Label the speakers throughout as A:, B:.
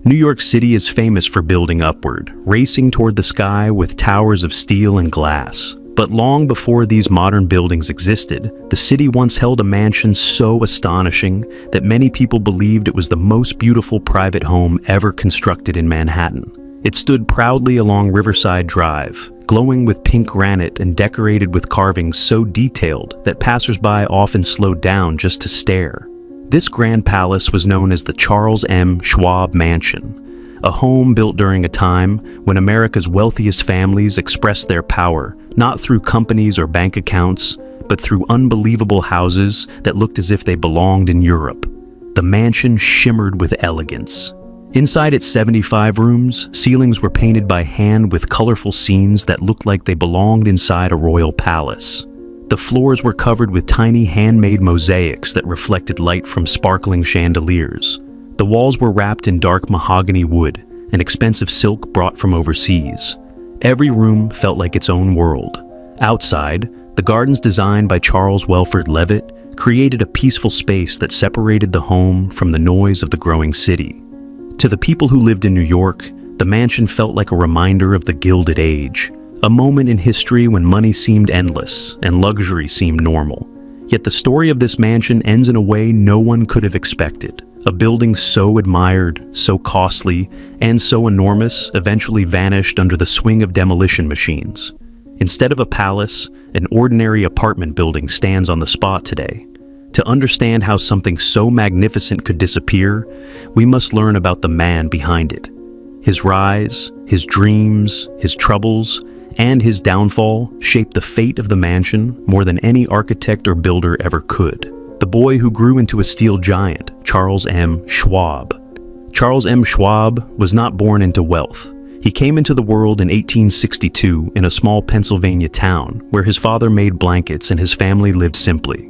A: New York City is famous for building upward, racing toward the sky with towers of steel and glass. But long before these modern buildings existed, the city once held a mansion so astonishing that many people believed it was the most beautiful private home ever constructed in Manhattan. It stood proudly along Riverside Drive, glowing with pink granite and decorated with carvings so detailed that passersby often slowed down just to stare. This grand palace was known as the Charles M. Schwab Mansion, a home built during a time when America's wealthiest families expressed their power, not through companies or bank accounts, but through unbelievable houses that looked as if they belonged in Europe. The mansion shimmered with elegance. Inside its 75 rooms, ceilings were painted by hand with colorful scenes that looked like they belonged inside a royal palace. The floors were covered with tiny handmade mosaics that reflected light from sparkling chandeliers. The walls were wrapped in dark mahogany wood, an expensive silk brought from overseas. Every room felt like its own world. Outside, the gardens designed by Charles Welford Levitt created a peaceful space that separated the home from the noise of the growing city. To the people who lived in New York, the mansion felt like a reminder of the Gilded Age, a moment in history when money seemed endless and luxury seemed normal. Yet the story of this mansion ends in a way no one could have expected. A building so admired, so costly, and so enormous eventually vanished under the swing of demolition machines. Instead of a palace, an ordinary apartment building stands on the spot today. To understand how something so magnificent could disappear, we must learn about the man behind it. His rise, his dreams, his troubles, and his downfall shaped the fate of the mansion more than any architect or builder ever could. The boy who grew into a steel giant, Charles M. Schwab. Charles M. Schwab was not born into wealth. He came into the world in 1862 in a small Pennsylvania town where his father made blankets and his family lived simply.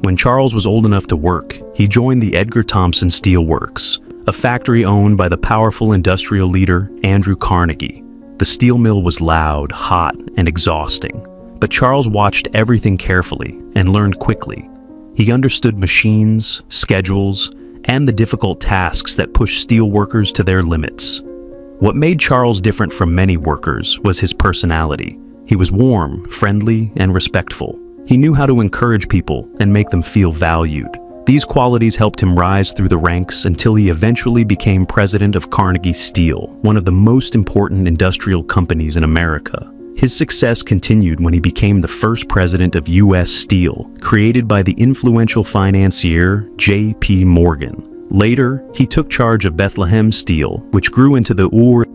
A: When Charles was old enough to work, he joined the Edgar Thomson Steel Works, a factory owned by the powerful industrial leader Andrew Carnegie. The steel mill was loud, hot, and exhausting, but Charles watched everything carefully and learned quickly. He understood machines, schedules, and the difficult tasks that pushed steel workers to their limits. What made Charles different from many workers was his personality. He was warm, friendly, and respectful. He knew how to encourage people and make them feel valued. These qualities helped him rise through the ranks until he eventually became president of Carnegie Steel, one of the most important industrial companies in America. His success continued when he became the first president of U.S. Steel, created by the influential financier J.P. Morgan. Later, he took charge of Bethlehem Steel, which grew into the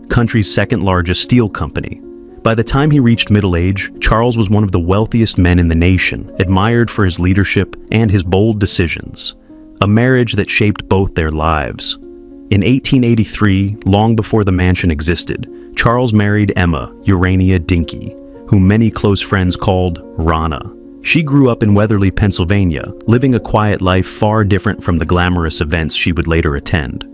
A: country's second-largest steel company. By the time he reached middle age, Charles was one of the wealthiest men in the nation, admired for his leadership and his bold decisions. A marriage that shaped both their lives. In 1883, long before the mansion existed, Charles married Emma Urania Dinky, whom many close friends called Rana. She grew up in Weatherly, Pennsylvania, living a quiet life far different from the glamorous events she would later attend.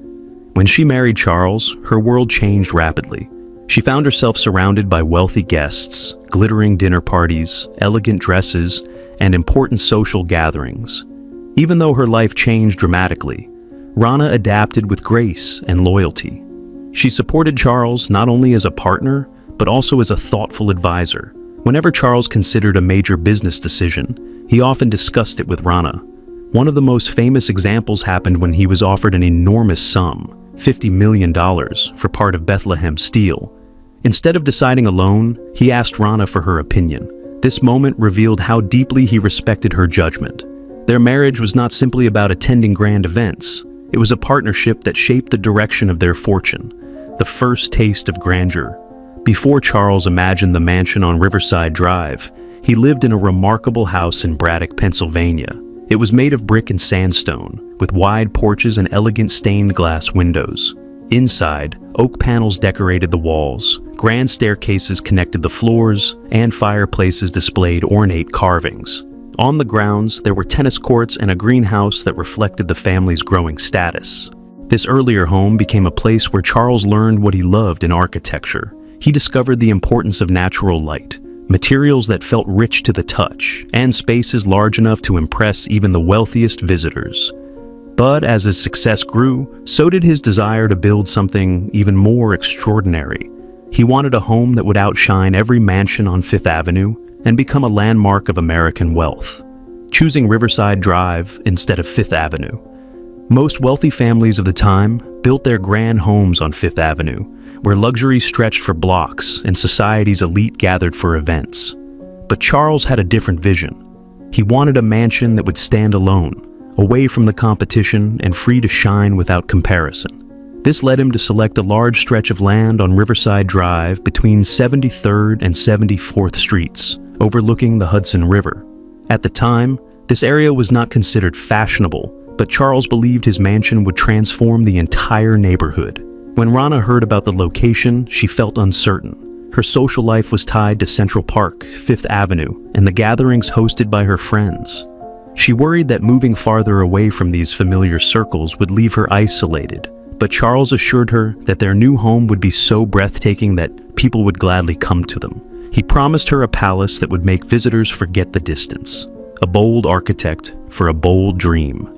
A: When she married Charles, her world changed rapidly. She found herself surrounded by wealthy guests, glittering dinner parties, elegant dresses, and important social gatherings. Even though her life changed dramatically, Rana adapted with grace and loyalty. She supported Charles not only as a partner, but also as a thoughtful advisor. Whenever Charles considered a major business decision, he often discussed it with Rana. One of the most famous examples happened when he was offered an enormous sum, $50 million, for part of Bethlehem Steel. Instead of deciding alone, he asked Rana for her opinion. This moment revealed how deeply he respected her judgment. Their marriage was not simply about attending grand events. It was a partnership that shaped the direction of their fortune, the first taste of grandeur. Before Charles imagined the mansion on Riverside Drive, he lived in a remarkable house in Braddock, Pennsylvania. It was made of brick and sandstone, with wide porches and elegant stained glass windows. Inside, oak panels decorated the walls, grand staircases connected the floors, and fireplaces displayed ornate carvings. On the grounds, there were tennis courts and a greenhouse that reflected the family's growing status. This earlier home became a place where Charles learned what he loved in architecture. He discovered the importance of natural light, materials that felt rich to the touch, and spaces large enough to impress even the wealthiest visitors. But as his success grew, so did his desire to build something even more extraordinary. He wanted a home that would outshine every mansion on Fifth Avenue and become a landmark of American wealth, choosing Riverside Drive instead of Fifth Avenue. Most wealthy families of the time built their grand homes on Fifth Avenue, where luxury stretched for blocks and society's elite gathered for events. But Charles had a different vision. He wanted a mansion that would stand alone, away from the competition and free to shine without comparison. This led him to select a large stretch of land on Riverside Drive between 73rd and 74th Streets, overlooking the Hudson River. At the time, this area was not considered fashionable, but Charles believed his mansion would transform the entire neighborhood. When Rana heard about the location, she felt uncertain. Her social life was tied to Central Park, Fifth Avenue, and the gatherings hosted by her friends. She worried that moving farther away from these familiar circles would leave her isolated, but Charles assured her that their new home would be so breathtaking that people would gladly come to them. He promised her a palace that would make visitors forget the distance, a bold architect for a bold dream.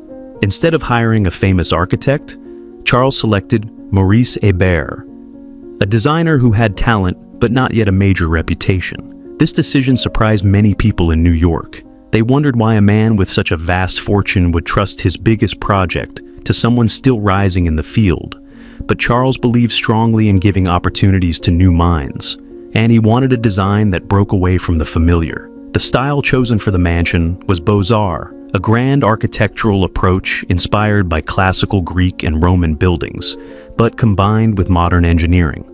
A: Instead of hiring a famous architect, Charles selected Maurice Hébert, a designer who had talent but not yet a major reputation. This decision surprised many people in New York. They wondered why a man with such a vast fortune would trust his biggest project to someone still rising in the field. But Charles believed strongly in giving opportunities to new minds, and he wanted a design that broke away from the familiar. The style chosen for the mansion was Beaux-Arts, a grand architectural approach inspired by classical Greek and Roman buildings, but combined with modern engineering.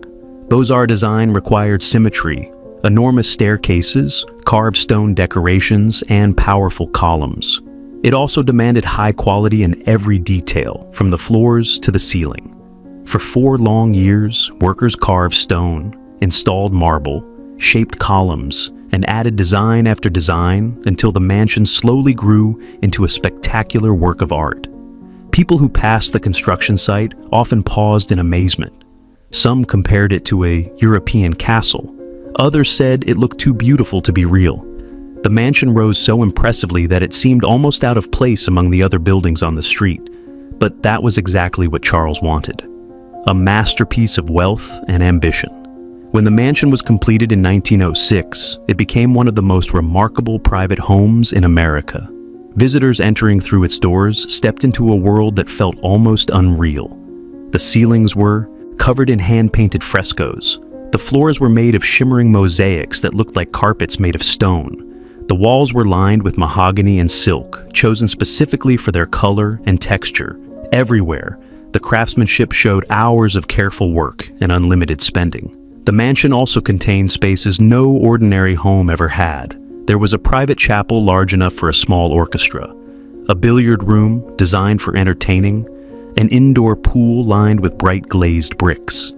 A: Beaux-Arts design required symmetry, enormous staircases, carved stone decorations, and powerful columns. It also demanded high quality in every detail, from the floors to the ceiling. For 4 long years, workers carved stone, installed marble, shaped columns, and added design after design until the mansion slowly grew into a spectacular work of art. People who passed the construction site often paused in amazement. Some compared it to a European castle. Others said it looked too beautiful to be real. The mansion rose so impressively that it seemed almost out of place among the other buildings on the street. But that was exactly what Charles wanted. A masterpiece of wealth and ambition. When the mansion was completed in 1906, it became one of the most remarkable private homes in America. Visitors entering through its doors stepped into a world that felt almost unreal. The ceilings were covered in hand-painted frescoes. The floors were made of shimmering mosaics that looked like carpets made of stone. The walls were lined with mahogany and silk, chosen specifically for their color and texture. Everywhere, the craftsmanship showed hours of careful work and unlimited spending. The mansion also contained spaces no ordinary home ever had. There was a private chapel large enough for a small orchestra, a billiard room designed for entertaining, an indoor pool lined with bright glazed bricks,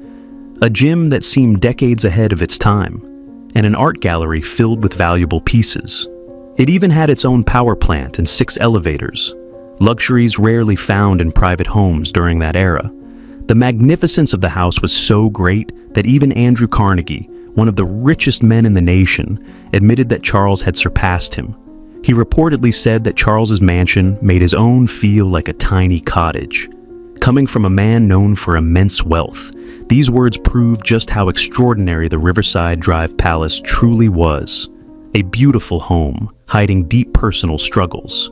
A: a gym that seemed decades ahead of its time, and an art gallery filled with valuable pieces. It even had its own power plant and 6 elevators, luxuries rarely found in private homes during that era. The magnificence of the house was so great that even Andrew Carnegie, one of the richest men in the nation, admitted that Charles had surpassed him. He reportedly said that Charles's mansion made his own feel like a tiny cottage. Coming from a man known for immense wealth, these words prove just how extraordinary the Riverside Drive Palace truly was. A beautiful home, hiding deep personal struggles.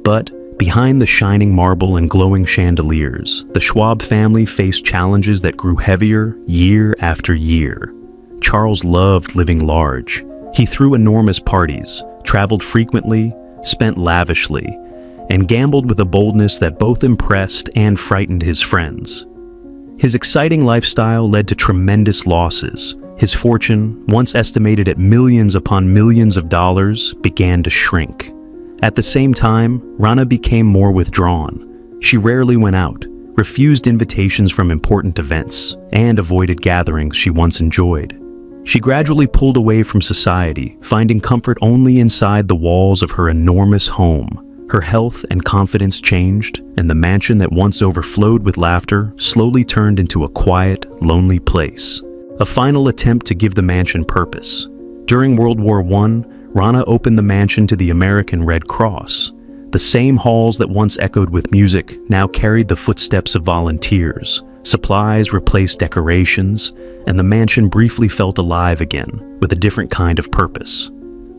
A: But behind the shining marble and glowing chandeliers, the Schwab family faced challenges that grew heavier year after year. Charles loved living large. He threw enormous parties, traveled frequently, spent lavishly, and gambled with a boldness that both impressed and frightened his friends. His exciting lifestyle led to tremendous losses. His fortune, once estimated at millions upon millions of dollars, began to shrink. At the same time, Rana became more withdrawn. She rarely went out, refused invitations from important events, and avoided gatherings she once enjoyed. She gradually pulled away from society, finding comfort only inside the walls of her enormous home. Her health and confidence changed, and the mansion that once overflowed with laughter slowly turned into a quiet, lonely place. A final attempt to give the mansion purpose. During World War I, Rana opened the mansion to the American Red Cross. The same halls that once echoed with music now carried the footsteps of volunteers. Supplies replaced decorations, and the mansion briefly felt alive again, with a different kind of purpose.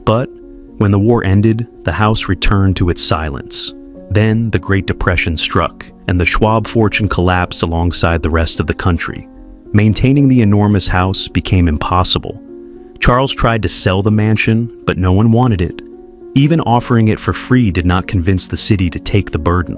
A: But when the war ended, the house returned to its silence. Then the Great Depression struck, and the Schwab fortune collapsed alongside the rest of the country. Maintaining the enormous house became impossible. Charles tried to sell the mansion, but no one wanted it. Even offering it for free did not convince the city to take the burden.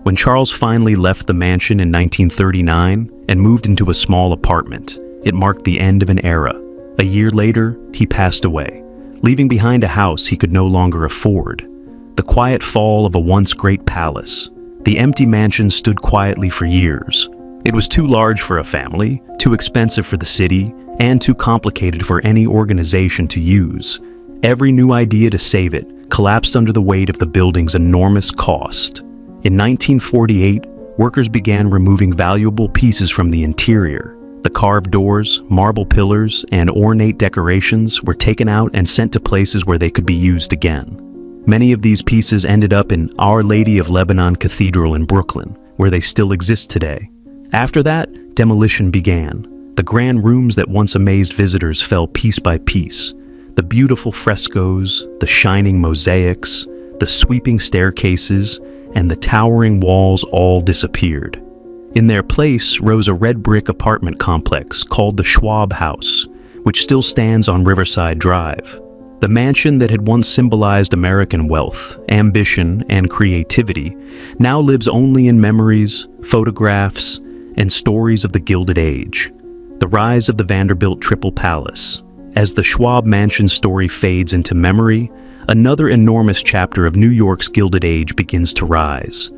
A: When Charles finally left the mansion in 1939 and moved into a small apartment, it marked the end of an era. A year later, he passed away, leaving behind a house he could no longer afford. The quiet fall of a once great palace. The empty mansion stood quietly for years. It was too large for a family, too expensive for the city, and too complicated for any organization to use. Every new idea to save it collapsed under the weight of the building's enormous cost. In 1948, workers began removing valuable pieces from the interior. The carved doors, marble pillars, and ornate decorations were taken out and sent to places where they could be used again. Many of these pieces ended up in Our Lady of Lebanon Cathedral in Brooklyn, where they still exist today. After that, demolition began. The grand rooms that once amazed visitors fell piece by piece. The beautiful frescoes, the shining mosaics, the sweeping staircases, and the towering walls all disappeared. In their place rose a red brick apartment complex called the Schwab House, which still stands on Riverside Drive. The mansion that had once symbolized American wealth, ambition, and creativity now lives only in memories, photographs, and stories of the Gilded Age. The rise of the Vanderbilt Triple Palace. As the Schwab Mansion story fades into memory, another enormous chapter of New York's Gilded Age begins to rise.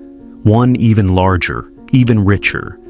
A: One even larger, even richer,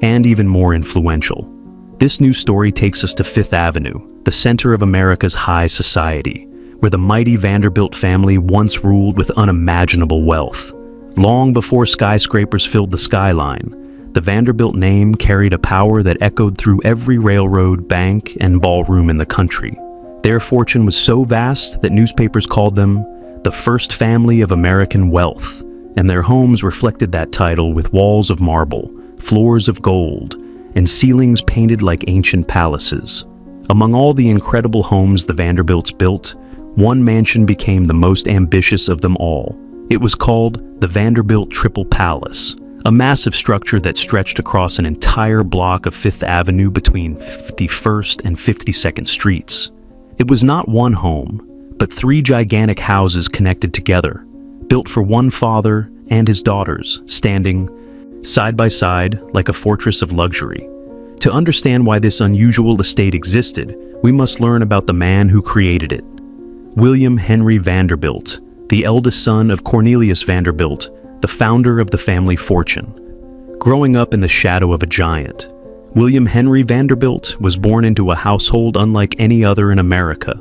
A: and even more influential. This new story takes us to Fifth Avenue, the center of America's high society, where the mighty Vanderbilt family once ruled with unimaginable wealth. Long before skyscrapers filled the skyline, the Vanderbilt name carried a power that echoed through every railroad, bank, and ballroom in the country. Their fortune was so vast that newspapers called them the first family of American wealth, and their homes reflected that title with walls of marble, floors of gold, and ceilings painted like ancient palaces. Among all the incredible homes the Vanderbilts built, one mansion became the most ambitious of them all. It was called the Vanderbilt Triple Palace, a massive structure that stretched across an entire block of Fifth Avenue between 51st and 52nd Streets. It was not one home, but three gigantic houses connected together, built for one father and his daughters, standing side by side like a fortress of luxury. To understand why this unusual estate existed, we must learn about the man who created it. William Henry Vanderbilt, the eldest son of Cornelius Vanderbilt, the founder of the family fortune. Growing up in the shadow of a giant, William Henry Vanderbilt was born into a household unlike any other in America.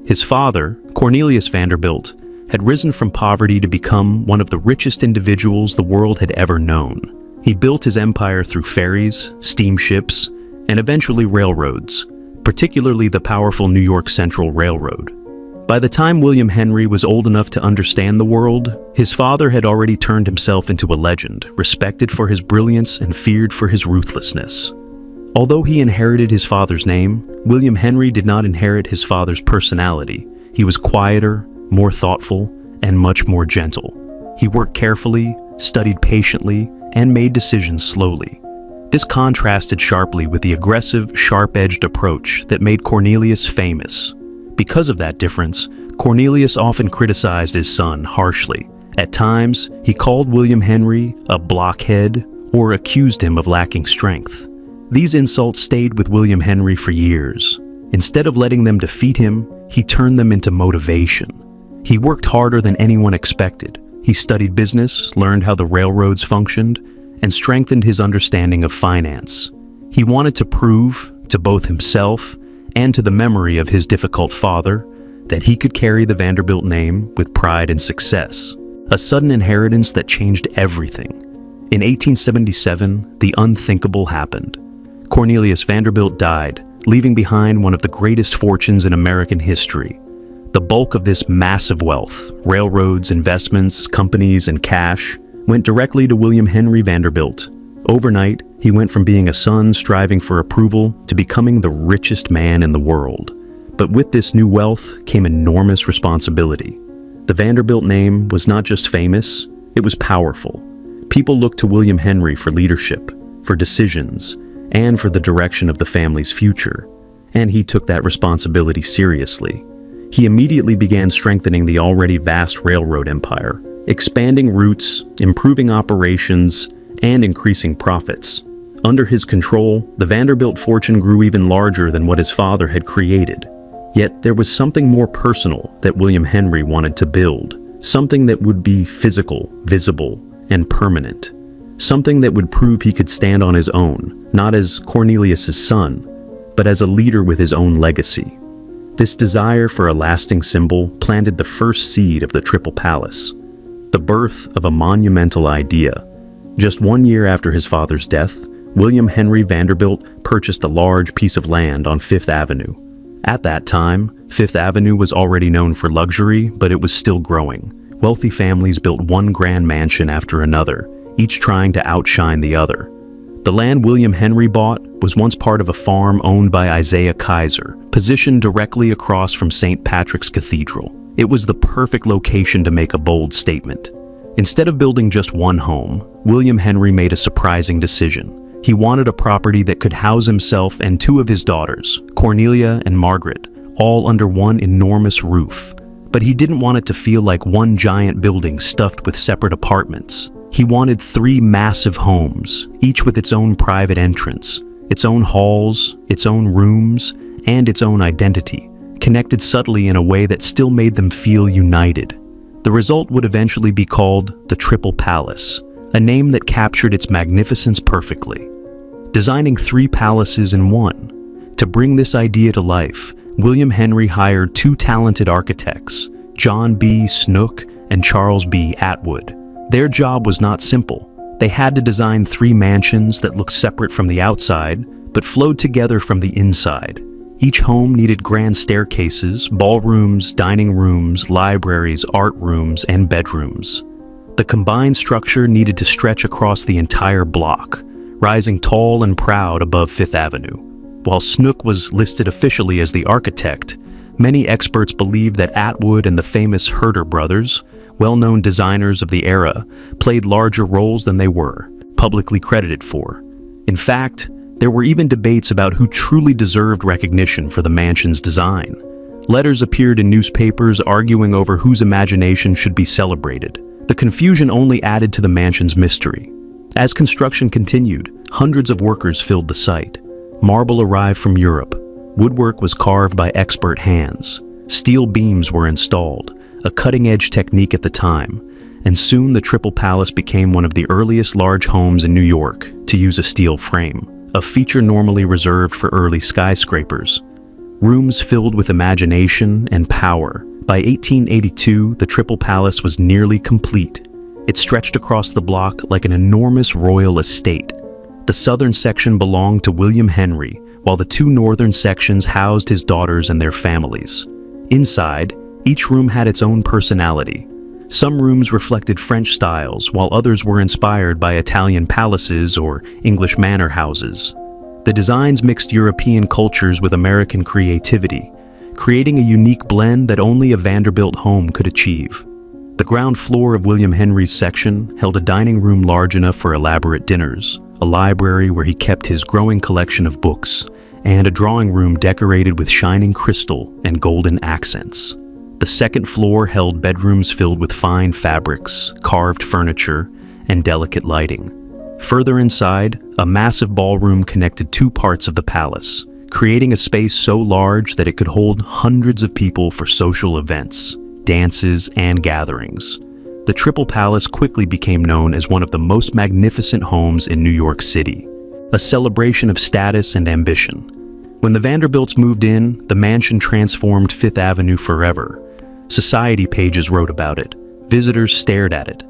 A: His father, Cornelius Vanderbilt, had risen from poverty to become one of the richest individuals the world had ever known. He built his empire through ferries, steamships, and eventually railroads, particularly the powerful New York Central Railroad. By the time William Henry was old enough to understand the world, his father had already turned himself into a legend, respected for his brilliance and feared for his ruthlessness. Although he inherited his father's name, William Henry did not inherit his father's personality. He was quieter, more thoughtful, and much more gentle. He worked carefully, studied patiently, and made decisions slowly. This contrasted sharply with the aggressive, sharp-edged approach that made Cornelius famous. Because of that difference, Cornelius often criticized his son harshly. At times, he called William Henry a blockhead or accused him of lacking strength. These insults stayed with William Henry for years. Instead of letting them defeat him, he turned them into motivation. He worked harder than anyone expected. He studied business, learned how the railroads functioned, and strengthened his understanding of finance. He wanted to prove, to both himself and to the memory of his difficult father, that he could carry the Vanderbilt name with pride and success. A sudden inheritance that changed everything. In 1877, the unthinkable happened. Cornelius Vanderbilt died, leaving behind one of the greatest fortunes in American history. The bulk of this massive wealth, railroads, investments, companies, and cash, went directly to William Henry Vanderbilt. Overnight, he went from being a son striving for approval to becoming the richest man in the world. But with this new wealth came enormous responsibility. The Vanderbilt name was not just famous, it was powerful. People looked to William Henry for leadership, for decisions, and for the direction of the family's future. And he took that responsibility seriously. He immediately began strengthening the already vast railroad empire, expanding routes, improving operations, and increasing profits. Under his control, the Vanderbilt fortune grew even larger than what his father had created. Yet there was something more personal that William Henry wanted to build, something that would be physical, visible, and permanent. Something that would prove he could stand on his own, not as Cornelius's son, but as a leader with his own legacy. This desire for a lasting symbol planted the first seed of the Triple Palace, the birth of a monumental idea. Just 1 year after his father's death, William Henry Vanderbilt purchased a large piece of land on Fifth Avenue. At that time, Fifth Avenue was already known for luxury, but it was still growing. Wealthy families built one grand mansion after another, each trying to outshine the other. The land William Henry bought was once part of a farm owned by Isaiah Kaiser, positioned directly across from St. Patrick's Cathedral. It was the perfect location to make a bold statement. Instead of building just one home, William Henry made a surprising decision. He wanted a property that could house himself and 2 of his daughters, Cornelia and Margaret, all under one enormous roof. But he didn't want it to feel like one giant building stuffed with separate apartments. He wanted 3 massive homes, each with its own private entrance, its own halls, its own rooms, and its own identity, connected subtly in a way that still made them feel united. The result would eventually be called the Triple Palace, a name that captured its magnificence perfectly. Designing 3 palaces in one. To bring this idea to life, William Henry hired 2 talented architects, John B. Snook and Charles B. Atwood. Their job was not simple. They had to design 3 mansions that looked separate from the outside, but flowed together from the inside. Each home needed grand staircases, ballrooms, dining rooms, libraries, art rooms, and bedrooms. The combined structure needed to stretch across the entire block, rising tall and proud above Fifth Avenue. While Snook was listed officially as the architect, many experts believe that Atwood and the famous Herder brothers, well-known designers of the era, played larger roles than they were publicly credited for. In fact, there were even debates about who truly deserved recognition for the mansion's design. Letters appeared in newspapers arguing over whose imagination should be celebrated. The confusion only added to the mansion's mystery. As construction continued, hundreds of workers filled the site. Marble arrived from Europe. Woodwork was carved by expert hands. Steel beams were installed, a cutting-edge technique at the time, and soon the Triple Palace became one of the earliest large homes in New York to use a steel frame, a feature normally reserved for early skyscrapers. Rooms filled with imagination and power. By 1882, the Triple Palace was nearly complete. It stretched across the block like an enormous royal estate. The southern section belonged to William Henry, while the 2 northern sections housed his daughters and their families. Inside, each room had its own personality. Some rooms reflected French styles, while others were inspired by Italian palaces or English manor houses. The designs mixed European cultures with American creativity, creating a unique blend that only a Vanderbilt home could achieve. The ground floor of William Henry's section held a dining room large enough for elaborate dinners, a library where he kept his growing collection of books, and a drawing room decorated with shining crystal and golden accents. The second floor held bedrooms filled with fine fabrics, carved furniture, and delicate lighting. Further inside, a massive ballroom connected 2 parts of the palace, creating a space so large that it could hold hundreds of people for social events, dances, and gatherings. The Triple Palace quickly became known as one of the most magnificent homes in New York City, a celebration of status and ambition. When the Vanderbilts moved in, the mansion transformed Fifth Avenue forever. Society pages wrote about it. Visitors stared at it.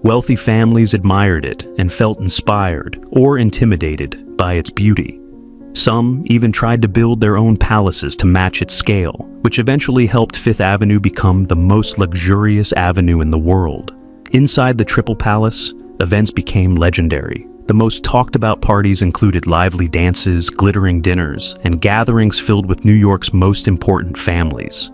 A: Wealthy families admired it and felt inspired or intimidated by its beauty. Some even tried to build their own palaces to match its scale, which eventually helped Fifth Avenue become the most luxurious avenue in the world. Inside the Triple Palace, events became legendary. The most talked about parties included lively dances, glittering dinners, and gatherings filled with New York's most important families.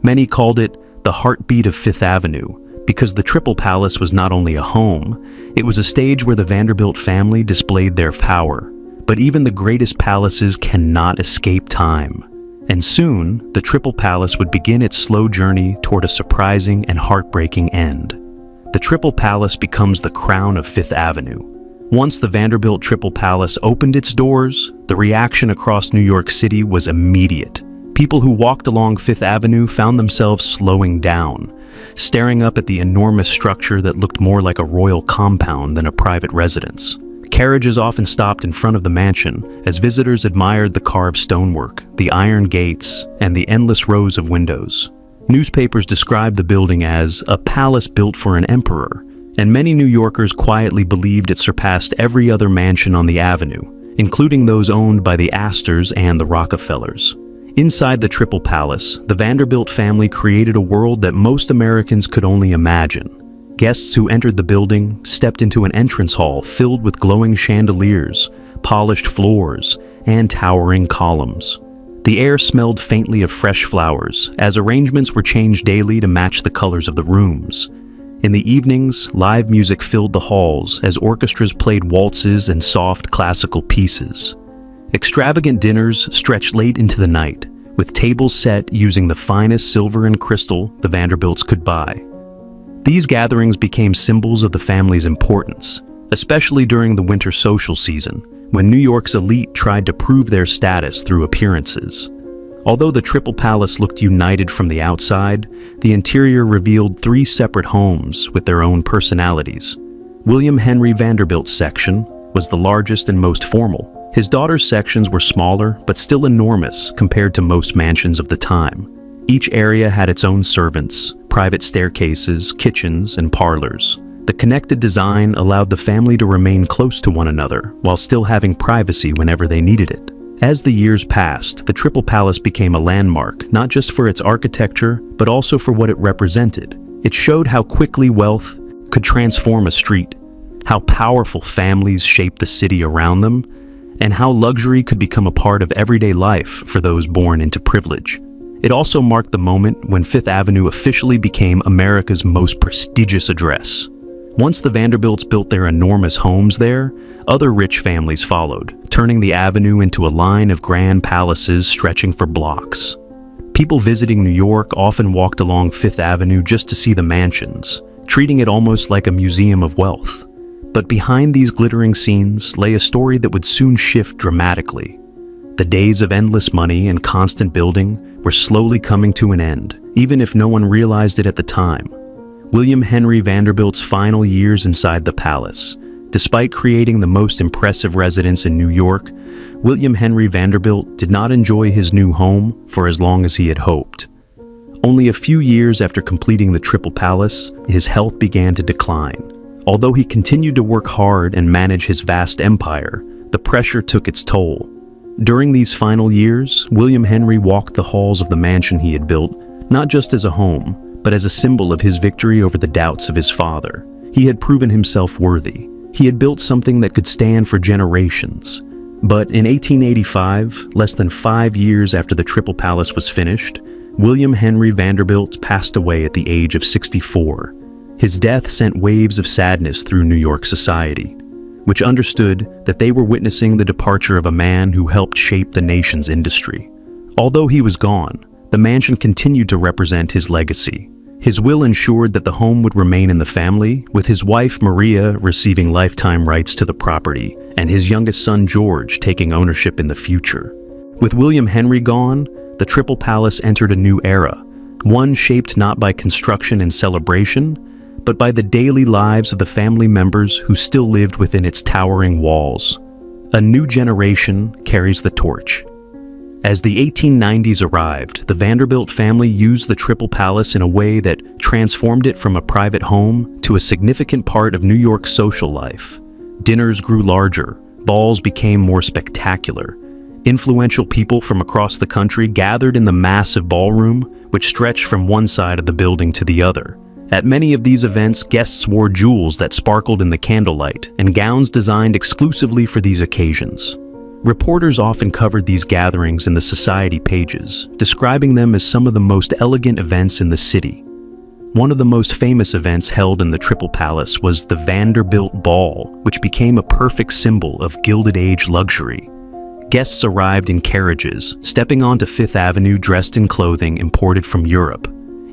A: Many called it the heartbeat of Fifth Avenue because the Triple Palace was not only a home, it was a stage where the Vanderbilt family displayed their power. But even the greatest palaces cannot escape time. And soon, the Triple Palace would begin its slow journey toward a surprising and heartbreaking end. The Triple Palace becomes the crown of Fifth Avenue. Once the Vanderbilt Triple Palace opened its doors, the reaction across New York City was immediate. People who walked along Fifth Avenue found themselves slowing down, staring up at the enormous structure that looked more like a royal compound than a private residence. Carriages often stopped in front of the mansion as visitors admired the carved stonework, the iron gates, and the endless rows of windows. Newspapers described the building as a palace built for an emperor, and many New Yorkers quietly believed it surpassed every other mansion on the avenue, including those owned by the Astors and the Rockefellers. Inside the Triple Palace, the Vanderbilt family created a world that most Americans could only imagine. Guests who entered the building stepped into an entrance hall filled with glowing chandeliers, polished floors, and towering columns. The air smelled faintly of fresh flowers, as arrangements were changed daily to match the colors of the rooms. In the evenings, live music filled the halls as orchestras played waltzes and soft classical pieces. Extravagant dinners stretched late into the night, with tables set using the finest silver and crystal the Vanderbilts could buy. These gatherings became symbols of the family's importance, especially during the winter social season, when New York's elite tried to prove their status through appearances. Although the Triple Palace looked united from the outside, the interior revealed three separate homes with their own personalities. William Henry Vanderbilt's section was the largest and most formal. His daughter's sections were smaller, but still enormous compared to most mansions of the time. Each area had its own servants, private staircases, kitchens, and parlors. The connected design allowed the family to remain close to one another while still having privacy whenever they needed it. As the years passed, the Triple Palace became a landmark, not just for its architecture, but also for what it represented. It showed how quickly wealth could transform a street, how powerful families shaped the city around them, and how luxury could become a part of everyday life for those born into privilege. It also marked the moment when Fifth Avenue officially became America's most prestigious address. Once the Vanderbilts built their enormous homes there, other rich families followed, turning the avenue into a line of grand palaces stretching for blocks. People visiting New York often walked along Fifth Avenue just to see the mansions, treating it almost like a museum of wealth. But behind these glittering scenes lay a story that would soon shift dramatically. The days of endless money and constant building were slowly coming to an end, even if no one realized it at the time. William Henry Vanderbilt's final years inside the palace. Despite creating the most impressive residence in New York, William Henry Vanderbilt did not enjoy his new home for as long as he had hoped. Only a few years after completing the Triple Palace, his health began to decline. Although he continued to work hard and manage his vast empire, the pressure took its toll. During these final years, William Henry walked the halls of the mansion he had built, not just as a home, but as a symbol of his victory over the doubts of his father. He had proven himself worthy. He had built something that could stand for generations. But in 1885, less than 5 years after the Triple Palace was finished, William Henry Vanderbilt passed away at the age of 64. His death sent waves of sadness through New York society, which understood that they were witnessing the departure of a man who helped shape the nation's industry. Although he was gone, the mansion continued to represent his legacy. His will ensured that the home would remain in the family, with his wife Maria receiving lifetime rights to the property, and his youngest son George taking ownership in the future. With William Henry gone, the Triple Palace entered a new era, one shaped not by construction and celebration, but by the daily lives of the family members who still lived within its towering walls. A new generation carries the torch. As the 1890s arrived, the Vanderbilt family used the Triple Palace in a way that transformed it from a private home to a significant part of New York's social life. Dinners grew larger, balls became more spectacular, Influential people from across the country gathered in the massive ballroom, which stretched from one side of the building to the other. At many of these events, guests wore jewels that sparkled in the candlelight and gowns designed exclusively for these occasions. Reporters often covered these gatherings in the society pages, describing them as some of the most elegant events in the city. One of the most famous events held in the Triple Palace was the Vanderbilt Ball, which became a perfect symbol of Gilded Age luxury. Guests arrived in carriages, stepping onto Fifth Avenue dressed in clothing imported from Europe.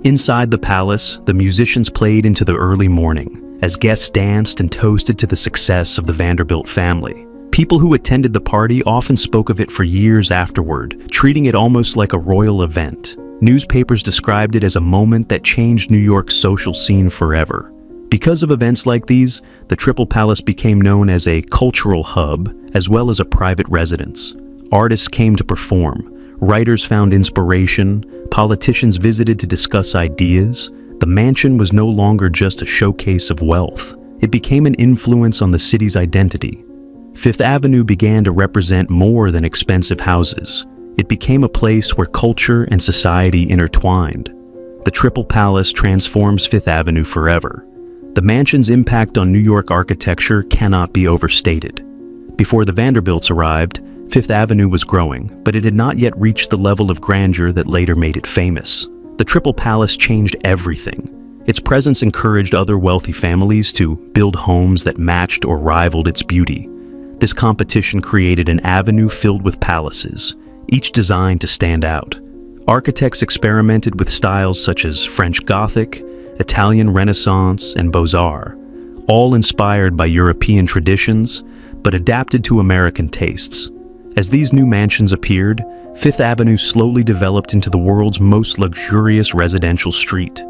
A: Inside the palace, the musicians played into the early morning, as guests danced and toasted to the success of the Vanderbilt family. People who attended the party often spoke of it for years afterward, treating it almost like a royal event. Newspapers described it as a moment that changed New York's social scene forever. Because of events like these, the Triple Palace became known as a cultural hub as well as a private residence. Artists came to perform, writers found inspiration, politicians visited to discuss ideas. The mansion was no longer just a showcase of wealth. It became an influence on the city's identity. Fifth Avenue began to represent more than expensive houses. It became a place where culture and society intertwined. The Triple Palace transforms Fifth Avenue forever. The mansion's impact on New York architecture cannot be overstated. Before the Vanderbilts arrived, Fifth Avenue was growing, but it had not yet reached the level of grandeur that later made it famous. The Triple Palace changed everything. Its presence encouraged other wealthy families to build homes that matched or rivaled its beauty. This competition created an avenue filled with palaces, each designed to stand out. Architects experimented with styles such as French Gothic, Italian Renaissance, and Beaux-Arts, all inspired by European traditions, but adapted to American tastes. As these new mansions appeared, Fifth Avenue slowly developed into the world's most luxurious residential street.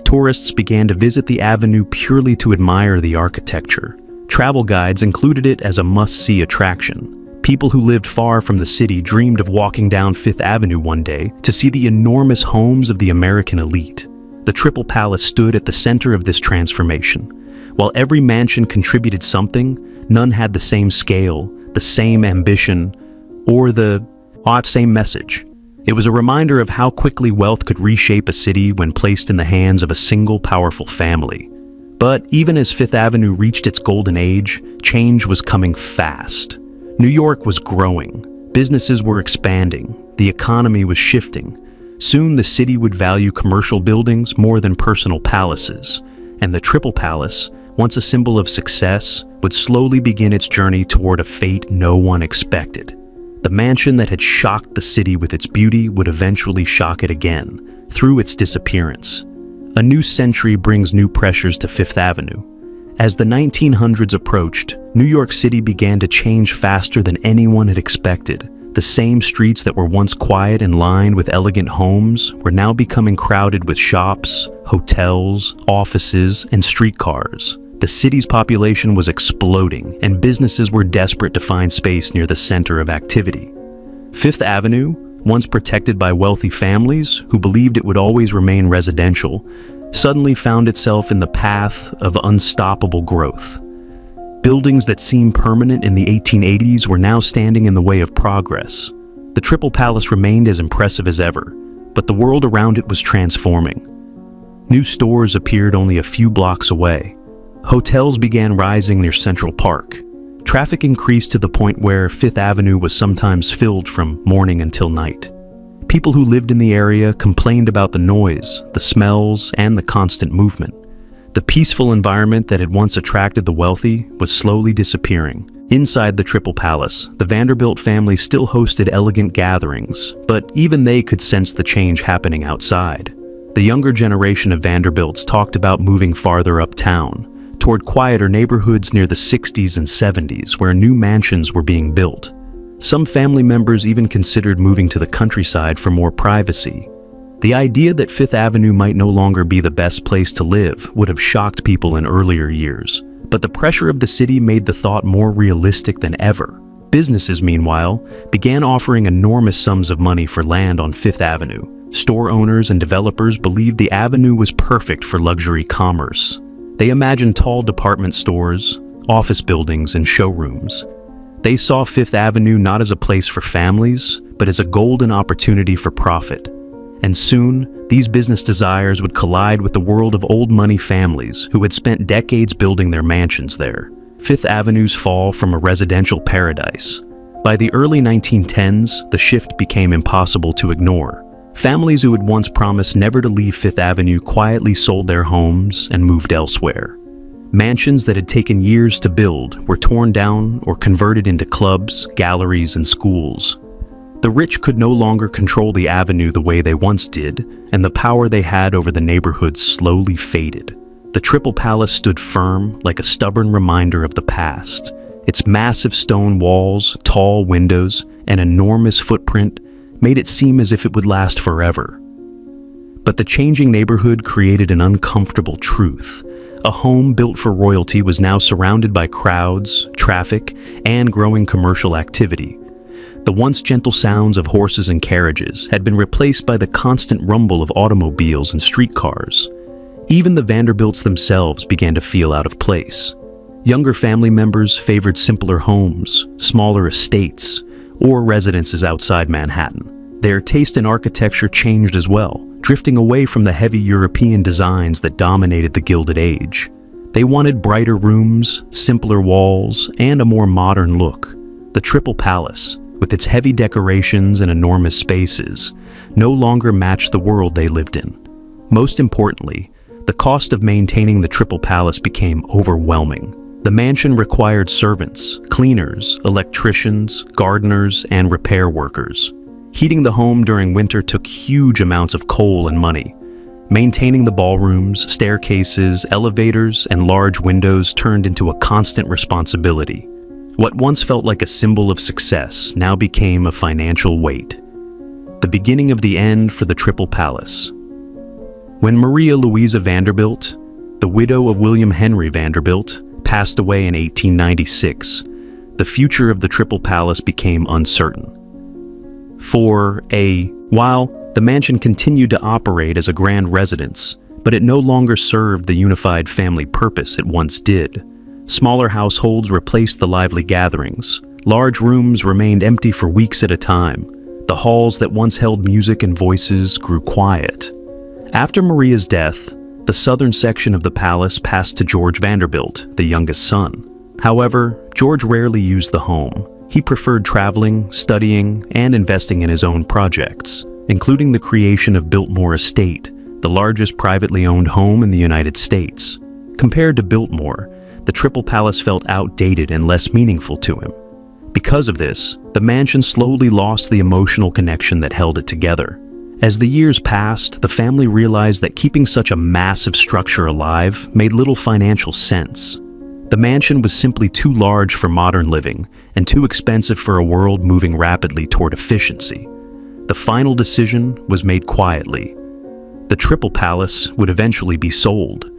A: Tourists began to visit the avenue purely to admire the architecture. Travel guides included it as a must-see attraction. People who lived far from the city dreamed of walking down Fifth Avenue one day to see the enormous homes of the American elite. The Triple Palace stood at the center of this transformation. While every mansion contributed something, none had the same scale, the same ambition, or the same message. It was a reminder of how quickly wealth could reshape a city when placed in the hands of a single powerful family. But even as Fifth Avenue reached its golden age, change was coming fast. New York was growing. Businesses were expanding. The economy was shifting. Soon the city would value commercial buildings more than personal palaces, and the Triple Palace, once a symbol of success, would slowly begin its journey toward a fate no one expected. The mansion that had shocked the city with its beauty would eventually shock it again, through its disappearance. A new century brings new pressures to Fifth Avenue. As the 1900s approached, New York City began to change faster than anyone had expected. The same streets that were once quiet and lined with elegant homes were now becoming crowded with shops, hotels, offices, and streetcars. The city's population was exploding, and businesses were desperate to find space near the center of activity. Fifth Avenue, once protected by wealthy families who believed it would always remain residential, suddenly found itself in the path of unstoppable growth. Buildings that seemed permanent in the 1880s were now standing in the way of progress. The Triple Palace remained as impressive as ever, but the world around it was transforming. New stores appeared only a few blocks away. Hotels began rising near Central Park. Traffic increased to the point where Fifth Avenue was sometimes filled from morning until night. People who lived in the area complained about the noise, the smells, and the constant movement. The peaceful environment that had once attracted the wealthy was slowly disappearing. Inside the Triple Palace, the Vanderbilt family still hosted elegant gatherings, but even they could sense the change happening outside. The younger generation of Vanderbilts talked about moving farther uptown, toward quieter neighborhoods near the 60s and 70s where new mansions were being built. Some family members even considered moving to the countryside for more privacy. The idea that Fifth Avenue might no longer be the best place to live would have shocked people in earlier years, but the pressure of the city made the thought more realistic than ever. Businesses, meanwhile, began offering enormous sums of money for land on Fifth Avenue. Store owners and developers believed the avenue was perfect for luxury commerce. They imagined tall department stores, office buildings, and showrooms. They saw Fifth Avenue not as a place for families, but as a golden opportunity for profit. And soon, these business desires would collide with the world of old money families who had spent decades building their mansions there. Fifth Avenue's fall from a residential paradise. By the early 1910s, the shift became impossible to ignore. Families who had once promised never to leave Fifth Avenue quietly sold their homes and moved elsewhere. Mansions that had taken years to build were torn down or converted into clubs, galleries, and schools. The rich could no longer control the avenue the way they once did, and the power they had over the neighborhood slowly faded. The Triple Palace stood firm, like a stubborn reminder of the past. Its massive stone walls, tall windows, and enormous footprint made it seem as if it would last forever. But the changing neighborhood created an uncomfortable truth. A home built for royalty was now surrounded by crowds, traffic, and growing commercial activity. The once gentle sounds of horses and carriages had been replaced by the constant rumble of automobiles and streetcars. Even the Vanderbilts themselves began to feel out of place. Younger family members favored simpler homes, smaller estates, or residences outside Manhattan. Their taste in architecture changed as well, drifting away from the heavy European designs that dominated the Gilded Age. They wanted brighter rooms, simpler walls, and a more modern look. The Triple Palace, with its heavy decorations and enormous spaces, no longer matched the world they lived in. Most importantly, the cost of maintaining the Triple Palace became overwhelming. The mansion required servants, cleaners, electricians, gardeners, and repair workers. Heating the home during winter took huge amounts of coal and money. Maintaining the ballrooms, staircases, elevators, and large windows turned into a constant responsibility. What once felt like a symbol of success now became a financial weight. The beginning of the end for the Triple Palace. When Maria Louisa Vanderbilt, the widow of William Henry Vanderbilt, passed away in 1896, the future of the Triple Palace became uncertain. While the mansion continued to operate as a grand residence, but it no longer served the unified family purpose it once did. Smaller households replaced the lively gatherings. Large rooms remained empty for weeks at a time. The halls that once held music and voices grew quiet. After Maria's death, the southern section of the palace passed to George Vanderbilt, the youngest son. However, George rarely used the home. He preferred traveling, studying, and investing in his own projects, including the creation of Biltmore Estate, the largest privately owned home in the United States. Compared to Biltmore, the Triple Palace felt outdated and less meaningful to him. Because of this, the mansion slowly lost the emotional connection that held it together. As the years passed, the family realized that keeping such a massive structure alive made little financial sense. The mansion was simply too large for modern living and too expensive for a world moving rapidly toward efficiency. The final decision was made quietly. The Triple Palace would eventually be sold,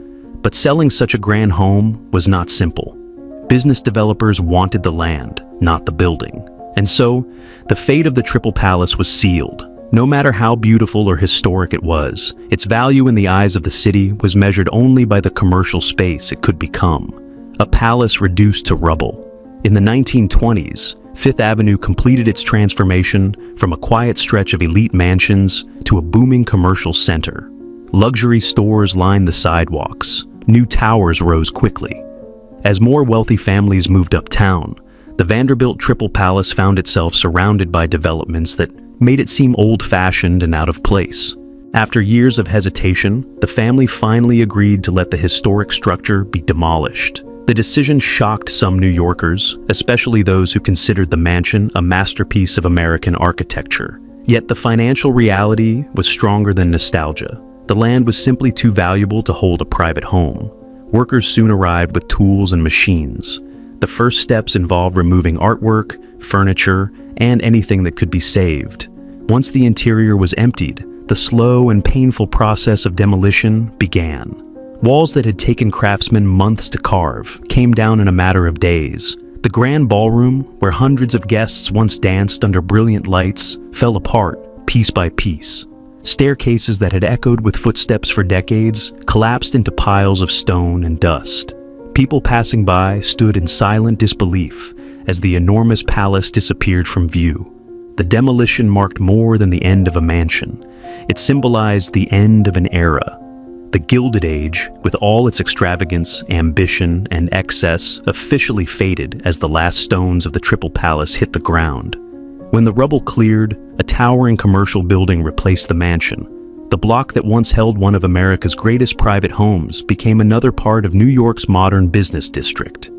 A: but selling such a grand home was not simple. Business developers wanted the land, not the building. And so, the fate of the Triple Palace was sealed. No matter how beautiful or historic it was, its value in the eyes of the city was measured only by the commercial space it could become. A palace reduced to rubble. In the 1920s, Fifth Avenue completed its transformation from a quiet stretch of elite mansions to a booming commercial center. Luxury stores lined the sidewalks. New towers rose quickly. As more wealthy families moved uptown, the Vanderbilt Triple Palace found itself surrounded by developments that made it seem old-fashioned and out of place. After years of hesitation, the family finally agreed to let the historic structure be demolished. The decision shocked some New Yorkers, especially those who considered the mansion a masterpiece of American architecture. Yet the financial reality was stronger than nostalgia. The land was simply too valuable to hold a private home. Workers soon arrived with tools and machines. The first steps involved removing artwork, furniture, and anything that could be saved. Once the interior was emptied, the slow and painful process of demolition began. Walls that had taken craftsmen months to carve came down in a matter of days. The grand ballroom, where hundreds of guests once danced under brilliant lights, fell apart piece by piece. Staircases that had echoed with footsteps for decades collapsed into piles of stone and dust. People passing by stood in silent disbelief as the enormous palace disappeared from view. The demolition marked more than the end of a mansion. It symbolized the end of an era. The Gilded Age, with all its extravagance, ambition, and excess, officially faded as the last stones of the Triple Palace hit the ground. When the rubble cleared, a towering commercial building replaced the mansion. The block that once held one of America's greatest private homes became another part of New York's modern business district.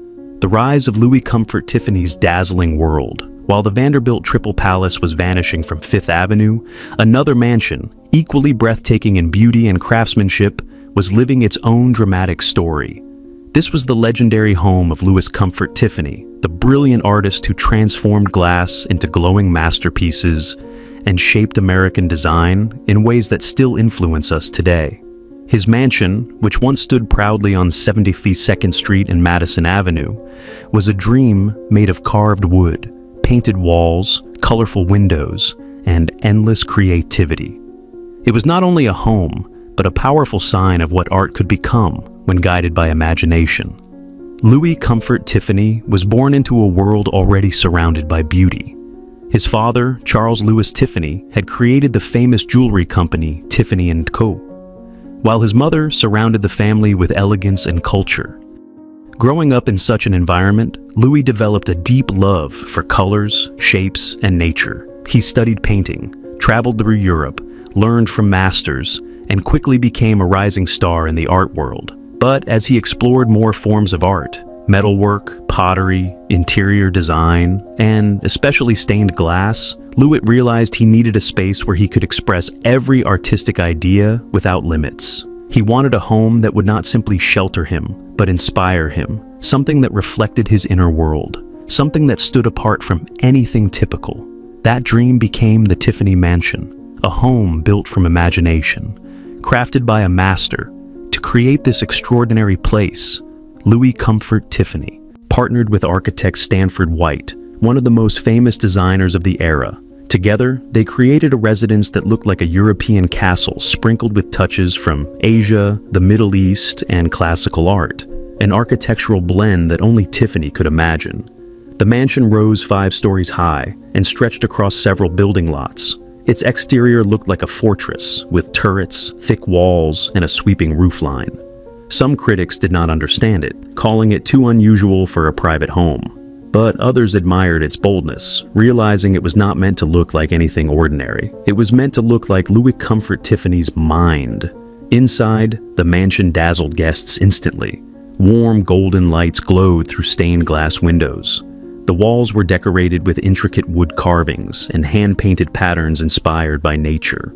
A: The rise of Louis Comfort Tiffany's dazzling world. While the Vanderbilt Triple Palace was vanishing from Fifth Avenue, another mansion, equally breathtaking in beauty and craftsmanship, was living its own dramatic story. This was the legendary home of Louis Comfort Tiffany, the brilliant artist who transformed glass into glowing masterpieces and shaped American design in ways that still influence us today. His mansion, which once stood proudly on 72nd Street and Madison Avenue, was a dream made of carved wood, painted walls, colorful windows, and endless creativity. It was not only a home, but a powerful sign of what art could become when guided by imagination. Louis Comfort Tiffany was born into a world already surrounded by beauty. His father, Charles Louis Tiffany, had created the famous jewelry company Tiffany & Co., while his mother surrounded the family with elegance and culture. Growing up in such an environment, Louis developed a deep love for colors, shapes, and nature. He studied painting, traveled through Europe, learned from masters, and quickly became a rising star in the art world. But as he explored more forms of art, metalwork, pottery, interior design, and especially stained glass, Louis realized he needed a space where he could express every artistic idea without limits. He wanted a home that would not simply shelter him, but inspire him, something that reflected his inner world, something that stood apart from anything typical. That dream became the Tiffany Mansion, a home built from imagination, crafted by a master. To create this extraordinary place, Louis Comfort Tiffany partnered with architect Stanford White, one of the most famous designers of the era. Together, they created a residence that looked like a European castle sprinkled with touches from Asia, the Middle East, and classical art, an architectural blend that only Tiffany could imagine. The mansion rose 5 stories high and stretched across several building lots. Its exterior looked like a fortress, with turrets, thick walls, and a sweeping roofline. Some critics did not understand it, calling it too unusual for a private home. But others admired its boldness, realizing it was not meant to look like anything ordinary. It was meant to look like Louis Comfort Tiffany's mind. Inside, the mansion dazzled guests instantly. Warm golden lights glowed through stained glass windows. The walls were decorated with intricate wood carvings and hand-painted patterns inspired by nature.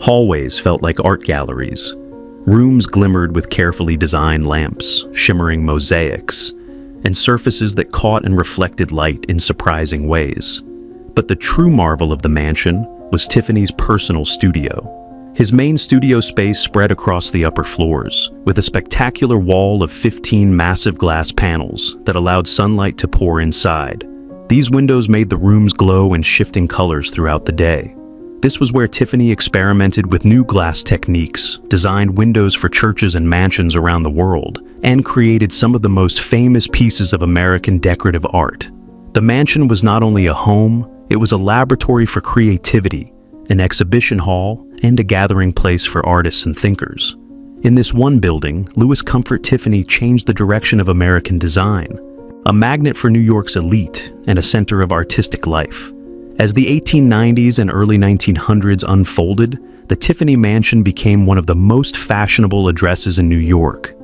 A: Hallways felt like art galleries. Rooms glimmered with carefully designed lamps, shimmering mosaics, and surfaces that caught and reflected light in surprising ways. But the true marvel of the mansion was Tiffany's personal studio. His main studio space spread across the upper floors, with a spectacular wall of 15 massive glass panels that allowed sunlight to pour inside. These windows made the rooms glow in shifting colors throughout the day. This was where Tiffany experimented with new glass techniques, designed windows for churches and mansions around the world, and created some of the most famous pieces of American decorative art. The mansion was not only a home, it was a laboratory for creativity, an exhibition hall, and a gathering place for artists and thinkers. In this one building, Louis Comfort Tiffany changed the direction of American design, a magnet for New York's elite and a center of artistic life. As the 1890s and early 1900s unfolded, the Tiffany Mansion became one of the most fashionable addresses in New York.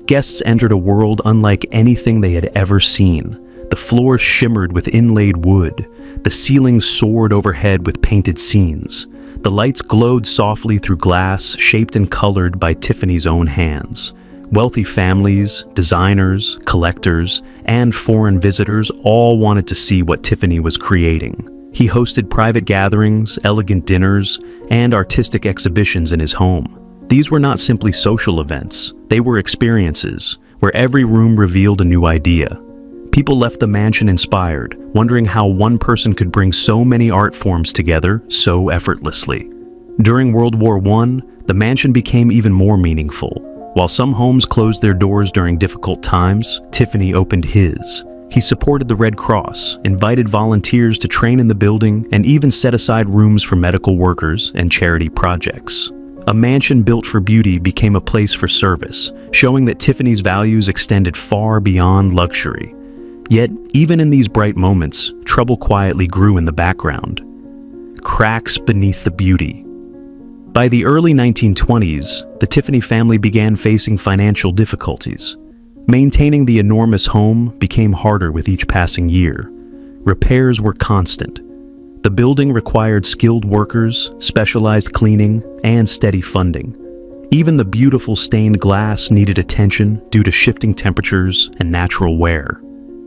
A: Guests entered a world unlike anything they had ever seen. The floors shimmered with inlaid wood. The ceilings soared overhead with painted scenes. The lights glowed softly through glass, shaped and colored by Tiffany's own hands. Wealthy families, designers, collectors, and foreign visitors all wanted to see what Tiffany was creating. He hosted private gatherings, elegant dinners, and artistic exhibitions in his home. These were not simply social events. They were experiences, where every room revealed a new idea. People left the mansion inspired, wondering how one person could bring so many art forms together so effortlessly. During World War I, the mansion became even more meaningful. While some homes closed their doors during difficult times, Tiffany opened his. He supported the Red Cross, invited volunteers to train in the building, and even set aside rooms for medical workers and charity projects. A mansion built for beauty became a place for service, showing that Tiffany's values extended far beyond luxury. Yet, even in these bright moments, trouble quietly grew in the background. Cracks beneath the beauty. By the early 1920s, the Tiffany family began facing financial difficulties. Maintaining the enormous home became harder with each passing year. Repairs were constant. The building required skilled workers, specialized cleaning, and steady funding. Even the beautiful stained glass needed attention due to shifting temperatures and natural wear.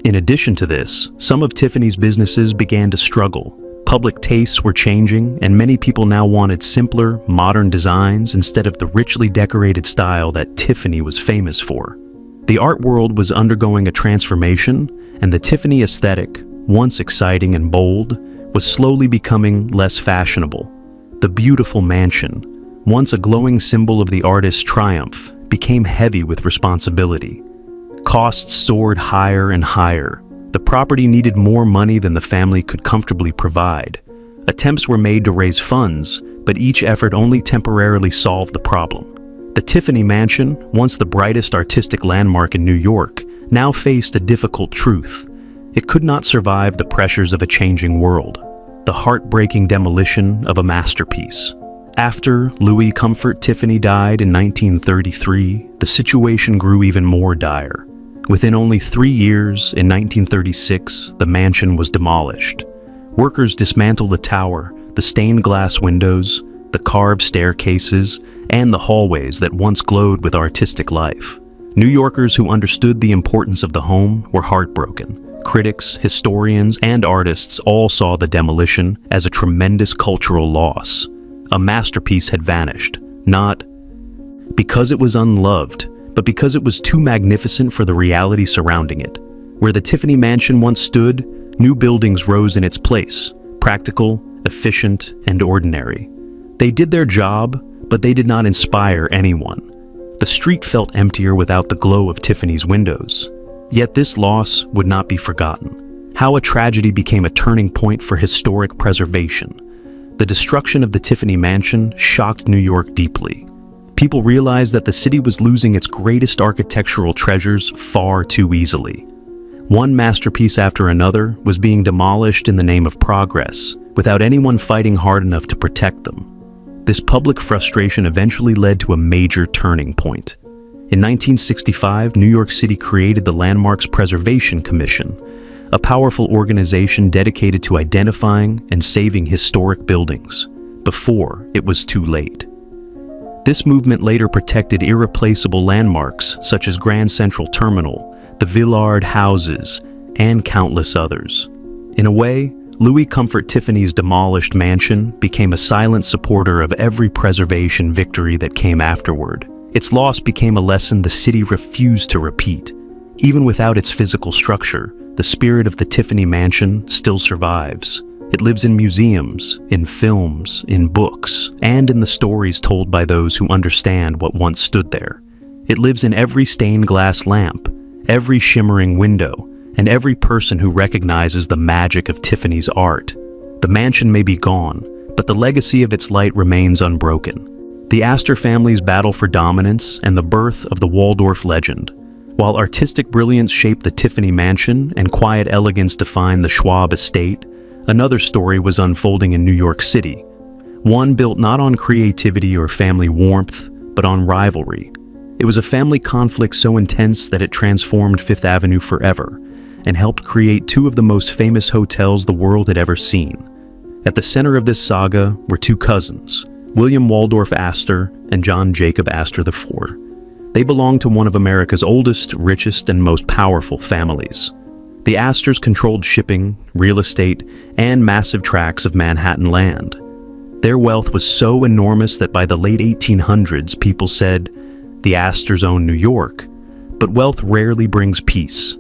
A: In addition to this, some of Tiffany's businesses began to struggle. Public tastes were changing, and many people now wanted simpler, modern designs instead of the richly decorated style that Tiffany was famous for. The art world was undergoing a transformation, and the Tiffany aesthetic, once exciting and bold, was slowly becoming less fashionable. The beautiful mansion, once a glowing symbol of the artist's triumph, became heavy with responsibility. Costs soared higher and higher. The property needed more money than the family could comfortably provide. Attempts were made to raise funds, but each effort only temporarily solved the problem. The Tiffany Mansion, once the brightest artistic landmark in New York, now faced a difficult truth. It could not survive the pressures of a changing world, the heartbreaking demolition of a masterpiece. After Louis Comfort Tiffany died in 1933, the situation grew even more dire. Within only 3 years, in 1936, the mansion was demolished. Workers dismantled the tower, the stained glass windows, the carved staircases, and the hallways that once glowed with artistic life. New Yorkers who understood the importance of the home were heartbroken. Critics, historians, and artists all saw the demolition as a tremendous cultural loss. A masterpiece had vanished, not because it was unloved, but because it was too magnificent for the reality surrounding it. Where the Tiffany Mansion once stood, new buildings rose in its place, practical, efficient, and ordinary. They did their job, but they did not inspire anyone. The street felt emptier without the glow of Tiffany's windows. Yet this loss would not be forgotten. How a tragedy became a turning point for historic preservation. The destruction of the Tiffany Mansion shocked New York deeply. People realized that the city was losing its greatest architectural treasures far too easily. One masterpiece after another was being demolished in the name of progress, without anyone fighting hard enough to protect them. This public frustration eventually led to a major turning point. In 1965, New York City created the Landmarks Preservation Commission, a powerful organization dedicated to identifying and saving historic buildings before it was too late. This movement later protected irreplaceable landmarks such as Grand Central Terminal, the Villard Houses, and countless others. In a way, Louis Comfort Tiffany's demolished mansion became a silent supporter of every preservation victory that came afterward. Its loss became a lesson the city refused to repeat. Even without its physical structure, the spirit of the Tiffany Mansion still survives. It lives in museums, in films, in books, and in the stories told by those who understand what once stood there. It lives in every stained glass lamp, every shimmering window, and every person who recognizes the magic of Tiffany's art. The mansion may be gone, but the legacy of its light remains unbroken. The Astor family's battle for dominance and the birth of the Waldorf legend. While artistic brilliance shaped the Tiffany Mansion and quiet elegance defined the Schwab estate, another story was unfolding in New York City. One built not on creativity or family warmth, but on rivalry. It was a family conflict so intense that it transformed Fifth Avenue forever and helped create two of the most famous hotels the world had ever seen. At the center of this saga were two cousins, William Waldorf Astor and John Jacob Astor IV. They belonged to one of America's oldest, richest, and most powerful families. The Astors controlled shipping, real estate, and massive tracts of Manhattan land. Their wealth was so enormous that by the late 1800s, people said, the Astors own New York. But wealth rarely brings peace.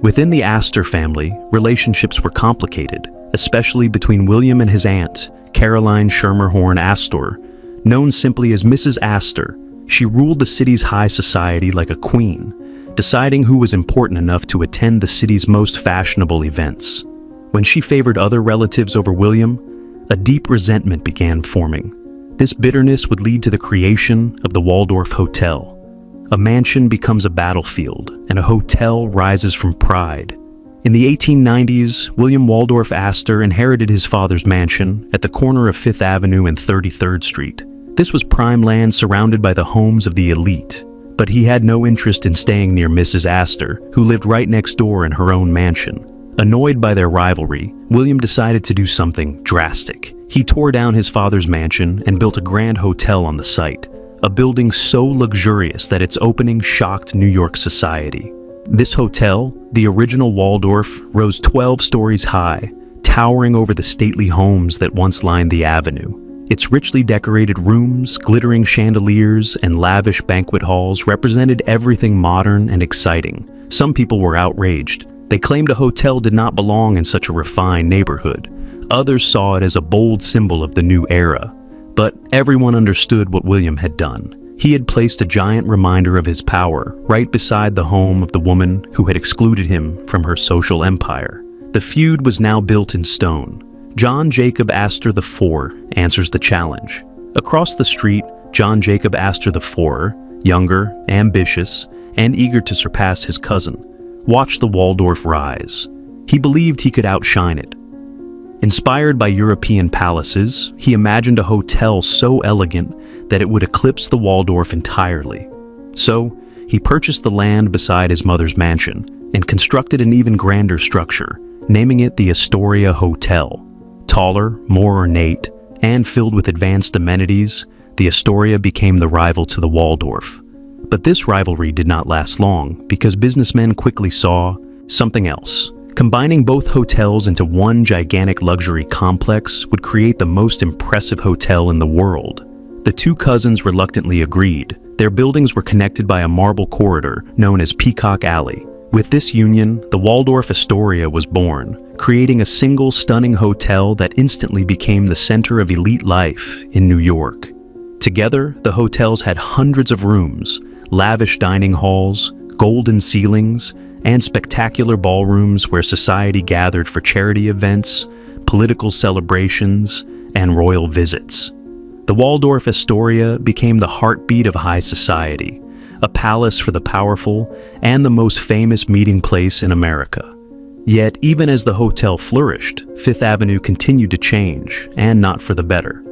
A: Within the Astor family, relationships were complicated, especially between William and his aunt, Caroline Schermerhorn Astor. Known simply as Mrs. Astor, she ruled the city's high society like a queen, deciding who was important enough to attend the city's most fashionable events. When she favored other relatives over William, a deep resentment began forming. This bitterness would lead to the creation of the Waldorf Hotel. A mansion becomes a battlefield, and a hotel rises from pride. In the 1890s, William Waldorf Astor inherited his father's mansion at the corner of 5th Avenue and 33rd Street. This was prime land surrounded by the homes of the elite, but he had no interest in staying near Mrs. Astor, who lived right next door in her own mansion. Annoyed by their rivalry, William decided to do something drastic. He tore down his father's mansion and built a grand hotel on the site, a building so luxurious that its opening shocked New York society. This hotel, the original Waldorf, rose 12 stories high, towering over the stately homes that once lined the avenue. Its richly decorated rooms, glittering chandeliers, and lavish banquet halls represented everything modern and exciting. Some people were outraged. They claimed a hotel did not belong in such a refined neighborhood. Others saw it as a bold symbol of the new era. But everyone understood what William had done. He had placed a giant reminder of his power right beside the home of the woman who had excluded him from her social empire. The feud was now built in stone. John Jacob Astor IV answers the challenge. Across the street, John Jacob Astor IV, younger, ambitious, and eager to surpass his cousin, watched the Waldorf rise. He believed he could outshine it. Inspired by European palaces, he imagined a hotel so elegant that it would eclipse the Waldorf entirely. So, he purchased the land beside his mother's mansion and constructed an even grander structure, naming it the Astoria Hotel. Taller, more ornate, and filled with advanced amenities, the Astoria became the rival to the Waldorf. But this rivalry did not last long because businessmen quickly saw something else. Combining both hotels into one gigantic luxury complex would create the most impressive hotel in the world. The two cousins reluctantly agreed. Their buildings were connected by a marble corridor known as Peacock Alley. With this union, the Waldorf Astoria was born, creating a single stunning hotel that instantly became the center of elite life in New York. Together, the hotels had hundreds of rooms, lavish dining halls, golden ceilings, and spectacular ballrooms where society gathered for charity events, political celebrations, and royal visits. The Waldorf Astoria became the heartbeat of high society, a palace for the powerful and the most famous meeting place in America. Yet, even as the hotel flourished, Fifth Avenue continued to change, and not for the better.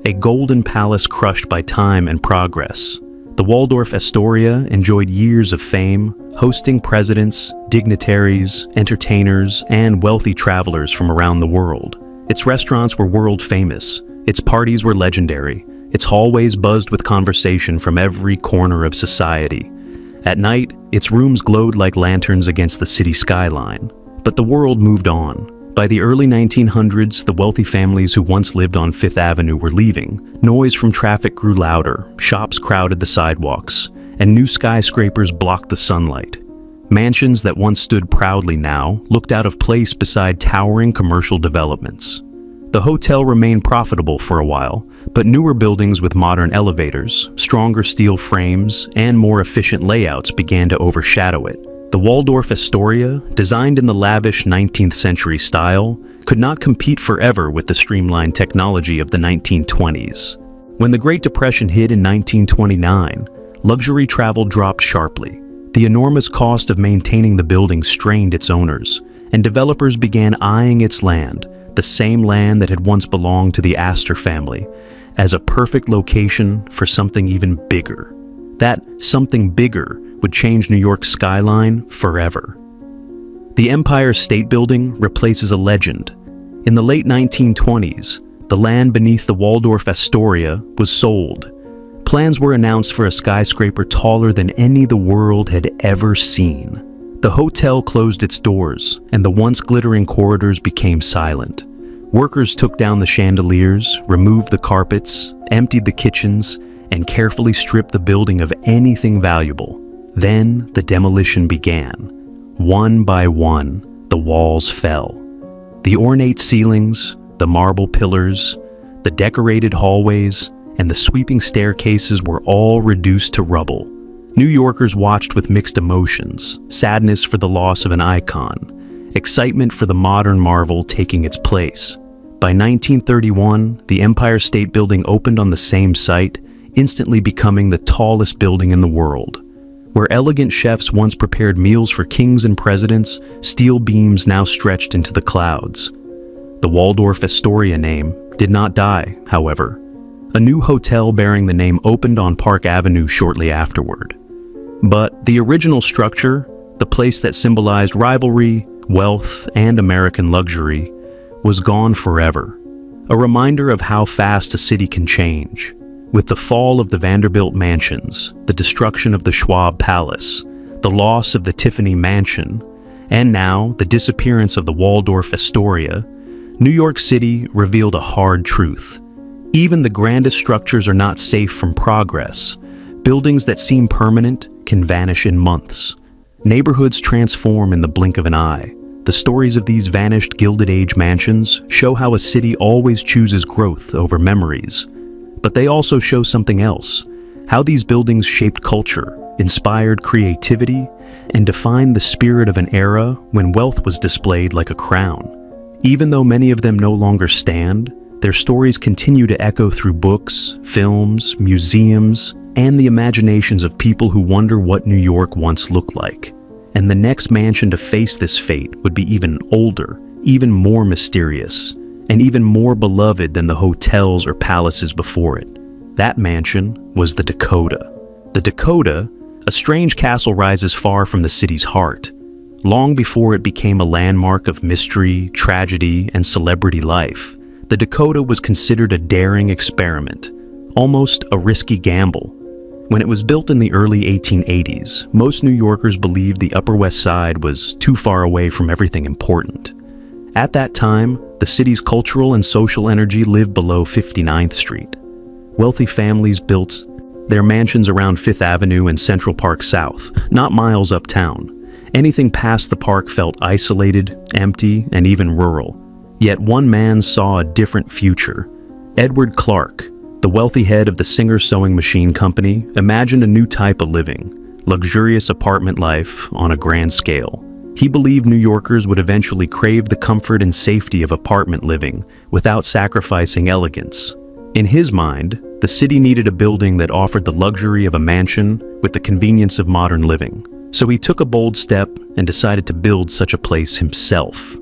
A: A golden palace crushed by time and progress, the Waldorf Astoria enjoyed years of fame, hosting presidents, dignitaries, entertainers, and wealthy travelers from around the world. Its restaurants were world famous, its parties were legendary, its hallways buzzed with conversation from every corner of society. At night, its rooms glowed like lanterns against the city skyline. But the world moved on. By the early 1900s, the wealthy families who once lived on Fifth Avenue were leaving. Noise from traffic grew louder, shops crowded the sidewalks, and new skyscrapers blocked the sunlight. Mansions that once stood proudly now looked out of place beside towering commercial developments. The hotel remained profitable for a while, but newer buildings with modern elevators, stronger steel frames, and more efficient layouts began to overshadow it. The Waldorf Astoria, designed in the lavish 19th century style, could not compete forever with the streamlined technology of the 1920s. When the Great Depression hit in 1929, luxury travel dropped sharply. The enormous cost of maintaining the building strained its owners, and developers began eyeing its land, the same land that had once belonged to the Astor family, as a perfect location for something even bigger. That something bigger would change New York's skyline forever. The Empire State Building replaces a legend. In the late 1920s, the land beneath the Waldorf Astoria was sold. Plans were announced for a skyscraper taller than any the world had ever seen. The hotel closed its doors, and the once glittering corridors became silent. Workers took down the chandeliers, removed the carpets, emptied the kitchens, and carefully stripped the building of anything valuable. Then the demolition began. One by one, the walls fell. The ornate ceilings, the marble pillars, the decorated hallways, and the sweeping staircases were all reduced to rubble. New Yorkers watched with mixed emotions: sadness for the loss of an icon, excitement for the modern marvel taking its place. By 1931, the Empire State Building opened on the same site, instantly becoming the tallest building in the world. Where elegant chefs once prepared meals for kings and presidents, steel beams now stretched into the clouds. The Waldorf Astoria name did not die, however. A new hotel bearing the name opened on Park Avenue shortly afterward. But the original structure, the place that symbolized rivalry, wealth, and American luxury, was gone forever. A reminder of how fast a city can change. With the fall of the Vanderbilt mansions, the destruction of the Schwab Palace, the loss of the Tiffany Mansion, and now the disappearance of the Waldorf Astoria, New York City revealed a hard truth. Even the grandest structures are not safe from progress. Buildings that seem permanent can vanish in months. Neighborhoods transform in the blink of an eye. The stories of these vanished Gilded Age mansions show how a city always chooses growth over memories. But they also show something else: how these buildings shaped culture, inspired creativity, and defined the spirit of an era when wealth was displayed like a crown. Even though many of them no longer stand, their stories continue to echo through books, films, museums, and the imaginations of people who wonder what New York once looked like. And the next mansion to face this fate would be even older, even more mysterious, and even more beloved than the hotels or palaces before it. That mansion was the Dakota. The Dakota, a strange castle, rises far from the city's heart. Long before it became a landmark of mystery, tragedy, and celebrity life, the Dakota was considered a daring experiment, almost a risky gamble. When it was built in the early 1880s, most New Yorkers believed the Upper West Side was too far away from everything important. At that time, the city's cultural and social energy lived below 59th Street. Wealthy families built their mansions around Fifth Avenue and Central Park South, not miles uptown. Anything past the park felt isolated, empty, and even rural. Yet one man saw a different future. Edward Clark, the wealthy head of the Singer Sewing Machine Company, imagined a new type of living: luxurious apartment life on a grand scale. He believed New Yorkers would eventually crave the comfort and safety of apartment living without sacrificing elegance. In his mind, the city needed a building that offered the luxury of a mansion with the convenience of modern living. So he took a bold step and decided to build such a place himself.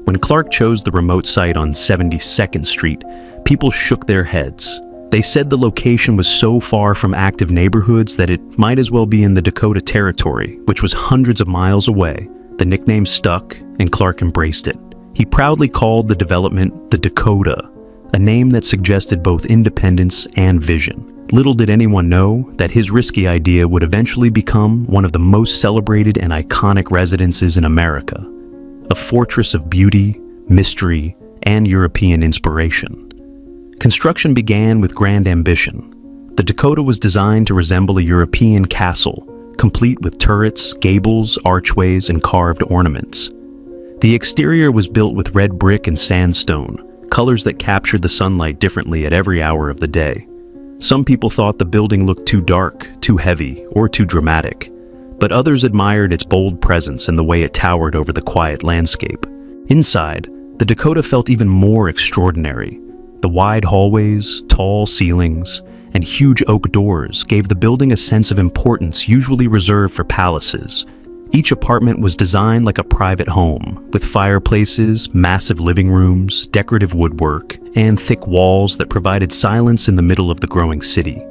A: When Clark chose the remote site on 72nd Street, people shook their heads. They said the location was so far from active neighborhoods that it might as well be in the Dakota Territory, which was hundreds of miles away. The nickname stuck, and Clark embraced it. He proudly called the development the Dakota, a name that suggested both independence and vision. Little did anyone know that his risky idea would eventually become one of the most celebrated and iconic residences in America, a fortress of beauty, mystery, and European inspiration. Construction began with grand ambition. The Dakota was designed to resemble a European castle, complete with turrets, gables, archways, and carved ornaments. The exterior was built with red brick and sandstone, colors that captured the sunlight differently at every hour of the day. Some people thought the building looked too dark, too heavy, or too dramatic, but others admired its bold presence and the way it towered over the quiet landscape. Inside, the Dakota felt even more extraordinary. The wide hallways, tall ceilings, and huge oak doors gave the building a sense of importance usually reserved for palaces. Each apartment was designed like a private home, with fireplaces, massive living rooms, decorative woodwork, and thick walls that provided silence in the middle of the growing city.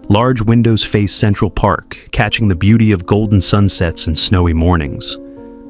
A: Large windows faced Central Park, catching the beauty of golden sunsets and snowy mornings.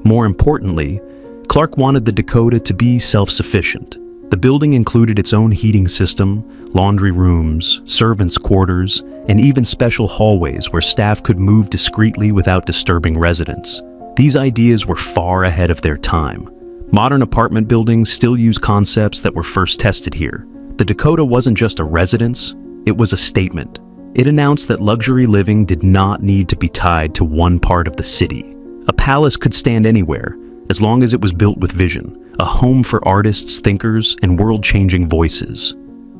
A: More importantly, Clark wanted the Dakota to be self-sufficient. The building included its own heating system, laundry rooms, servants' quarters, and even special hallways where staff could move discreetly without disturbing residents. These ideas were far ahead of their time. Modern apartment buildings still use concepts that were first tested here. The Dakota wasn't just a residence, it was a statement. It announced that luxury living did not need to be tied to one part of the city. A palace could stand anywhere, as long as it was built with vision, a home for artists, thinkers, and world-changing voices.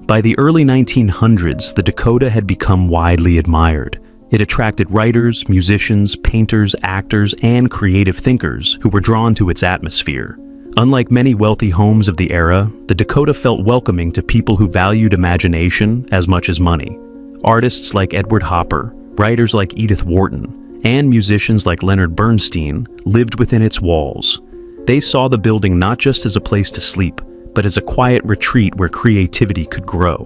A: By the early 1900s, the Dakota had become widely admired. It attracted writers, musicians, painters, actors, and creative thinkers who were drawn to its atmosphere. Unlike many wealthy homes of the era, the Dakota felt welcoming to people who valued imagination as much as money. Artists like Edward Hopper, writers like Edith Wharton, and musicians like Leonard Bernstein lived within its walls. They saw the building not just as a place to sleep, but as a quiet retreat where creativity could grow.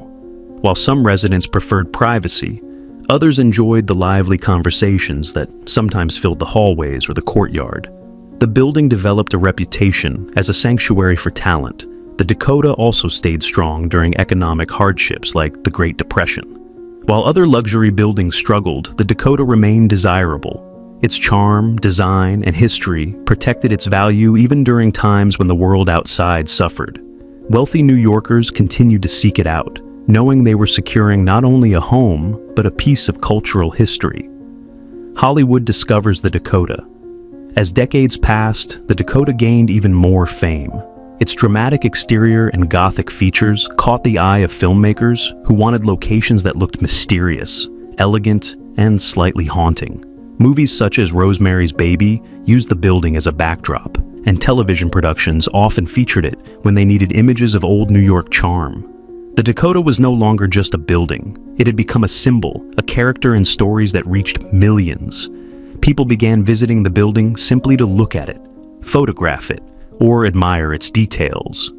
A: While some residents preferred privacy, others enjoyed the lively conversations that sometimes filled the hallways or the courtyard. The building developed a reputation as a sanctuary for talent. The Dakota also stayed strong during economic hardships like the Great Depression. While other luxury buildings struggled, the Dakota remained desirable. Its charm, design, and history protected its value even during times when the world outside suffered. Wealthy New Yorkers continued to seek it out, knowing they were securing not only a home, but a piece of cultural history. Hollywood discovers the Dakota. As decades passed, the Dakota gained even more fame. Its dramatic exterior and Gothic features caught the eye of filmmakers who wanted locations that looked mysterious, elegant, and slightly haunting. Movies such as Rosemary's Baby used the building as a backdrop, and television productions often featured it when they needed images of old New York charm. The Dakota was no longer just a building. It had become a symbol, a character in stories that reached millions. People began visiting the building simply to look at it, photograph it, or admire its details.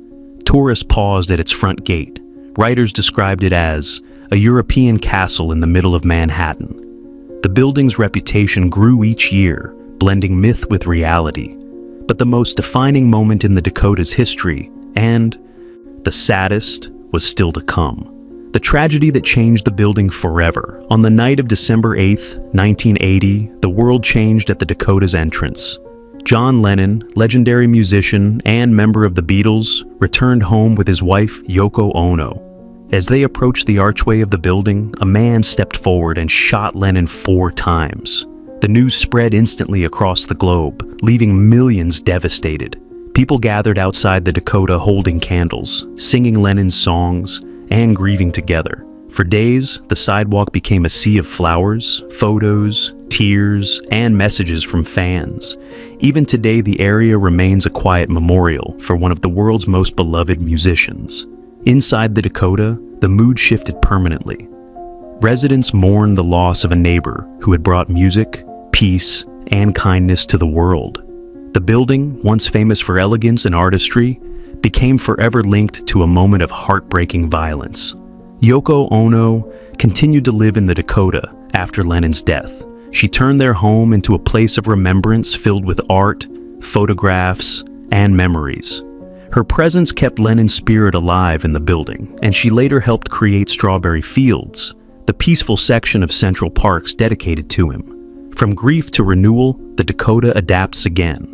A: Tourists paused at its front gate. Writers described it as a European castle in the middle of Manhattan. The building's reputation grew each year, blending myth with reality. But the most defining moment in the Dakota's history, and the saddest, was still to come. The tragedy that changed the building forever. On the night of December 8, 1980, the world changed at the Dakota's entrance. John Lennon, legendary musician and member of the Beatles, returned home with his wife, Yoko Ono. As they approached the archway of the building, a man stepped forward and shot Lennon 4 times. The news spread instantly across the globe, leaving millions devastated. People gathered outside the Dakota holding candles, singing Lennon's songs, and grieving together. For days, the sidewalk became a sea of flowers, photos, tears, and messages from fans. Even today, the area remains a quiet memorial for one of the world's most beloved musicians. Inside the Dakota, the mood shifted permanently. Residents mourned the loss of a neighbor who had brought music, peace, and kindness to the world. The building, once famous for elegance and artistry, became forever linked to a moment of heartbreaking violence. Yoko Ono continued to live in the Dakota after Lennon's death. She turned their home into a place of remembrance filled with art, photographs, and memories. Her presence kept Lennon's spirit alive in the building, and she later helped create Strawberry Fields, the peaceful section of Central Parks dedicated to him. From grief to renewal, the Dakota adapts again.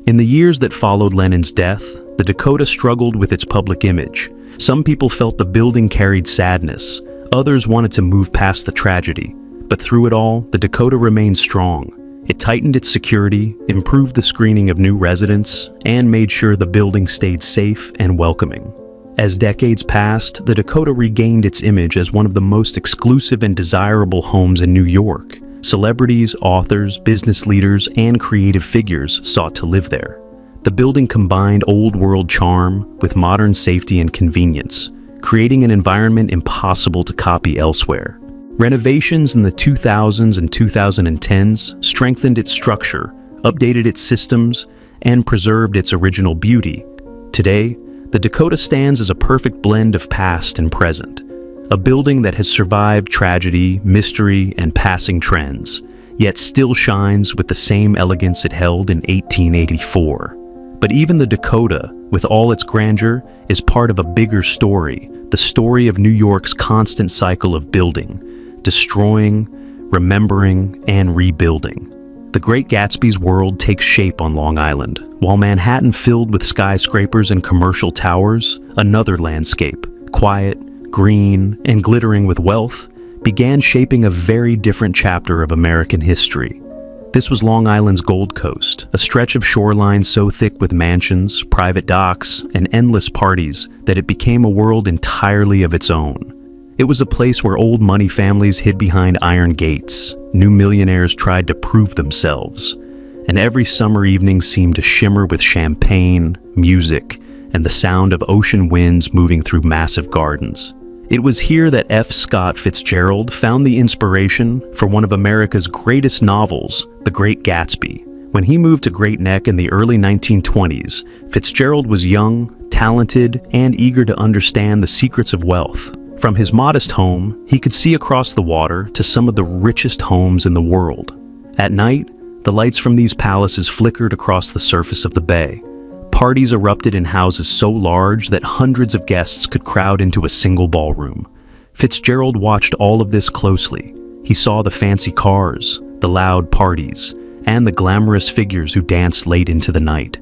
A: In the years that followed Lennon's death, the Dakota struggled with its public image. Some people felt the building carried sadness, others wanted to move past the tragedy. But through it all, the Dakota remained strong. It tightened its security, improved the screening of new residents, and made sure the building stayed safe and welcoming. As decades passed, the Dakota regained its image as one of the most exclusive and desirable homes in New York. Celebrities, authors, business leaders, and creative figures sought to live there. The building combined old-world charm with modern safety and convenience, creating an environment impossible to copy elsewhere. Renovations in the 2000s and 2010s strengthened its structure, updated its systems, and preserved its original beauty. Today, the Dakota stands as a perfect blend of past and present, a building that has survived tragedy, mystery, and passing trends, yet still shines with the same elegance it held in 1884. But even the Dakota, with all its grandeur, is part of a bigger story, the story of New York's constant cycle of building, destroying, remembering, and rebuilding. The Great Gatsby's world takes shape on Long Island. While Manhattan filled with skyscrapers and commercial towers, another landscape, quiet, green, and glittering with wealth, began shaping a very different chapter of American history. This was Long Island's Gold Coast, a stretch of shoreline so thick with mansions, private docks, and endless parties that it became a world entirely of its own. It was a place where old money families hid behind iron gates, new millionaires tried to prove themselves, and every summer evening seemed to shimmer with champagne, music, and the sound of ocean winds moving through massive gardens. It was here that F. Scott Fitzgerald found the inspiration for one of America's greatest novels, The Great Gatsby. When he moved to Great Neck in the early 1920s, Fitzgerald was young, talented, and eager to understand the secrets of wealth. From his modest home, he could see across the water to some of the richest homes in the world. At night, the lights from these palaces flickered across the surface of the bay. Parties erupted in houses so large that hundreds of guests could crowd into a single ballroom. Fitzgerald watched all of this closely. He saw the fancy cars, the loud parties, and the glamorous figures who danced late into the night.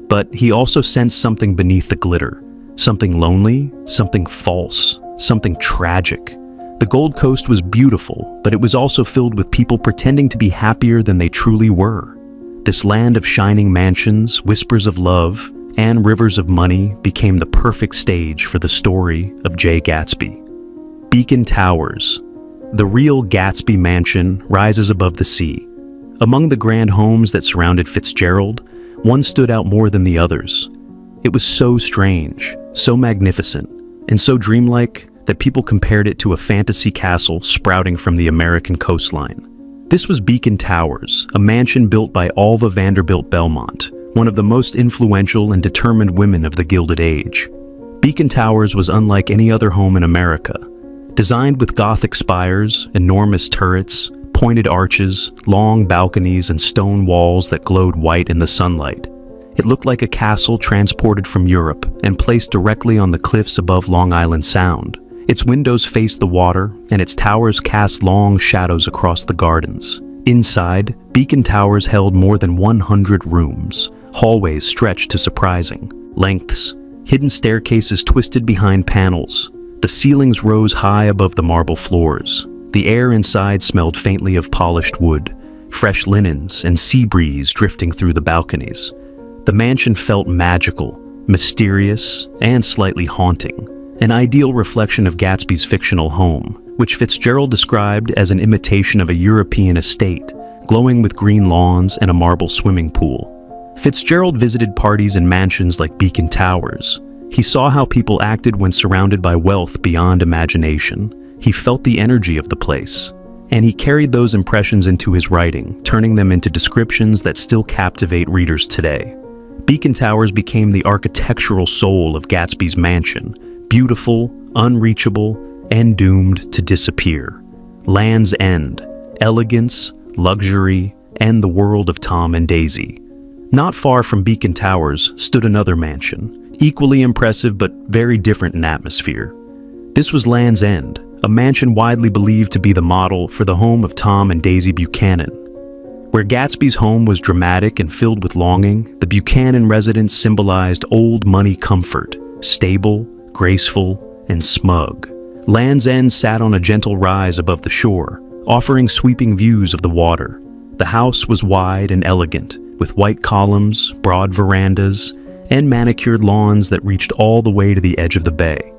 A: But he also sensed something beneath the glitter, something lonely, something false, something tragic. The Gold Coast was beautiful, but it was also filled with people pretending to be happier than they truly were. This land of shining mansions, whispers of love, and rivers of money became the perfect stage for the story of Jay Gatsby. Beacon Towers. The real Gatsby mansion rises above the sea. Among the grand homes that surrounded Fitzgerald, one stood out more than the others. It was so strange, so magnificent, and so dreamlike that people compared it to a fantasy castle sprouting from the American coastline. This was Beacon Towers, a mansion built by Alva Vanderbilt Belmont, one of the most influential and determined women of the Gilded Age. Beacon Towers was unlike any other home in America. Designed with Gothic spires, enormous turrets, pointed arches, long balconies, and stone walls that glowed white in the sunlight, it looked like a castle transported from Europe and placed directly on the cliffs above Long Island Sound. Its windows faced the water, and its towers cast long shadows across the gardens. Inside, Beacon Towers held more than 100 rooms. Hallways stretched to surprising lengths. Hidden staircases twisted behind panels. The ceilings rose high above the marble floors. The air inside smelled faintly of polished wood, fresh linens, and sea breeze drifting through the balconies. The mansion felt magical, mysterious, and slightly haunting. An ideal reflection of Gatsby's fictional home, which Fitzgerald described as an imitation of a European estate, glowing with green lawns and a marble swimming pool. Fitzgerald visited parties in mansions like Beacon Towers. He saw how people acted when surrounded by wealth beyond imagination. He felt the energy of the place, and he carried those impressions into his writing, turning them into descriptions that still captivate readers today. Beacon Towers became the architectural soul of Gatsby's mansion, beautiful, unreachable, and doomed to disappear. Land's End, elegance, luxury, and the world of Tom and Daisy. Not far from Beacon Towers stood another mansion, equally impressive but very different in atmosphere. This was Land's End, a mansion widely believed to be the model for the home of Tom and Daisy Buchanan. Where Gatsby's home was dramatic and filled with longing, the Buchanan residence symbolized old money comfort, stable, graceful, and smug. Land's End sat on a gentle rise above the shore, offering sweeping views of the water. The house was wide and elegant, with white columns, broad verandas, and manicured lawns that reached all the way to the edge of the bay.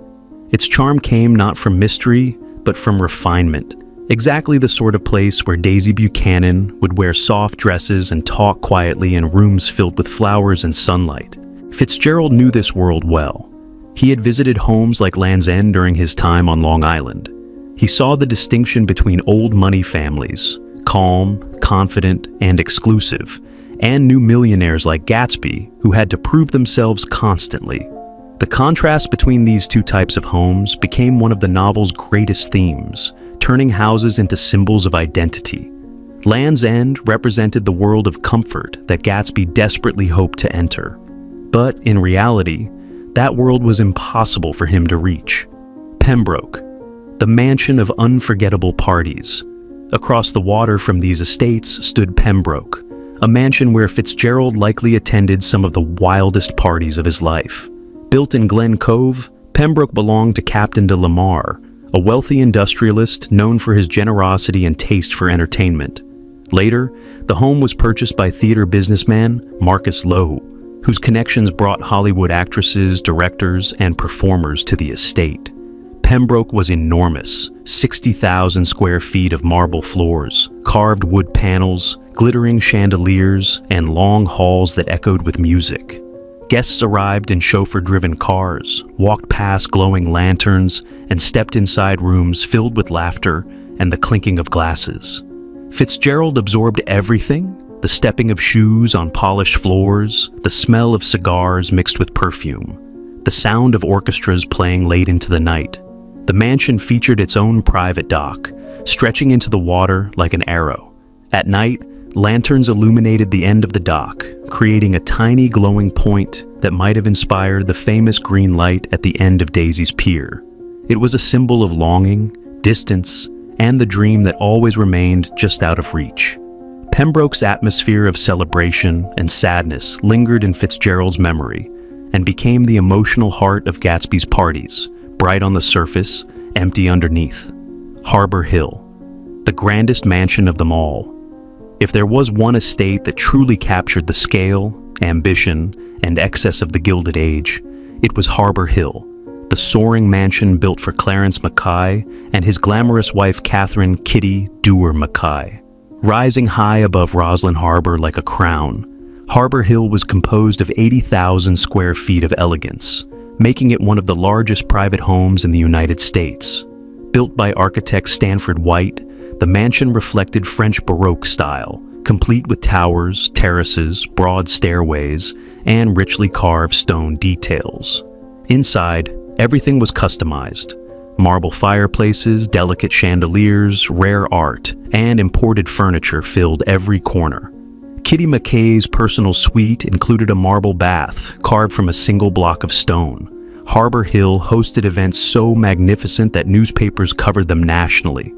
A: Its charm came not from mystery, but from refinement. Exactly the sort of place where Daisy Buchanan would wear soft dresses and talk quietly in rooms filled with flowers and sunlight. Fitzgerald knew this world well. He had visited homes like Land's End during his time on Long Island. He saw the distinction between old money families, calm, confident, and exclusive, and new millionaires like Gatsby who had to prove themselves constantly. The contrast between these two types of homes became one of the novel's greatest themes, turning houses into symbols of identity. Land's End represented the world of comfort that Gatsby desperately hoped to enter. But in reality, that world was impossible for him to reach. Pembroke, the mansion of unforgettable parties. Across the water from these estates stood Pembroke, a mansion where Fitzgerald likely attended some of the wildest parties of his life. Built in Glen Cove, Pembroke belonged to Captain de Lamar, a wealthy industrialist known for his generosity and taste for entertainment. Later, the home was purchased by theater businessman Marcus Lowe, whose connections brought Hollywood actresses, directors, and performers to the estate. Pembroke was enormous, 60,000 square feet of marble floors, carved wood panels, glittering chandeliers, and long halls that echoed with music. Guests arrived in chauffeur-driven cars, walked past glowing lanterns, and stepped inside rooms filled with laughter and the clinking of glasses. Fitzgerald absorbed everything: the stepping of shoes on polished floors, the smell of cigars mixed with perfume, the sound of orchestras playing late into the night. The mansion featured its own private dock, stretching into the water like an arrow. At night, lanterns illuminated the end of the dock, creating a tiny glowing point that might have inspired the famous green light at the end of Daisy's Pier. It was a symbol of longing, distance, and the dream that always remained just out of reach. Pembroke's atmosphere of celebration and sadness lingered in Fitzgerald's memory and became the emotional heart of Gatsby's parties, bright on the surface, empty underneath. Harbor Hill, the grandest mansion of them all. If there was one estate that truly captured the scale, ambition, and excess of the Gilded Age, it was Harbor Hill, the soaring mansion built for Clarence Mackay and his glamorous wife Catherine "Kitty" Dewar Mackay. Rising high above Roslyn Harbor like a crown, Harbor Hill was composed of 80,000 square feet of elegance, making it one of the largest private homes in the United States. Built by architect Stanford White, the mansion reflected French Baroque style, complete with towers, terraces, broad stairways, and richly carved stone details. Inside, everything was customized. Marble fireplaces, delicate chandeliers, rare art, and imported furniture filled every corner. Kitty Mackay's personal suite included a marble bath carved from a single block of stone. Harbor Hill hosted events so magnificent that newspapers covered them nationally.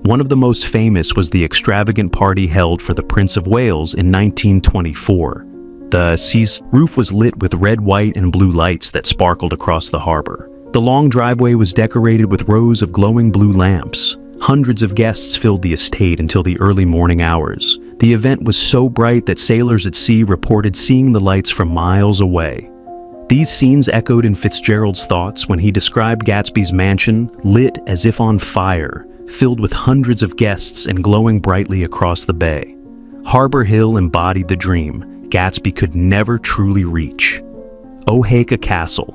A: One of the most famous was the extravagant party held for the Prince of Wales in 1924. The roof was lit with red, white, and blue lights that sparkled across the harbor. The long driveway was decorated with rows of glowing blue lamps. Hundreds of guests filled the estate until the early morning hours. The event was so bright that sailors at sea reported seeing the lights from miles away. These scenes echoed in Fitzgerald's thoughts when he described Gatsby's mansion lit as if on fire, filled with hundreds of guests and glowing brightly across the bay. Harbor Hill embodied the dream Gatsby could never truly reach. Oheka Castle,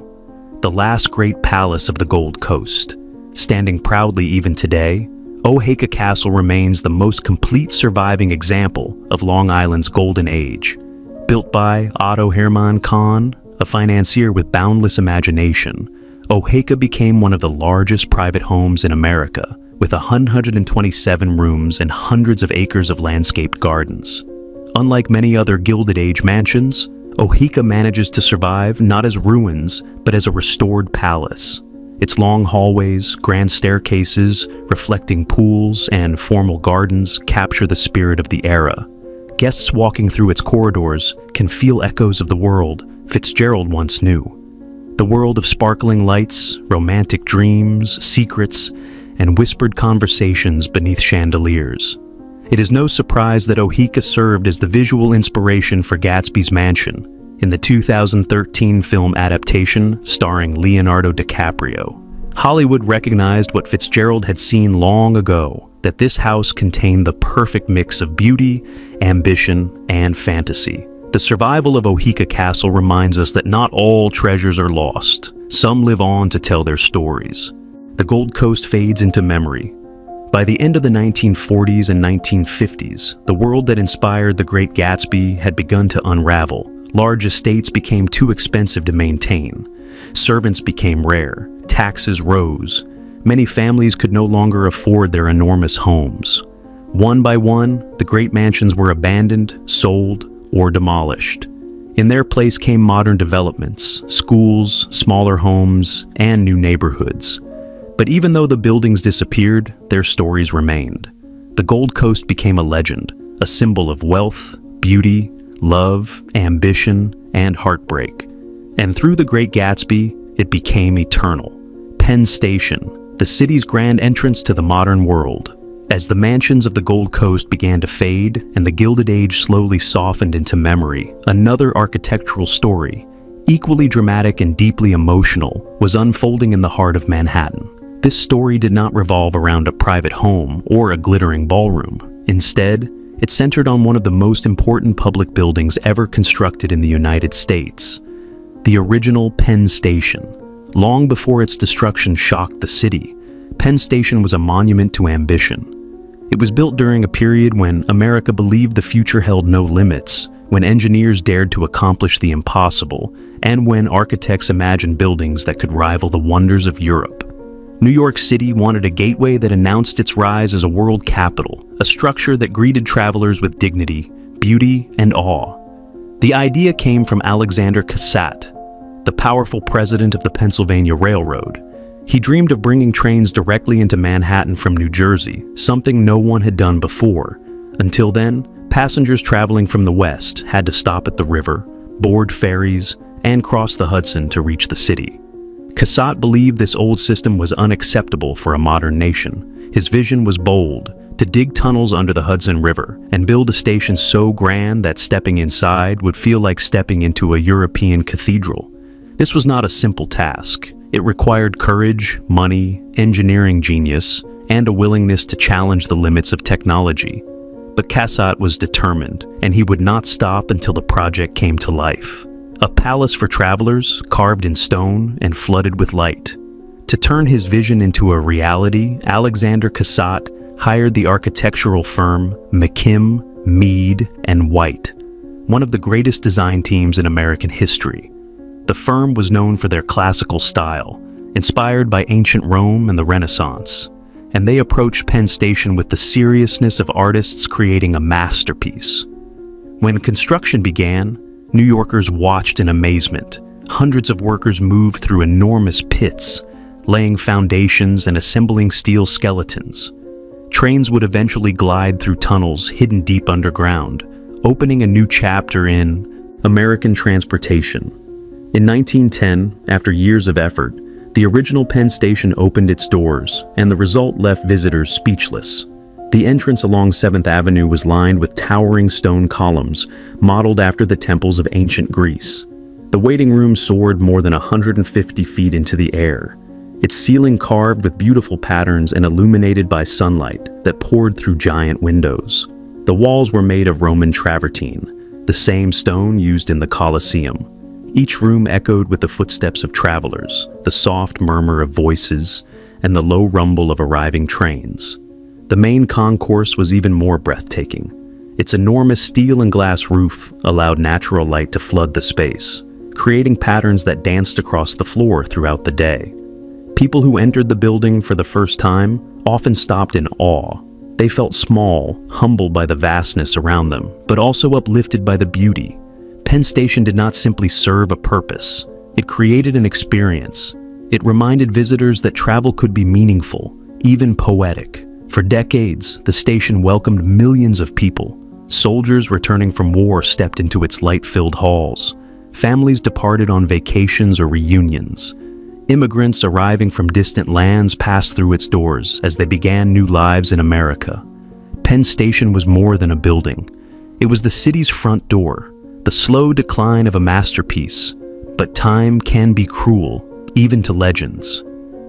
A: the last great palace of the Gold Coast. Standing proudly even today, Oheka Castle remains the most complete surviving example of Long Island's golden age. Built by Otto Hermann Kahn, a financier with boundless imagination, Oheka became one of the largest private homes in America, with 127 rooms and hundreds of acres of landscaped gardens. Unlike many other Gilded Age mansions, Oheka manages to survive not as ruins, but as a restored palace. Its long hallways, grand staircases, reflecting pools, and formal gardens capture the spirit of the era. Guests walking through its corridors can feel echoes of the world Fitzgerald once knew. The world of sparkling lights, romantic dreams, secrets, and whispered conversations beneath chandeliers. It is no surprise that Oheka served as the visual inspiration for Gatsby's mansion in the 2013 film adaptation starring Leonardo DiCaprio. Hollywood recognized what Fitzgerald had seen long ago, that this house contained the perfect mix of beauty, ambition, and fantasy. The survival of Oheka Castle reminds us that not all treasures are lost. Some live on to tell their stories. The Gold Coast fades into memory. By the end of the 1940s and 1950s, the world that inspired the Great Gatsby had begun to unravel. Large estates became too expensive to maintain. Servants became rare. Taxes rose. Many families could no longer afford their enormous homes. One by one, the great mansions were abandoned, sold, or demolished. In their place came modern developments, schools, smaller homes, and new neighborhoods. But even though the buildings disappeared, their stories remained. The Gold Coast became a legend, a symbol of wealth, beauty, love, ambition, and heartbreak. And through The Great Gatsby, it became eternal. Penn Station, the city's grand entrance to the modern world. As the mansions of the Gold Coast began to fade and the Gilded Age slowly softened into memory, another architectural story, equally dramatic and deeply emotional, was unfolding in the heart of Manhattan. This story did not revolve around a private home or a glittering ballroom. Instead, it centered on one of the most important public buildings ever constructed in the United States, the original Penn Station. Long before its destruction shocked the city, Penn Station was a monument to ambition. It was built during a period when America believed the future held no limits, when engineers dared to accomplish the impossible, and when architects imagined buildings that could rival the wonders of Europe. New York City wanted a gateway that announced its rise as a world capital, a structure that greeted travelers with dignity, beauty, and awe. The idea came from Alexander Cassatt, the powerful president of the Pennsylvania Railroad. He dreamed of bringing trains directly into Manhattan from New Jersey, something no one had done before. Until then, passengers traveling from the west had to stop at the river, board ferries, and cross the Hudson to reach the city. Cassatt believed this old system was unacceptable for a modern nation. His vision was bold, to dig tunnels under the Hudson River and build a station so grand that stepping inside would feel like stepping into a European cathedral. This was not a simple task. It required courage, money, engineering genius, and a willingness to challenge the limits of technology. But Cassatt was determined, and he would not stop until the project came to life. A palace for travelers, carved in stone and flooded with light. To turn his vision into a reality, Alexander Cassatt hired the architectural firm McKim, Mead, and White, one of the greatest design teams in American history. The firm was known for their classical style, inspired by ancient Rome and the Renaissance, and they approached Penn Station with the seriousness of artists creating a masterpiece. When construction began, New Yorkers watched in amazement. Hundreds of workers moved through enormous pits, laying foundations and assembling steel skeletons. Trains would eventually glide through tunnels hidden deep underground, opening a new chapter in American transportation. In 1910, after years of effort, the original Penn Station opened its doors, and the result left visitors speechless. The entrance along 7th Avenue was lined with towering stone columns, modeled after the temples of ancient Greece. The waiting room soared more than 150 feet into the air, its ceiling carved with beautiful patterns and illuminated by sunlight that poured through giant windows. The walls were made of Roman travertine, the same stone used in the Colosseum. Each room echoed with the footsteps of travelers, the soft murmur of voices, and the low rumble of arriving trains. The main concourse was even more breathtaking. Its enormous steel and glass roof allowed natural light to flood the space, creating patterns that danced across the floor throughout the day. People who entered the building for the first time often stopped in awe. They felt small, humbled by the vastness around them, but also uplifted by the beauty. Penn Station did not simply serve a purpose. It created an experience. It reminded visitors that travel could be meaningful, even poetic. For decades, the station welcomed millions of people. Soldiers returning from war stepped into its light-filled halls. Families departed on vacations or reunions. Immigrants arriving from distant lands passed through its doors as they began new lives in America. Penn Station was more than a building. It was the city's front door, the slow decline of a masterpiece. But time can be cruel, even to legends.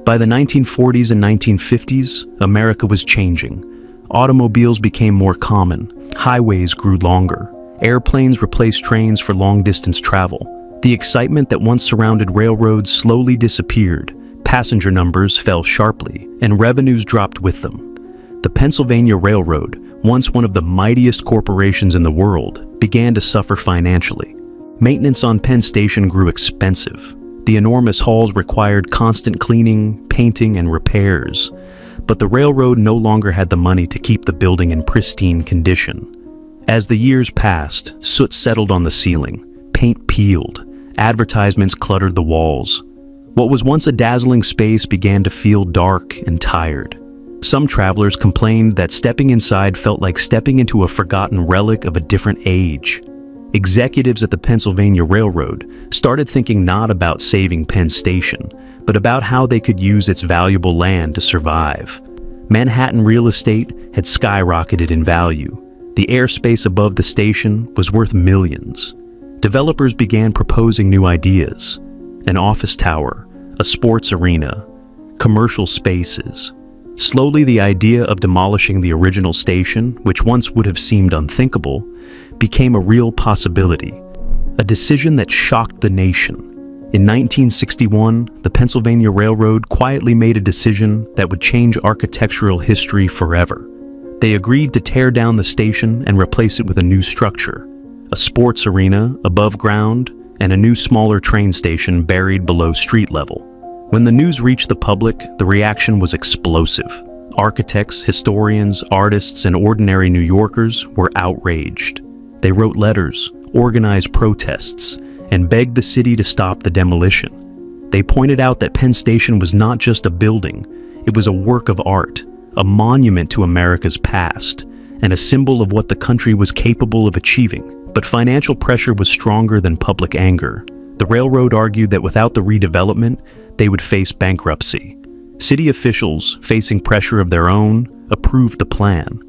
A: By the 1940s and 1950s, America was changing. Automobiles became more common, highways grew longer, airplanes replaced trains for long-distance travel. The excitement that once surrounded railroads slowly disappeared, passenger numbers fell sharply, and revenues dropped with them. The Pennsylvania Railroad, once one of the mightiest corporations in the world, began to suffer financially. Maintenance on Penn Station grew expensive. The enormous halls required constant cleaning, painting, and repairs. But the railroad no longer had the money to keep the building in pristine condition. As the years passed, soot settled on the ceiling, paint peeled, advertisements cluttered the walls. What was once a dazzling space began to feel dark and tired. Some travelers complained that stepping inside felt like stepping into a forgotten relic of a different age. Executives at the Pennsylvania Railroad started thinking not about saving Penn Station, but about how they could use its valuable land to survive. Manhattan real estate had skyrocketed in value. The airspace above the station was worth millions. Developers began proposing new ideas: an office tower, a sports arena, commercial spaces. Slowly, the idea of demolishing the original station, which once would have seemed unthinkable, became a real possibility, a decision that shocked the nation. In 1961, the Pennsylvania Railroad quietly made a decision that would change architectural history forever. They agreed to tear down the station and replace it with a new structure, a sports arena above ground, and a new smaller train station buried below street level. When the news reached the public, the reaction was explosive. Architects, historians, artists, and ordinary New Yorkers were outraged. They wrote letters, organized protests, and begged the city to stop the demolition. They pointed out that Penn Station was not just a building, it was a work of art, a monument to America's past, and a symbol of what the country was capable of achieving. But financial pressure was stronger than public anger. The railroad argued that without the redevelopment, they would face bankruptcy. City officials, facing pressure of their own, approved the plan.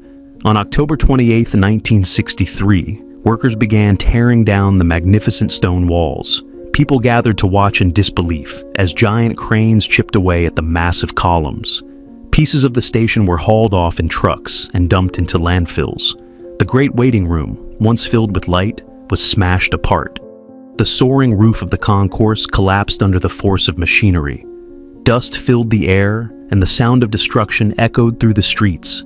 A: On October 28, 1963, workers began tearing down the magnificent stone walls. People gathered to watch in disbelief as giant cranes chipped away at the massive columns. Pieces of the station were hauled off in trucks and dumped into landfills. The great waiting room, once filled with light, was smashed apart. The soaring roof of the concourse collapsed under the force of machinery. Dust filled the air, and the sound of destruction echoed through the streets.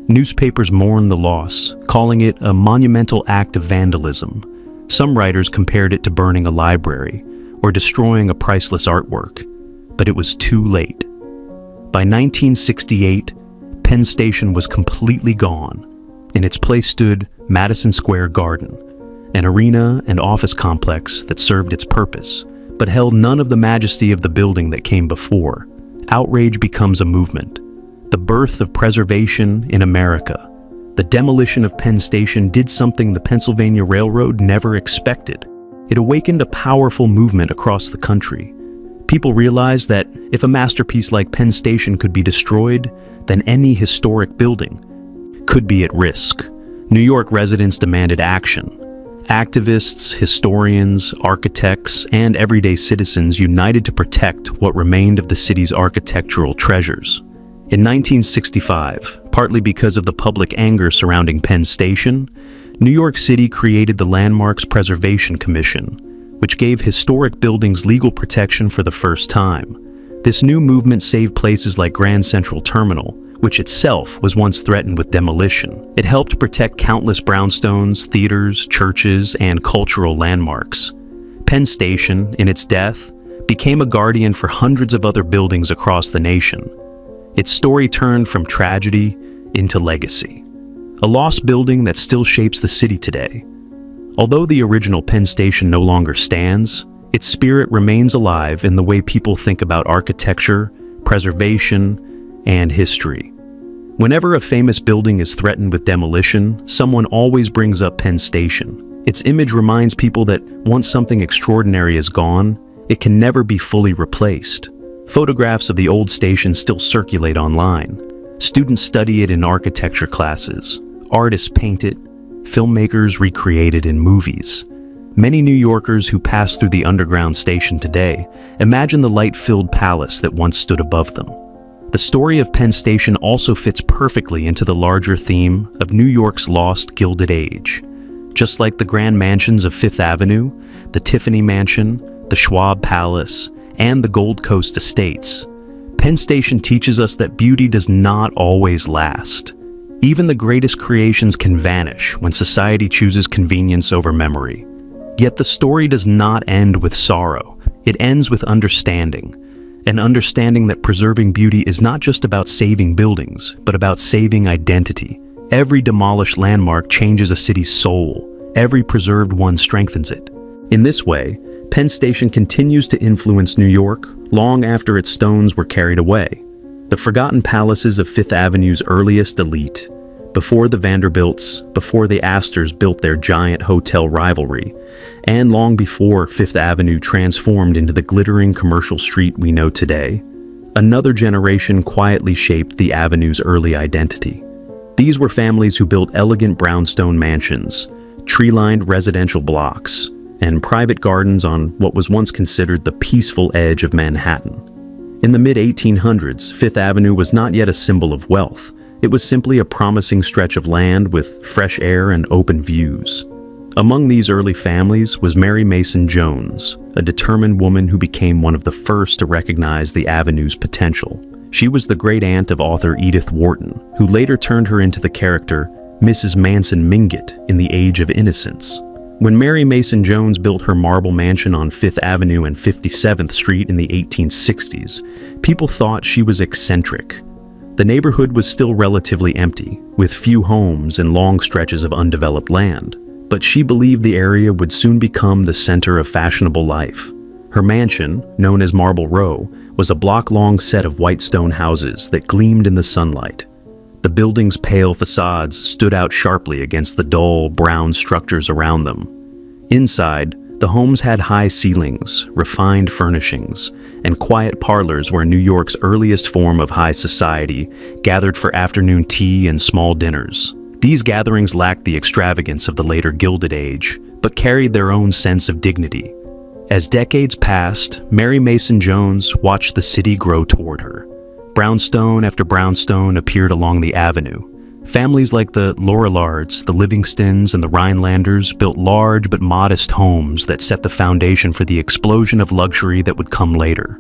A: Newspapers mourned the loss, calling it a monumental act of vandalism. Some writers compared it to burning a library or destroying a priceless artwork. But it was too late. By 1968, Penn Station was completely gone. In its place stood Madison Square Garden, an arena and office complex that served its purpose, but held none of the majesty of the building that came before. Outrage becomes a movement. The birth of preservation in America. The demolition of Penn Station did something the Pennsylvania Railroad never expected. It awakened a powerful movement across the country. People realized that if a masterpiece like Penn Station could be destroyed, then any historic building could be at risk. New York residents demanded action. Activists, historians, architects, and everyday citizens united to protect what remained of the city's architectural treasures. In 1965, partly because of the public anger surrounding Penn Station, New York City created the Landmarks Preservation Commission, which gave historic buildings legal protection for the first time. This new movement saved places like Grand Central Terminal, which itself was once threatened with demolition. It helped protect countless brownstones, theaters, churches, and cultural landmarks. Penn Station, in its death, became a guardian for hundreds of other buildings across the nation. Its story turned from tragedy into legacy, a lost building that still shapes the city today. Although the original Penn Station no longer stands, its spirit remains alive in the way people think about architecture, preservation, and history. Whenever a famous building is threatened with demolition, someone always brings up Penn Station. Its image reminds people that once something extraordinary is gone, it can never be fully replaced. Photographs of the old station still circulate online. Students study it in architecture classes. Artists paint it. Filmmakers recreate it in movies. Many New Yorkers who pass through the underground station today imagine the light-filled palace that once stood above them. The story of Penn Station also fits perfectly into the larger theme of New York's lost Gilded Age. Just like the grand mansions of Fifth Avenue, the Tiffany Mansion, the Schwab Palace, and the Gold Coast Estates, Penn Station teaches us that beauty does not always last. Even the greatest creations can vanish when society chooses convenience over memory. Yet the story does not end with sorrow. It ends with understanding. An understanding that preserving beauty is not just about saving buildings, but about saving identity. Every demolished landmark changes a city's soul. Every preserved one strengthens it. In this way, Penn Station continues to influence New York long after its stones were carried away. The forgotten palaces of Fifth Avenue's earliest elite, before the Vanderbilts, before the Astors built their giant hotel rivalry, and long before Fifth Avenue transformed into the glittering commercial street we know today, another generation quietly shaped the avenue's early identity. These were families who built elegant brownstone mansions, tree-lined residential blocks, and private gardens on what was once considered the peaceful edge of Manhattan. In the mid-1800s, Fifth Avenue was not yet a symbol of wealth. It was simply a promising stretch of land with fresh air and open views. Among these early families was Mary Mason Jones, a determined woman who became one of the first to recognize the avenue's potential. She was the great-aunt of author Edith Wharton, who later turned her into the character Mrs. Manson Mingott in The Age of Innocence. When Mary Mason Jones built her marble mansion on Fifth Avenue and 57th Street in the 1860s, people thought she was eccentric. The neighborhood was still relatively empty, with few homes and long stretches of undeveloped land. But she believed the area would soon become the center of fashionable life. Her mansion, known as Marble Row, was a block-long set of white stone houses that gleamed in the sunlight. The building's pale facades stood out sharply against the dull, brown structures around them. Inside, the homes had high ceilings, refined furnishings, and quiet parlors where New York's earliest form of high society gathered for afternoon tea and small dinners. These gatherings lacked the extravagance of the later Gilded Age, but carried their own sense of dignity. As decades passed, Mary Mason Jones watched the city grow toward her. Brownstone after brownstone appeared along the avenue. Families like the Lorellards, the Livingstons, and the Rhinelanders built large but modest homes that set the foundation for the explosion of luxury that would come later.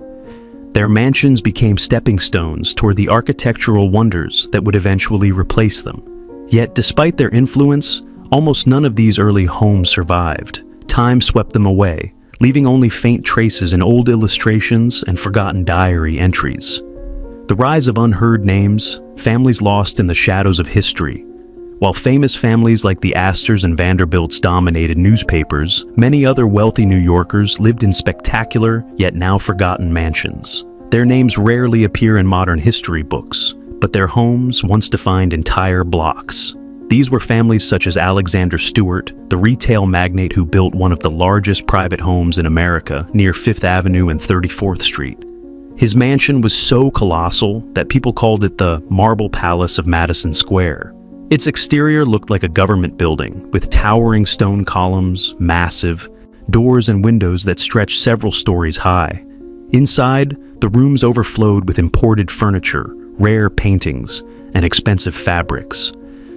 A: Their mansions became stepping stones toward the architectural wonders that would eventually replace them. Yet, despite their influence, almost none of these early homes survived. Time swept them away, leaving only faint traces in old illustrations and forgotten diary entries. The rise of unheard names, families lost in the shadows of history. While famous families like the Astors and Vanderbilts dominated newspapers, many other wealthy New Yorkers lived in spectacular, yet now forgotten mansions. Their names rarely appear in modern history books, but their homes once defined entire blocks. These were families such as Alexander Stewart, the retail magnate who built one of the largest private homes in America near Fifth Avenue and 34th Street. His mansion was so colossal that people called it the Marble Palace of Madison Square. Its exterior looked like a government building, with towering stone columns, massive, doors and windows that stretched several stories high. Inside, the rooms overflowed with imported furniture, rare paintings, and expensive fabrics.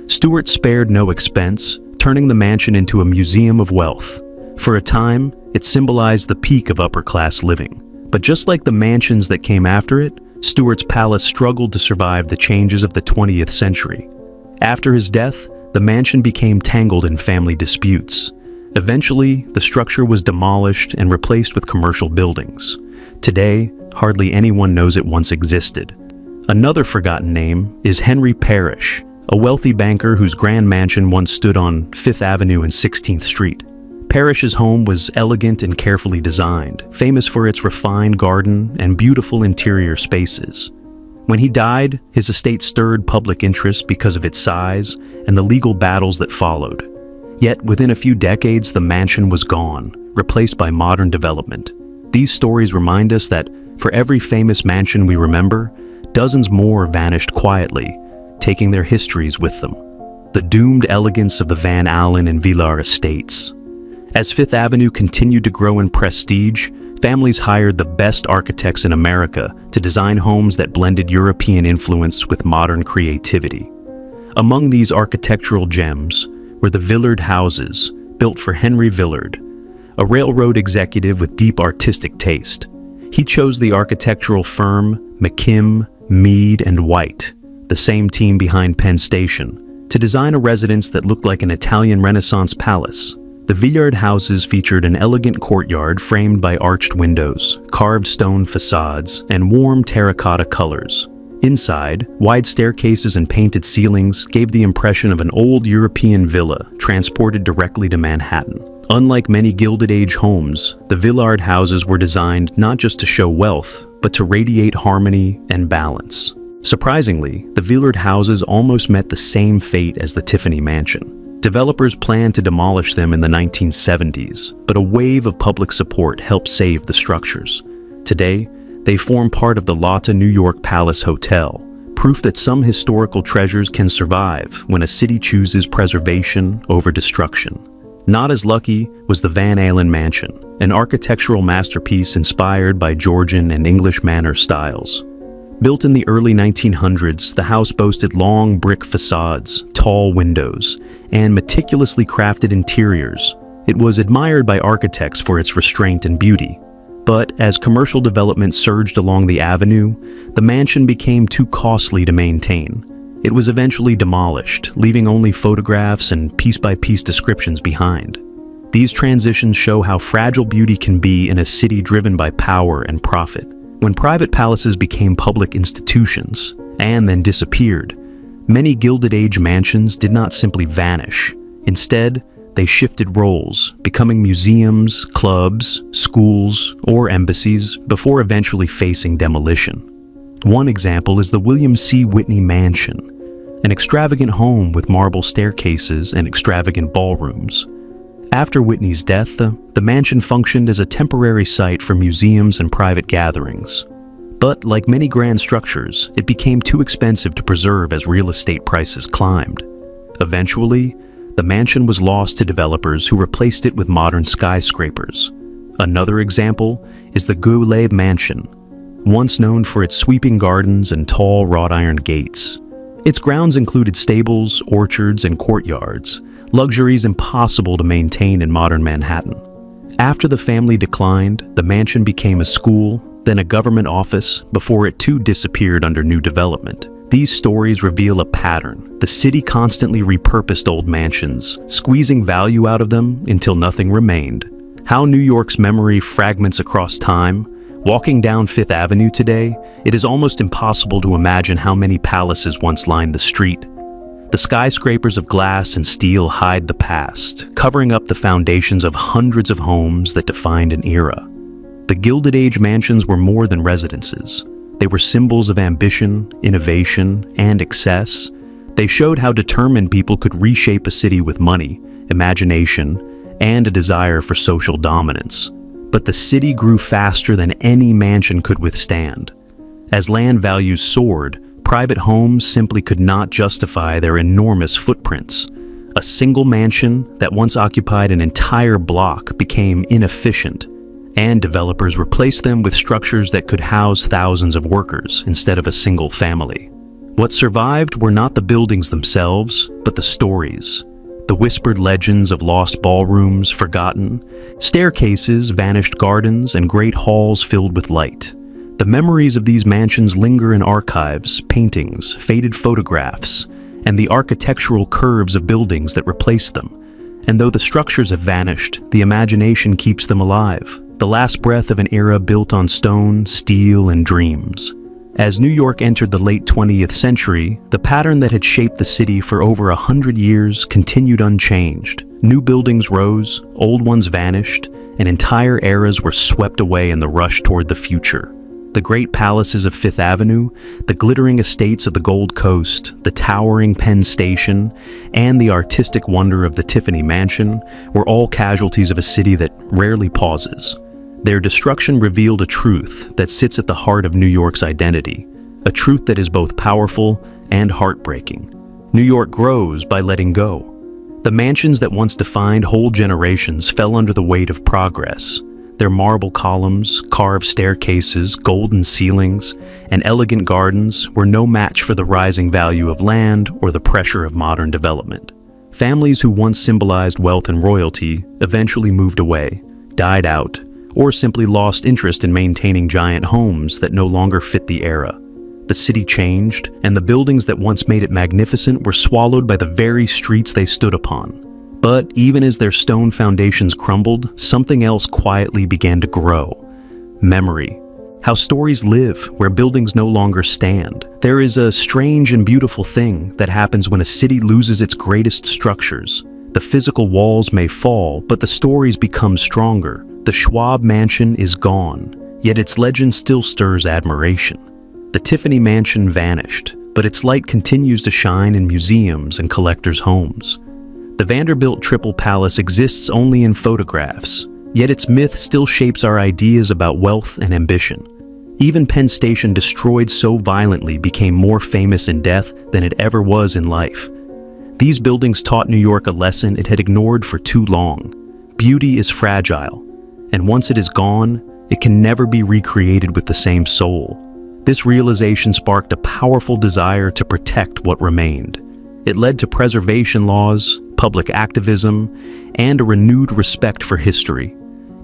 A: Stewart spared no expense, turning the mansion into a museum of wealth. For a time, it symbolized the peak of upper-class living. But just like the mansions that came after it, Stewart's palace struggled to survive the changes of the 20th century. After his death, the mansion became tangled in family disputes. Eventually, the structure was demolished and replaced with commercial buildings. Today, hardly anyone knows it once existed. Another forgotten name is Henry Parrish, a wealthy banker whose grand mansion once stood on Fifth Avenue and 16th Street. Parrish's home was elegant and carefully designed, famous for its refined garden and beautiful interior spaces. When he died, his estate stirred public interest because of its size and the legal battles that followed. Yet within a few decades, the mansion was gone, replaced by modern development. These stories remind us that for every famous mansion we remember, dozens more vanished quietly, taking their histories with them. The doomed elegance of the Van Allen and Villard estates. As Fifth Avenue continued to grow in prestige, families hired the best architects in America to design homes that blended European influence with modern creativity. Among these architectural gems were the Villard houses, built for Henry Villard, a railroad executive with deep artistic taste. He chose the architectural firm McKim, Mead, and White, the same team behind Penn Station, to design a residence that looked like an Italian Renaissance palace. The Villard houses featured an elegant courtyard framed by arched windows, carved stone facades, and warm terracotta colors. Inside, wide staircases and painted ceilings gave the impression of an old European villa transported directly to Manhattan. Unlike many Gilded Age homes, the Villard houses were designed not just to show wealth, but to radiate harmony and balance. Surprisingly, the Villard houses almost met the same fate as the Tiffany Mansion. Developers planned to demolish them in the 1970s, but a wave of public support helped save the structures. Today, they form part of the Lotte New York Palace Hotel, proof that some historical treasures can survive when a city chooses preservation over destruction. Not as lucky was the Van Allen Mansion, an architectural masterpiece inspired by Georgian and English manor styles. Built in the early 1900s, the house boasted long brick facades, tall windows, and meticulously crafted interiors. It was admired by architects for its restraint and beauty. But as commercial development surged along the avenue, the mansion became too costly to maintain. It was eventually demolished, leaving only photographs and piece-by-piece descriptions behind. These transitions show how fragile beauty can be in a city driven by power and profit. When private palaces became public institutions, and then disappeared, many Gilded Age mansions did not simply vanish. Instead, they shifted roles, becoming museums, clubs, schools, or embassies before eventually facing demolition. One example is the William C. Whitney Mansion, an extravagant home with marble staircases and extravagant ballrooms. After Whitney's death, the mansion functioned as a temporary site for museums and private gatherings. But like many grand structures, it became too expensive to preserve as real estate prices climbed. Eventually, the mansion was lost to developers who replaced it with modern skyscrapers. Another example is the Gilded Mansion, once known for its sweeping gardens and tall wrought iron gates. Its grounds included stables, orchards, and courtyards, luxuries impossible to maintain in modern Manhattan. After the family declined, the mansion became a school, then a government office, before it too disappeared under new development. These stories reveal a pattern. The city constantly repurposed old mansions, squeezing value out of them until nothing remained. How New York's memory fragments across time. Walking down Fifth Avenue today, it is almost impossible to imagine how many palaces once lined the street. The skyscrapers of glass and steel hide the past, covering up the foundations of hundreds of homes that defined an era. The Gilded Age mansions were more than residences. They were symbols of ambition, innovation, and excess. They showed how determined people could reshape a city with money, imagination, and a desire for social dominance. But the city grew faster than any mansion could withstand. As land values soared, private homes simply could not justify their enormous footprints. A single mansion that once occupied an entire block became inefficient, and developers replaced them with structures that could house thousands of workers instead of a single family. What survived were not the buildings themselves, but the stories. The whispered legends of lost ballrooms forgotten, staircases, vanished gardens, and great halls filled with light. The memories of these mansions linger in archives, paintings, faded photographs, and the architectural curves of buildings that replaced them. And though the structures have vanished, the imagination keeps them alive, the last breath of an era built on stone, steel, and dreams. As New York entered the late 20th century, the pattern that had shaped the city for over 100 years continued unchanged. New buildings rose, old ones vanished, and entire eras were swept away in the rush toward the future. The great palaces of Fifth Avenue, the glittering estates of the Gold Coast, the towering Penn Station, and the artistic wonder of the Tiffany Mansion were all casualties of a city that rarely pauses. Their destruction revealed a truth that sits at the heart of New York's identity, a truth that is both powerful and heartbreaking. New York grows by letting go. The mansions that once defined whole generations fell under the weight of progress. Their marble columns, carved staircases, golden ceilings, and elegant gardens were no match for the rising value of land or the pressure of modern development. Families who once symbolized wealth and royalty eventually moved away, died out, or simply lost interest in maintaining giant homes that no longer fit the era. The city changed, and the buildings that once made it magnificent were swallowed by the very streets they stood upon. But even as their stone foundations crumbled, something else quietly began to grow. Memory. How stories live where buildings no longer stand. There is a strange and beautiful thing that happens when a city loses its greatest structures. The physical walls may fall, but the stories become stronger. The Schwab Mansion is gone, yet its legend still stirs admiration. The Tiffany Mansion vanished, but its light continues to shine in museums and collectors' homes. The Vanderbilt Triple Palace exists only in photographs, yet its myth still shapes our ideas about wealth and ambition. Even Penn Station, destroyed so violently, became more famous in death than it ever was in life. These buildings taught New York a lesson it had ignored for too long. Beauty is fragile, and once it is gone, it can never be recreated with the same soul. This realization sparked a powerful desire to protect what remained. It led to preservation laws, public activism, and a renewed respect for history.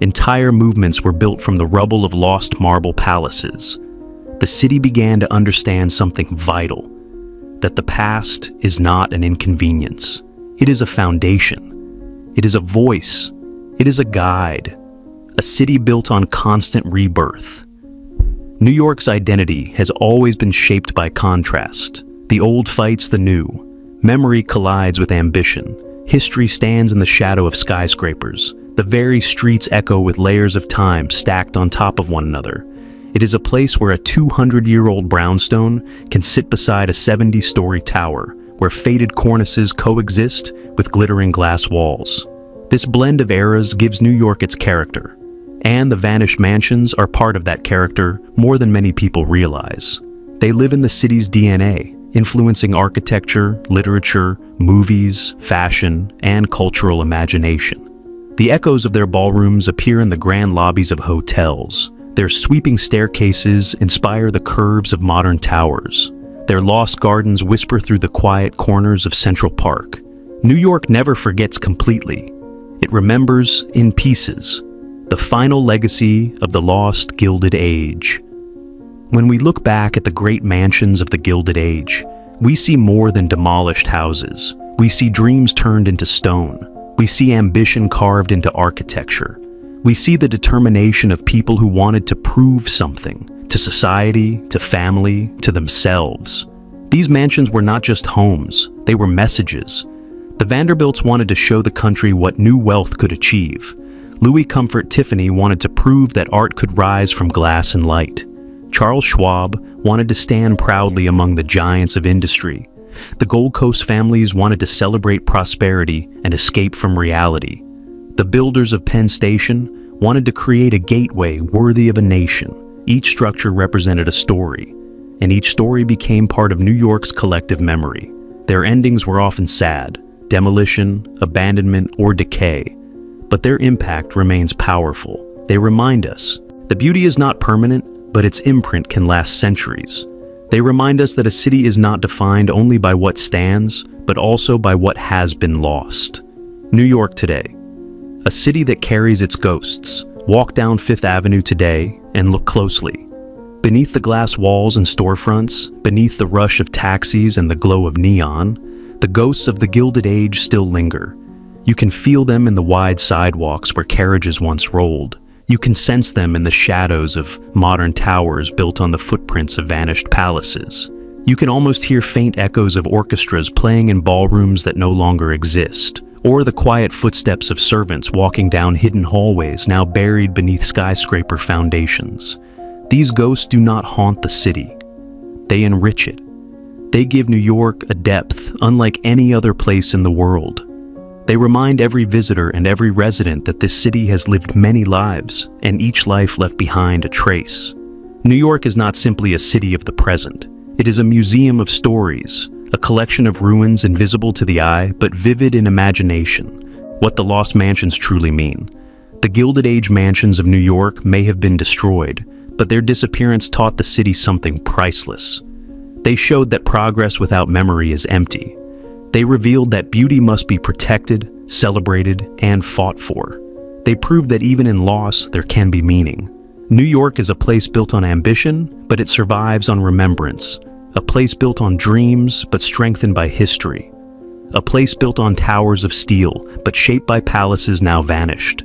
A: Entire movements were built from the rubble of lost marble palaces. The city began to understand something vital, that the past is not an inconvenience. It is a foundation. It is a voice. It is a guide. A city built on constant rebirth. New York's identity has always been shaped by contrast. The old fights the new. Memory collides with ambition. History stands in the shadow of skyscrapers. The very streets echo with layers of time stacked on top of one another. It is a place where a 200-year-old brownstone can sit beside a 70-story tower, where faded cornices coexist with glittering glass walls. This blend of eras gives New York its character, and the vanished mansions are part of that character more than many people realize. They live in the city's DNA, influencing architecture, literature, movies, fashion, and cultural imagination. The echoes of their ballrooms appear in the grand lobbies of hotels. Their sweeping staircases inspire the curves of modern towers. Their lost gardens whisper through the quiet corners of Central Park. New York never forgets completely. It remembers in pieces, the final legacy of the lost Gilded Age. When we look back at the great mansions of the Gilded Age, we see more than demolished houses. We see dreams turned into stone. We see ambition carved into architecture. We see the determination of people who wanted to prove something, to society, to family, to themselves. These mansions were not just homes, they were messages. The Vanderbilts wanted to show the country what new wealth could achieve. Louis Comfort Tiffany wanted to prove that art could rise from glass and light. Charles Schwab wanted to stand proudly among the giants of industry. The Gold Coast families wanted to celebrate prosperity and escape from reality. The builders of Penn Station wanted to create a gateway worthy of a nation. Each structure represented a story, and each story became part of New York's collective memory. Their endings were often sad, demolition, abandonment, or decay, but their impact remains powerful. They remind us that beauty is not permanent, but its imprint can last centuries. They remind us that a city is not defined only by what stands, but also by what has been lost. New York today, a city that carries its ghosts. Walk down Fifth Avenue today and look closely. Beneath the glass walls and storefronts, beneath the rush of taxis and the glow of neon, the ghosts of the Gilded Age still linger. You can feel them in the wide sidewalks where carriages once rolled. You can sense them in the shadows of modern towers built on the footprints of vanished palaces. You can almost hear faint echoes of orchestras playing in ballrooms that no longer exist, or the quiet footsteps of servants walking down hidden hallways now buried beneath skyscraper foundations. These ghosts do not haunt the city. They enrich it. They give New York a depth unlike any other place in the world. They remind every visitor and every resident that this city has lived many lives, and each life left behind a trace. New York is not simply a city of the present. It is a museum of stories, a collection of ruins invisible to the eye but vivid in imagination. What the lost mansions truly mean. The Gilded Age mansions of New York may have been destroyed, but their disappearance taught the city something priceless. They showed that progress without memory is empty. They revealed that beauty must be protected, celebrated, and fought for. They proved that even in loss, there can be meaning. New York is a place built on ambition, but it survives on remembrance. A place built on dreams, but strengthened by history. A place built on towers of steel, but shaped by palaces now vanished.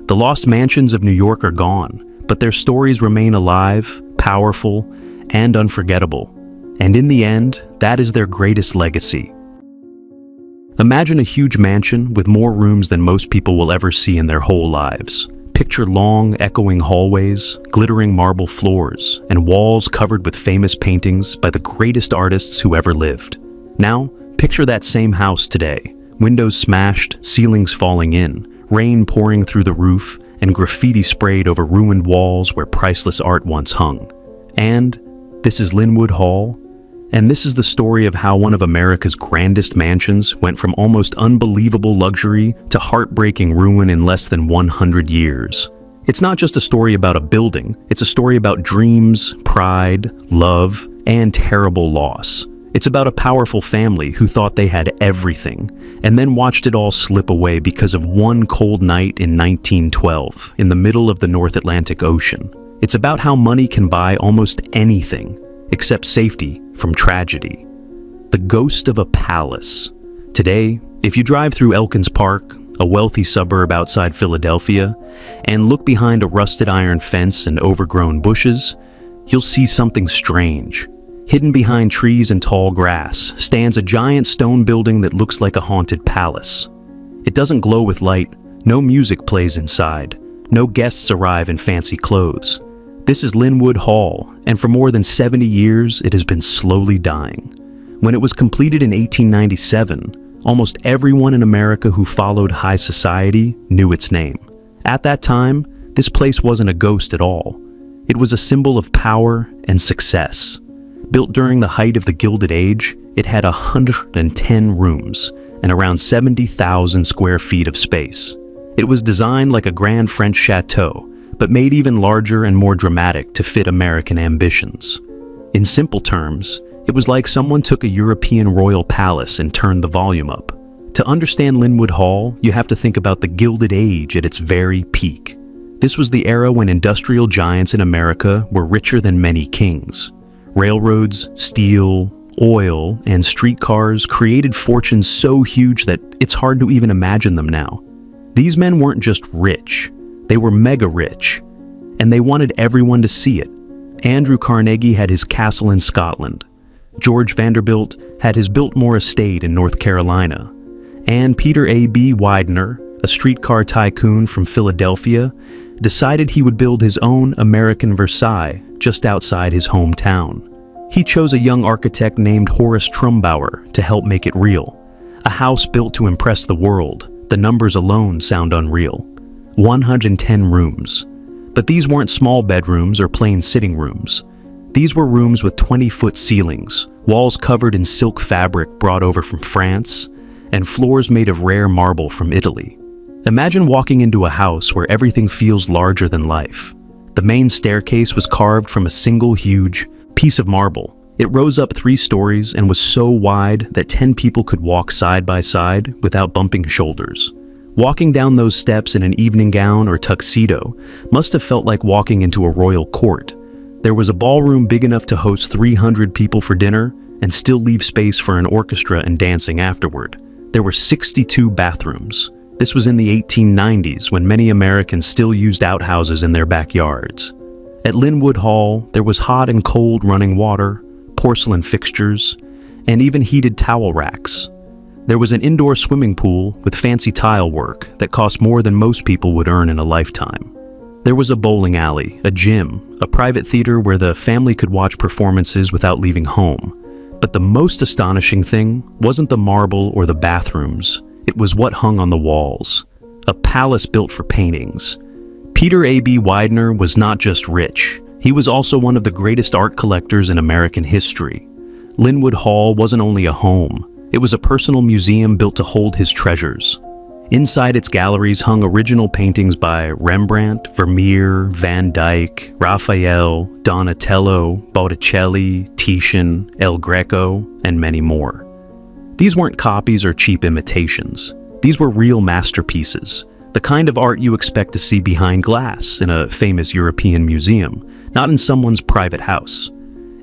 A: The lost mansions of New York are gone, but their stories remain alive, powerful, and unforgettable. And in the end, that is their greatest legacy. Imagine a huge mansion with more rooms than most people will ever see in their whole lives. Picture long, echoing hallways, glittering marble floors, and walls covered with famous paintings by the greatest artists who ever lived. Now, picture that same house today. Windows smashed, ceilings falling in, rain pouring through the roof, and graffiti sprayed over ruined walls where priceless art once hung. And this is Linwood Hall, And this is the story of how one of America's grandest mansions went from almost unbelievable luxury to heartbreaking ruin in less than 100 years. It's not just a story about a building, it's a story about dreams, pride, love, and terrible loss. It's about a powerful family who thought they had everything, and then watched it all slip away because of one cold night in 1912, in the middle of the North Atlantic Ocean. It's about how money can buy almost anything, except safety from tragedy. The ghost of a palace. Today, if you drive through Elkins Park, a wealthy suburb outside Philadelphia, and look behind a rusted iron fence and overgrown bushes, you'll see something strange. Hidden behind trees and tall grass stands a giant stone building that looks like a haunted palace. It doesn't glow with light, no music plays inside, no guests arrive in fancy clothes. This is Linwood Hall, and for more than 70 years, it has been slowly dying. When it was completed in 1897, almost everyone in America who followed high society knew its name. At that time, this place wasn't a ghost at all. It was a symbol of power and success. Built during the height of the Gilded Age, it had 110 rooms and around 70,000 square feet of space. It was designed like a grand French chateau, but made even larger and more dramatic to fit American ambitions. In simple terms, it was like someone took a European royal palace and turned the volume up. To understand Linwood Hall, you have to think about the Gilded Age at its very peak. This was the era when industrial giants in America were richer than many kings. Railroads, steel, oil, and streetcars created fortunes so huge that it's hard to even imagine them now. These men weren't just rich, they were mega rich, and they wanted everyone to see it. Andrew Carnegie had his castle in Scotland. George Vanderbilt had his Biltmore estate in North Carolina. And Peter A.B. Widener, a streetcar tycoon from Philadelphia, decided he would build his own American Versailles just outside his hometown. He chose a young architect named Horace Trumbauer to help make it real. A house built to impress the world. The numbers alone sound unreal. 110 rooms. But these weren't small bedrooms or plain sitting rooms. These were rooms with 20-foot ceilings, walls covered in silk fabric brought over from France, and floors made of rare marble from Italy. Imagine walking into a house where everything feels larger than life. The main staircase was carved from a single huge piece of marble. It rose up 3 stories and was so wide that 10 people could walk side by side without bumping shoulders. Walking down those steps in an evening gown or tuxedo must have felt like walking into a royal court. There was a ballroom big enough to host 300 people for dinner and still leave space for an orchestra and dancing afterward. There were 62 bathrooms. This was in the 1890s when many Americans still used outhouses in their backyards. At Linwood Hall, there was hot and cold running water, porcelain fixtures, and even heated towel racks. There was an indoor swimming pool with fancy tile work that cost more than most people would earn in a lifetime. There was a bowling alley, a gym, a private theater where the family could watch performances without leaving home. But the most astonishing thing wasn't the marble or the bathrooms. It was what hung on the walls. A palace built for paintings. Peter A.B. Widener was not just rich. He was also one of the greatest art collectors in American history. Linwood Hall wasn't only a home. It was a personal museum built to hold his treasures. Inside its galleries hung original paintings by Rembrandt, Vermeer, Van Dyck, Raphael, Donatello, Botticelli, Titian, El Greco, and many more. These weren't copies or cheap imitations. These were real masterpieces, the kind of art you expect to see behind glass in a famous European museum, not in someone's private house.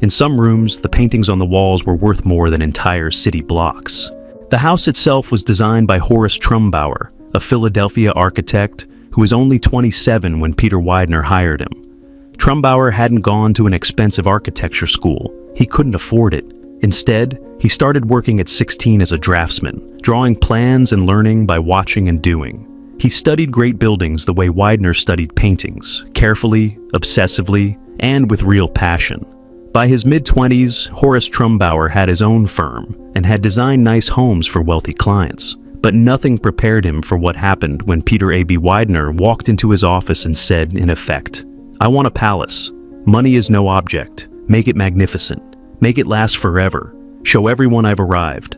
A: In some rooms, the paintings on the walls were worth more than entire city blocks. The house itself was designed by Horace Trumbauer, a Philadelphia architect who was only 27 when Peter Widener hired him. Trumbauer hadn't gone to an expensive architecture school. He couldn't afford it. Instead, he started working at 16 as a draftsman, drawing plans and learning by watching and doing. He studied great buildings the way Widener studied paintings, carefully, obsessively, and with real passion. By his mid-20s, Horace Trumbauer had his own firm and had designed nice homes for wealthy clients. But nothing prepared him for what happened when Peter A.B. Widener walked into his office and said, in effect, "I want a palace. Money is no object. Make it magnificent. Make it last forever. Show everyone I've arrived.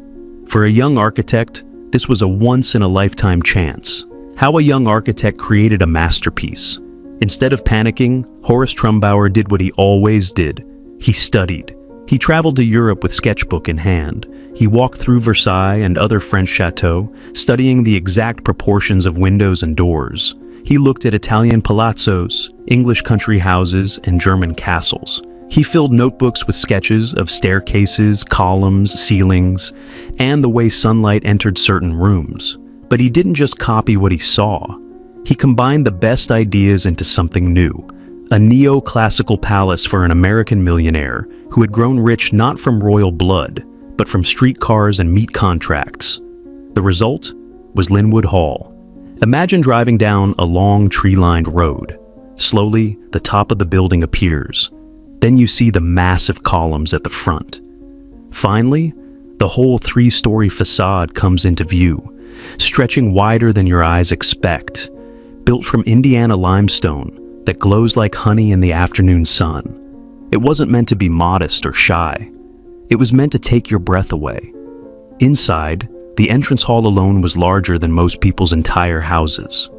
A: For a young architect, this was a once-in-a-lifetime chance. How a young architect created a masterpiece. Instead of panicking, Horace Trumbauer did what he always did. He studied. He traveled to Europe with sketchbook in hand. He walked through Versailles and other French chateaux, studying the exact proportions of windows and doors. He looked at Italian palazzos, English country houses, and German castles. He filled notebooks with sketches of staircases, columns, ceilings, and the way sunlight entered certain rooms. But he didn't just copy what he saw. He combined the best ideas into something new, a neoclassical palace for an American millionaire who had grown rich not from royal blood, but from streetcars and meat contracts. The result was Linwood Hall. Imagine driving down a long tree-lined road. Slowly, the top of the building appears. Then you see the massive columns at the front. Finally, the whole 3-story facade comes into view, stretching wider than your eyes expect. Built from Indiana limestone that glows like honey in the afternoon sun. It wasn't meant to be modest or shy. It was meant to take your breath away. Inside, the entrance hall alone was larger than most people's entire houses.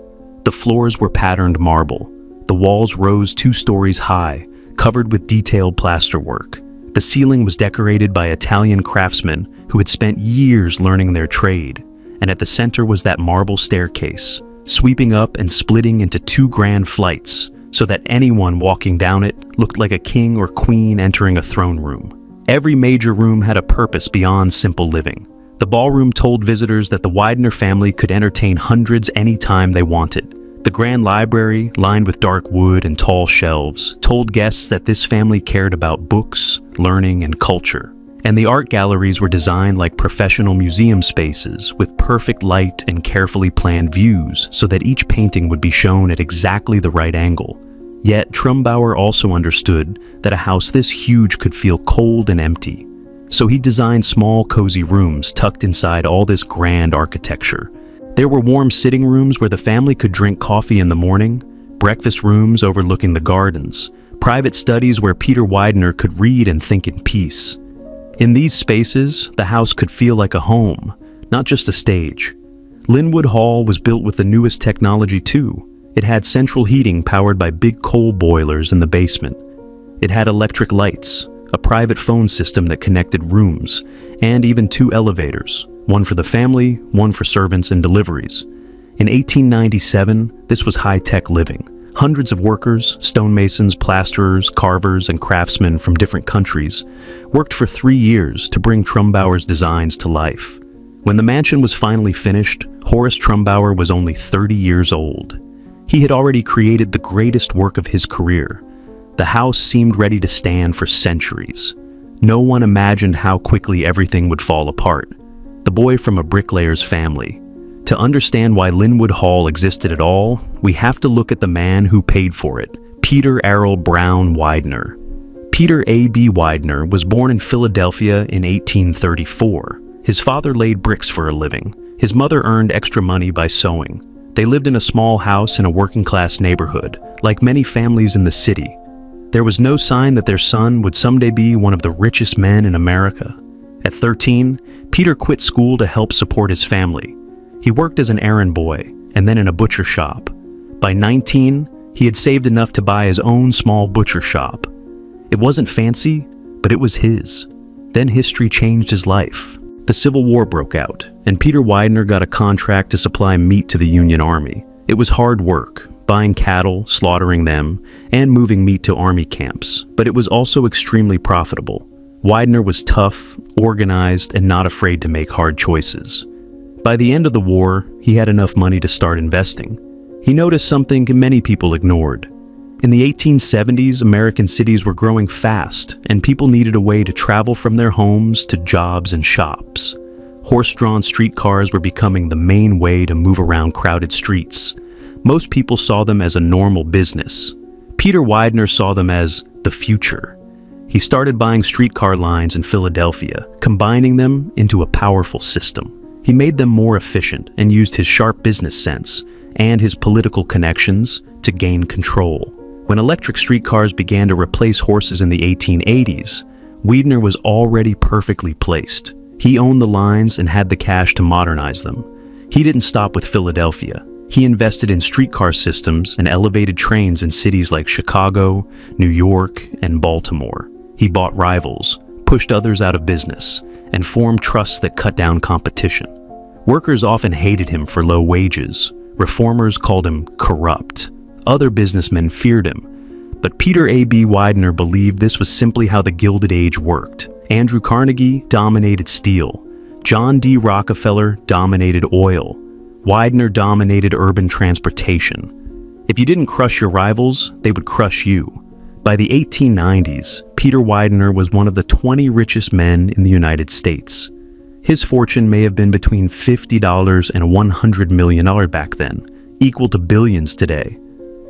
A: The floors were patterned marble. The walls rose 2 stories high, covered with detailed plasterwork. The ceiling was decorated by Italian craftsmen who had spent years learning their trade. And at the center was that marble staircase, sweeping up and splitting into 2 grand flights, so that anyone walking down it looked like a king or queen entering a throne room. Every major room had a purpose beyond simple living. The ballroom told visitors that the Widener family could entertain hundreds anytime they wanted. The grand library, lined with dark wood and tall shelves, told guests that this family cared about books, learning, and culture. And the art galleries were designed like professional museum spaces with perfect light and carefully planned views so that each painting would be shown at exactly the right angle. Yet Trumbauer also understood that a house this huge could feel cold and empty. So he designed small, cozy rooms tucked inside all this grand architecture. There were warm sitting rooms where the family could drink coffee in the morning, breakfast rooms overlooking the gardens, private studies where Peter Widener could read and think in peace. In these spaces, the house could feel like a home, not just a stage. Linwood Hall was built with the newest technology too. It had central heating powered by big coal boilers in the basement. It had electric lights, a private phone system that connected rooms, and even 2 elevators, one for the family, one for servants and deliveries. In 1897, this was high-tech living. Hundreds of workers, stonemasons, plasterers, carvers, and craftsmen from different countries worked for 3 years to bring Trumbauer's designs to life. When the mansion was finally finished, Horace Trumbauer was only 30 years old. He had already created the greatest work of his career. The house seemed ready to stand for centuries. No one imagined how quickly everything would fall apart. The boy from a bricklayer's family. To understand why Linwood Hall existed at all, we have to look at the man who paid for it, Peter Errol Brown Widener. Peter A.B. Widener was born in Philadelphia in 1834. His father laid bricks for a living. His mother earned extra money by sewing. They lived in a small house in a working-class neighborhood, like many families in the city. There was no sign that their son would someday be one of the richest men in America. At 13, Peter quit school to help support his family. He worked as an errand boy and then in a butcher shop. By 19, he had saved enough to buy his own small butcher shop. It wasn't fancy, but it was his. Then history changed his life. The Civil War broke out, and Peter Widener got a contract to supply meat to the Union Army. It was hard work, buying cattle, slaughtering them, and moving meat to army camps, but it was also extremely profitable. Widener was tough, organized, and not afraid to make hard choices. By the end of the war, he had enough money to start investing. He noticed something many people ignored. In the 1870s, American cities were growing fast, and people needed a way to travel from their homes to jobs and shops. Horse-drawn streetcars were becoming the main way to move around crowded streets. Most people saw them as a normal business. Peter Widener saw them as the future. He started buying streetcar lines in Philadelphia, combining them into a powerful system. He made them more efficient and used his sharp business sense and his political connections to gain control. When electric streetcars began to replace horses in the 1880s, Weidner was already perfectly placed. He owned the lines and had the cash to modernize them. He didn't stop with Philadelphia. He invested in streetcar systems and elevated trains in cities like Chicago, New York, and Baltimore. He bought rivals, pushed others out of business, and formed trusts that cut down competition. Workers often hated him for low wages. Reformers called him corrupt. Other businessmen feared him. But Peter A.B. Widener believed this was simply how the Gilded Age worked. Andrew Carnegie dominated steel. John D. Rockefeller dominated oil. Widener dominated urban transportation. If you didn't crush your rivals, they would crush you. By the 1890s, Peter Widener was one of the 20 richest men in the United States. His fortune may have been between $50 and $100 million back then, equal to billions today.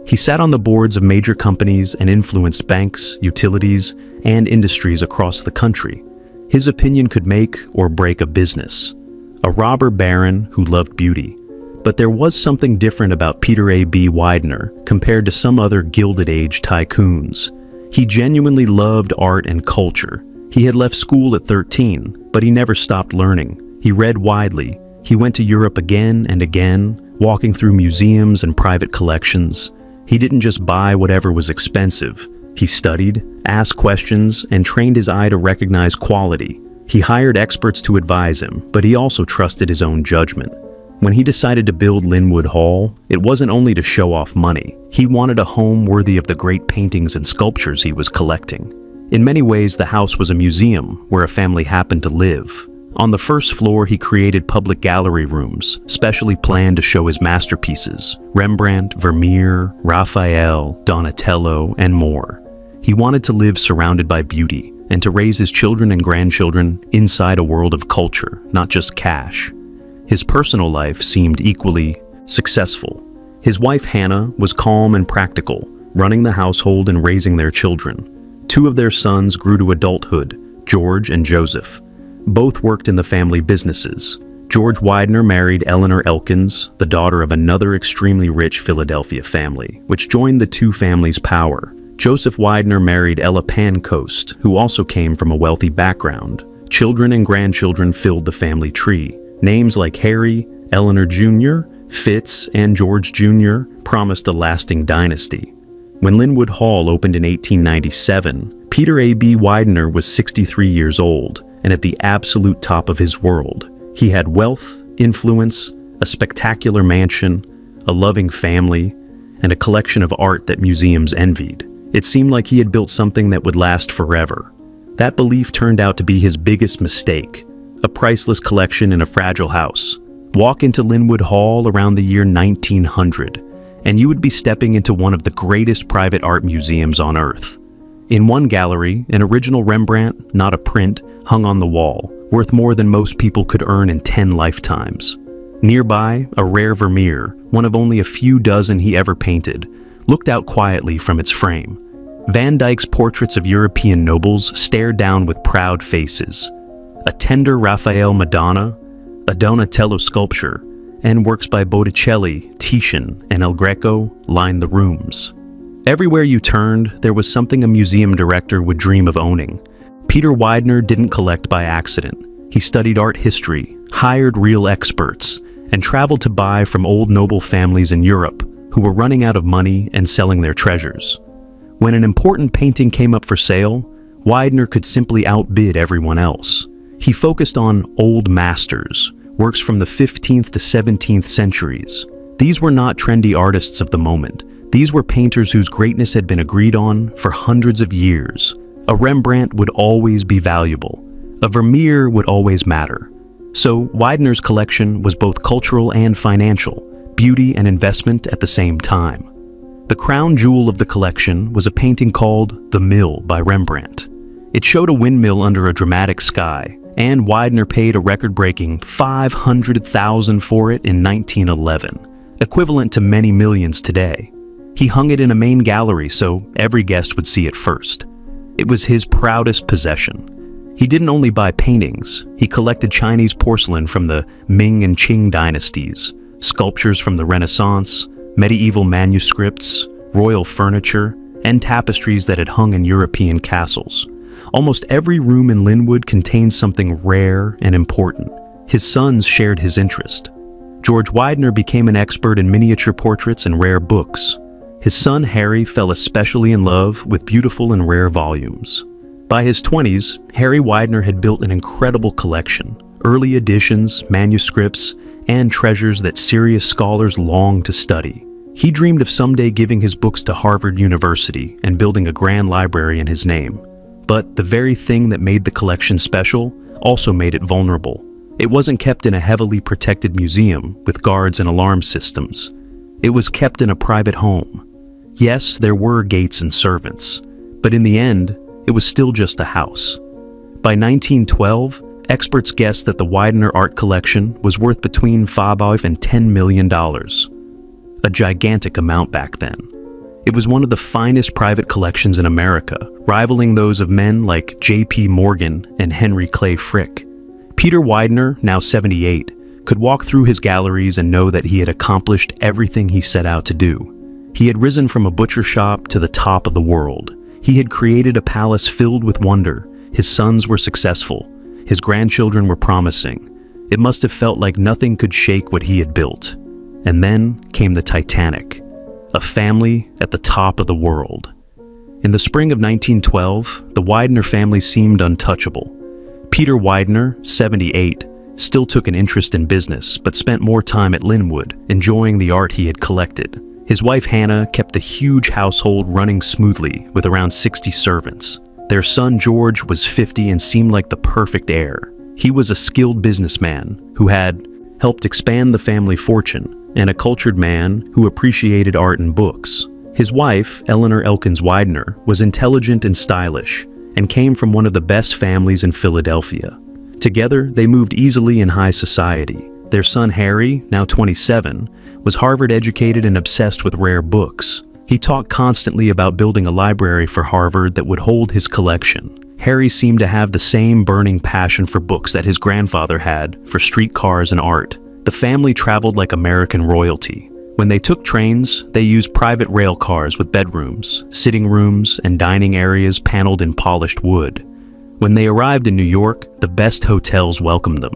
A: He sat on the boards of major companies and influenced banks, utilities, and industries across the country. His opinion could make or break a business. A robber baron who loved beauty. But there was something different about Peter A.B. Widener compared to some other Gilded Age tycoons. He genuinely loved art and culture. He had left school at 13, but he never stopped learning. He read widely. He went to Europe again and again, walking through museums and private collections. He didn't just buy whatever was expensive. He studied, asked questions, and trained his eye to recognize quality. He hired experts to advise him, but he also trusted his own judgment. When he decided to build Linwood Hall, it wasn't only to show off money. He wanted a home worthy of the great paintings and sculptures he was collecting. In many ways, the house was a museum where a family happened to live. On the first floor, he created public gallery rooms, specially planned to show his masterpieces: Rembrandt, Vermeer, Raphael, Donatello, and more. He wanted to live surrounded by beauty and to raise his children and grandchildren inside a world of culture, not just cash. His personal life seemed equally successful. His wife Hannah was calm and practical, running the household and raising their children. Two of their sons grew to adulthood, George and Joseph. Both worked in the family businesses. George Widener married Eleanor Elkins, the daughter of another extremely rich Philadelphia family, which joined the two families' power. Joseph Widener married Ella Pancoast, who also came from a wealthy background. Children and grandchildren filled the family tree. Names like Harry, Eleanor Jr., Fitz, and George Jr. promised a lasting dynasty. When Linwood Hall opened in 1897, Peter A.B. Widener was 63 years old and at the absolute top of his world. He had wealth, influence, a spectacular mansion, a loving family, and a collection of art that museums envied. It seemed like he had built something that would last forever. That belief turned out to be his biggest mistake. A priceless collection in a fragile house. Walk into Linwood Hall around the year 1900, and you would be stepping into one of the greatest private art museums on Earth. In one gallery, an original Rembrandt, not a print, hung on the wall, worth more than most people could earn in 10 lifetimes. Nearby, a rare Vermeer, one of only a few dozen he ever painted, looked out quietly from its frame. Van Dyck's portraits of European nobles stared down with proud faces. A tender Raphael Madonna, a Donatello sculpture, and works by Botticelli, Titian, and El Greco lined the rooms. Everywhere you turned, there was something a museum director would dream of owning. Peter Widener didn't collect by accident. He studied art history, hired real experts, and traveled to buy from old noble families in Europe who were running out of money and selling their treasures. When an important painting came up for sale, Widener could simply outbid everyone else. He focused on old masters, works from the 15th to 17th centuries. These were not trendy artists of the moment. These were painters whose greatness had been agreed on for hundreds of years. A Rembrandt would always be valuable. A Vermeer would always matter. So Widener's collection was both cultural and financial, beauty and investment at the same time. The crown jewel of the collection was a painting called The Mill by Rembrandt. It showed a windmill under a dramatic sky, and Widener paid a record-breaking $500,000 for it in 1911, equivalent to many millions today. He hung it in a main gallery so every guest would see it first. It was his proudest possession. He didn't only buy paintings, he collected Chinese porcelain from the Ming and Qing dynasties, sculptures from the Renaissance, medieval manuscripts, royal furniture, and tapestries that had hung in European castles. Almost every room in Linwood contained something rare and important. His sons shared his interest. George Widener became an expert in miniature portraits and rare books. His son Harry fell especially in love with beautiful and rare volumes. By his 20s, Harry Widener had built an incredible collection, early editions, manuscripts, and treasures that serious scholars longed to study. He dreamed of someday giving his books to Harvard University and building a grand library in his name. But the very thing that made the collection special also made it vulnerable. It wasn't kept in a heavily protected museum with guards and alarm systems. It was kept in a private home. Yes, there were gates and servants, but in the end, it was still just a house. By 1912, experts guessed that the Widener art collection was worth between $5 and $10 million, a gigantic amount back then. It was one of the finest private collections in America, rivaling those of men like J.P. Morgan and Henry Clay Frick. Peter Widener, now 78, could walk through his galleries and know that he had accomplished everything he set out to do. He had risen from a butcher shop to the top of the world. He had created a palace filled with wonder. His sons were successful. His grandchildren were promising. It must have felt like nothing could shake what he had built. And then came the Titanic, a family at the top of the world. In the spring of 1912, the Widener family seemed untouchable. Peter Widener, 78, still took an interest in business, but spent more time at Linwood, enjoying the art he had collected. His wife Hannah kept the huge household running smoothly with around 60 servants. Their son George was 50 and seemed like the perfect heir. He was a skilled businessman who had helped expand the family fortune and a cultured man who appreciated art and books. His wife, Eleanor Elkins Widener, was intelligent and stylish and came from one of the best families in Philadelphia. Together, they moved easily in high society. Their son Harry, now 27, was Harvard-educated and obsessed with rare books. He talked constantly about building a library for Harvard that would hold his collection. Harry seemed to have the same burning passion for books that his grandfather had for streetcars and art. The family traveled like American royalty. When they took trains, they used private rail cars with bedrooms, sitting rooms, and dining areas paneled in polished wood. When they arrived in New York, the best hotels welcomed them.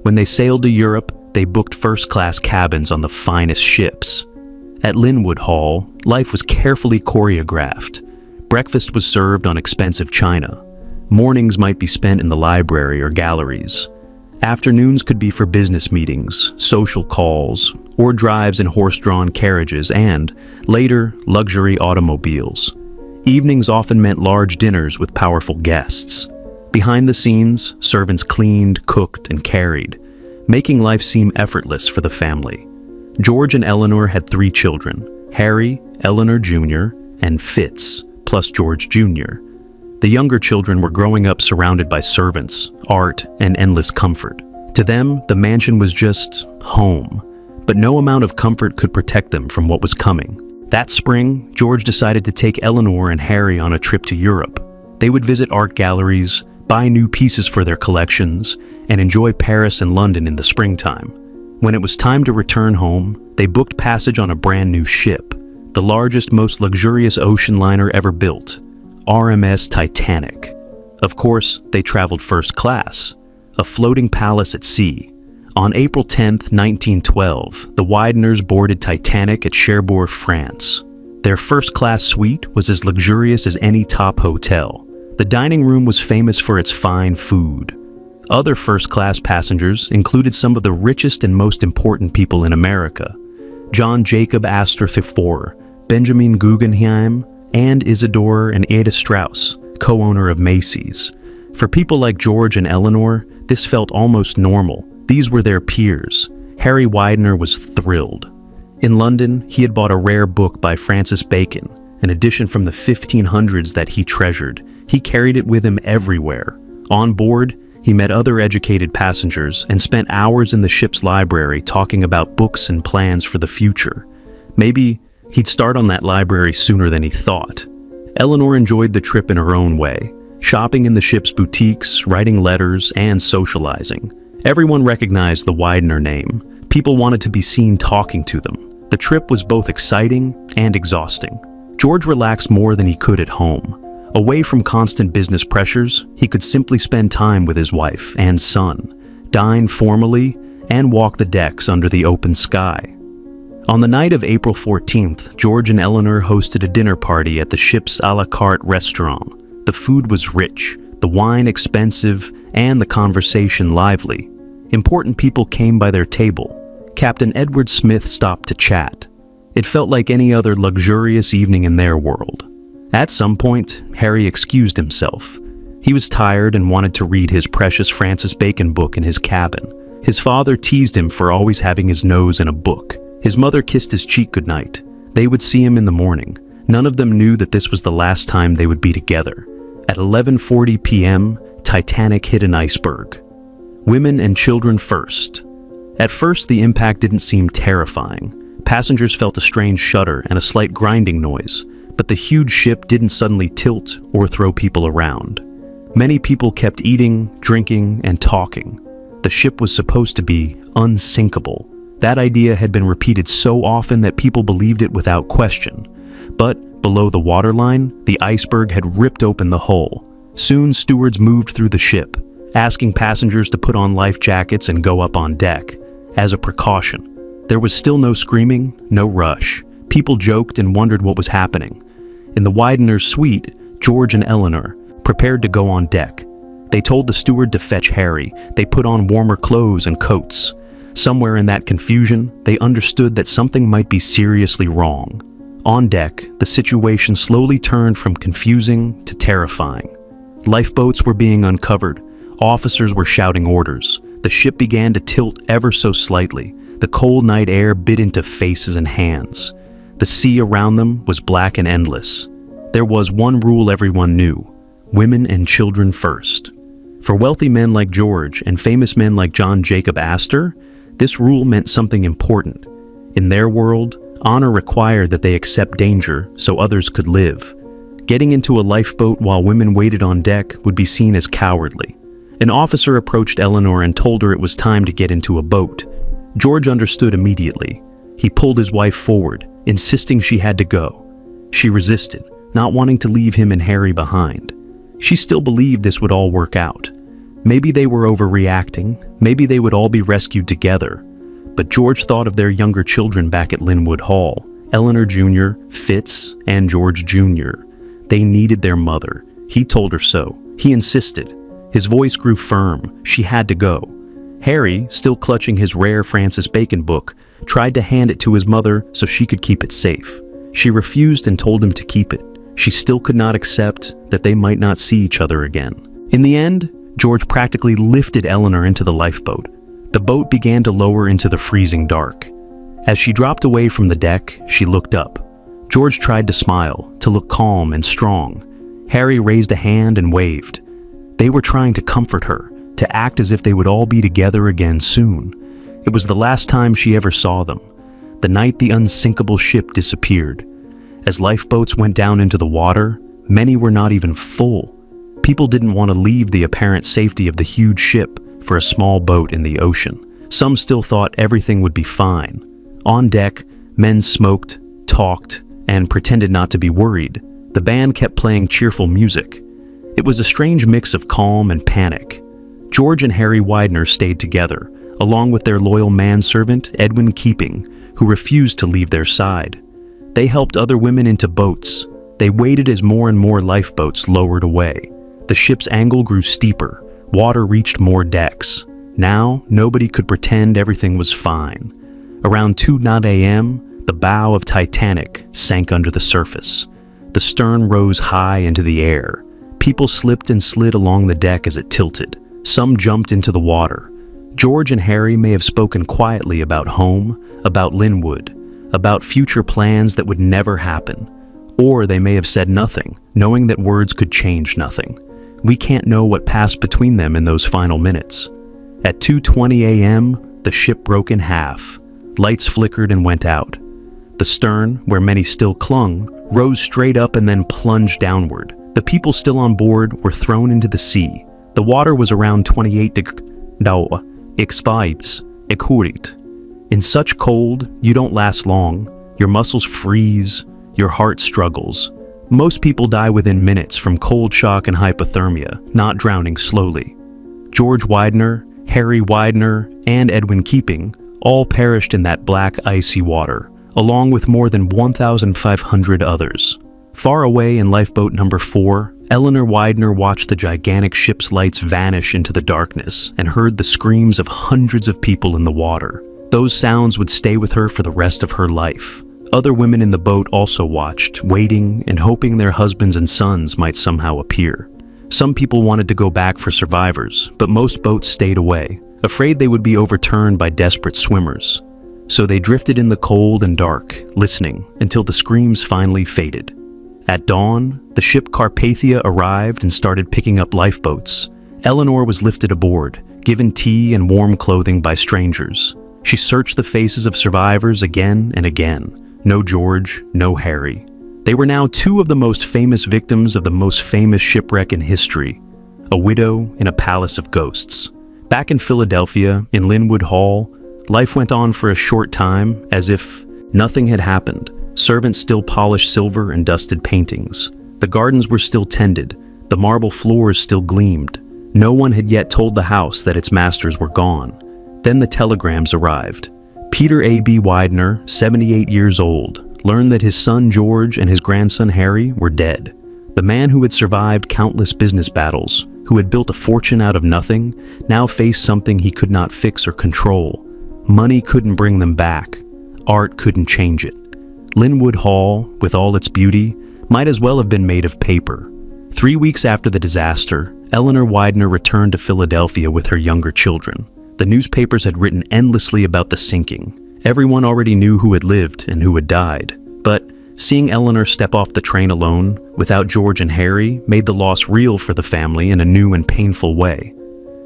A: When they sailed to Europe, they booked first-class cabins on the finest ships. At Linwood Hall, life was carefully choreographed. Breakfast was served on expensive china. Mornings might be spent in the library or galleries. Afternoons could be for business meetings, social calls, or drives in horse-drawn carriages and, later, luxury automobiles. Evenings often meant large dinners with powerful guests. Behind the scenes, servants cleaned, cooked, and carried, making life seem effortless for the family. George and Eleanor had 3 children, Harry, Eleanor Jr., and Fitz, plus George Jr. The younger children were growing up surrounded by servants, art, and endless comfort. To them, the mansion was just home, but no amount of comfort could protect them from what was coming. That spring, George decided to take Eleanor and Harry on a trip to Europe. They would visit art galleries, buy new pieces for their collections, and enjoy Paris and London in the springtime. When it was time to return home, they booked passage on a brand new ship, the largest, most luxurious ocean liner ever built, RMS Titanic. Of course, they traveled first class, a floating palace at sea. On April 10, 1912, the Wideners boarded Titanic at Cherbourg, France. Their first-class suite was as luxurious as any top hotel. The dining room was famous for its fine food. Other first-class passengers included some of the richest and most important people in America: John Jacob Astor IV, Benjamin Guggenheim, and Isidore and Ada Strauss, co-owner of Macy's. For people like George and Eleanor, this felt almost normal. These were their peers. Harry Widener was thrilled. In London, he had bought a rare book by Francis Bacon, an edition from the 1500s that he treasured. He carried it with him everywhere. On board, he met other educated passengers and spent hours in the ship's library talking about books and plans for the future. Maybe he'd start on that library sooner than he thought. Eleanor enjoyed the trip in her own way, shopping in the ship's boutiques, writing letters, and socializing. Everyone recognized the Widener name. People wanted to be seen talking to them. The trip was both exciting and exhausting. George relaxed more than he could at home. Away from constant business pressures, he could simply spend time with his wife and son, dine formally, and walk the decks under the open sky. On the night of April 14th, George and Eleanor hosted a dinner party at the ship's a la carte restaurant. The food was rich, the wine expensive, and the conversation lively. Important people came by their table. Captain Edward Smith stopped to chat. It felt like any other luxurious evening in their world. At some point, Harry excused himself. He was tired and wanted to read his precious Francis Bacon book in his cabin. His father teased him for always having his nose in a book. His mother kissed his cheek goodnight. They would see him in the morning. None of them knew that this was the last time they would be together. At 11:40 p.m., Titanic hit an iceberg. Women and children first. At first, the impact didn't seem terrifying. Passengers felt a strange shudder and a slight grinding noise, but the huge ship didn't suddenly tilt or throw people around. Many people kept eating, drinking, and talking. The ship was supposed to be unsinkable. That idea had been repeated so often that people believed it without question. But below the waterline, the iceberg had ripped open the hull. Soon, stewards moved through the ship, asking passengers to put on life jackets and go up on deck. As a precaution, there was still no screaming, no rush. People joked and wondered what was happening. In the Widener's suite, George and Eleanor prepared to go on deck. They told the steward to fetch Harry. They put on warmer clothes and coats. Somewhere in that confusion, they understood that something might be seriously wrong. On deck, the situation slowly turned from confusing to terrifying. Lifeboats were being uncovered. Officers were shouting orders. The ship began to tilt ever so slightly. The cold night air bit into faces and hands. The sea around them was black and endless. There was one rule everyone knew: women and children first. For wealthy men like George and famous men like John Jacob Astor, this rule meant something important. In their world, honor required that they accept danger so others could live. Getting into a lifeboat while women waited on deck would be seen as cowardly. An officer approached Eleanor and told her it was time to get into a boat. George understood immediately. He pulled his wife forward, insisting she had to go. She resisted, not wanting to leave him and Harry behind. She still believed this would all work out. Maybe they were overreacting, maybe they would all be rescued together. But George thought of their younger children back at Linwood Hall, Eleanor Jr., Fitz, and George Jr. They needed their mother. He told her so. He insisted. His voice grew firm. She had to go. Harry, still clutching his rare Francis Bacon book, tried to hand it to his mother so she could keep it safe. She refused and told him to keep it. She still could not accept that they might not see each other again. In the end, George practically lifted Eleanor into the lifeboat. The boat began to lower into the freezing dark. As she dropped away from the deck, she looked up. George tried to smile, to look calm and strong. Harry raised a hand and waved. They were trying to comfort her, to act as if they would all be together again soon. It was the last time she ever saw them, the night the unsinkable ship disappeared. As lifeboats went down into the water, many were not even full. People didn't want to leave the apparent safety of the huge ship for a small boat in the ocean. Some still thought everything would be fine. On deck, men smoked, talked, and pretended not to be worried. The band kept playing cheerful music. It was a strange mix of calm and panic. George and Harry Widener stayed together, along with their loyal manservant, Edwin Keeping, who refused to leave their side. They helped other women into boats. They waited as more and more lifeboats lowered away. The ship's angle grew steeper. Water reached more decks. Now, nobody could pretend everything was fine. Around 2:00 a.m., the bow of Titanic sank under the surface. The stern rose high into the air. People slipped and slid along the deck as it tilted. Some jumped into the water. George and Harry may have spoken quietly about home, about Linwood, about future plans that would never happen. Or they may have said nothing, knowing that words could change nothing. We can't know what passed between them in those final minutes. At 2:20 a.m., the ship broke in half. Lights flickered and went out. The stern, where many still clung, rose straight up and then plunged downward. The people still on board were thrown into the sea. The water was around 28 degrees. In such cold, you don't last long. Your muscles freeze, your heart struggles. Most people die within minutes from cold shock and hypothermia, not drowning slowly. George Widener, Harry Widener, and Edwin Keeping all perished in that black, icy water, along with more than 1,500 others. Far away in lifeboat number 4, Eleanor Widener watched the gigantic ship's lights vanish into the darkness and heard the screams of hundreds of people in the water. Those sounds would stay with her for the rest of her life. Other women in the boat also watched, waiting and hoping their husbands and sons might somehow appear. Some people wanted to go back for survivors, but most boats stayed away, afraid they would be overturned by desperate swimmers. So they drifted in the cold and dark, listening until the screams finally faded. At dawn, the ship Carpathia arrived and started picking up lifeboats. Eleanor was lifted aboard, given tea and warm clothing by strangers. She searched the faces of survivors again and again. No George, no Harry. They were now 2 of the most famous victims of the most famous shipwreck in history, a widow in a palace of ghosts. Back in Philadelphia, in Linwood Hall, life went on for a short time, as if nothing had happened. Servants still polished silver and dusted paintings. The gardens were still tended. The marble floors still gleamed. No one had yet told the house that its masters were gone. Then the telegrams arrived. Peter A.B. Widener, 78 years old, learned that his son George and his grandson Harry were dead. The man who had survived countless business battles, who had built a fortune out of nothing, now faced something he could not fix or control. Money couldn't bring them back. Art couldn't change it. Linwood Hall, with all its beauty, might as well have been made of paper. 3 weeks after the disaster, Eleanor Widener returned to Philadelphia with her younger children. The newspapers had written endlessly about the sinking. Everyone already knew who had lived and who had died. But seeing Eleanor step off the train alone, without George and Harry, made the loss real for the family in a new and painful way.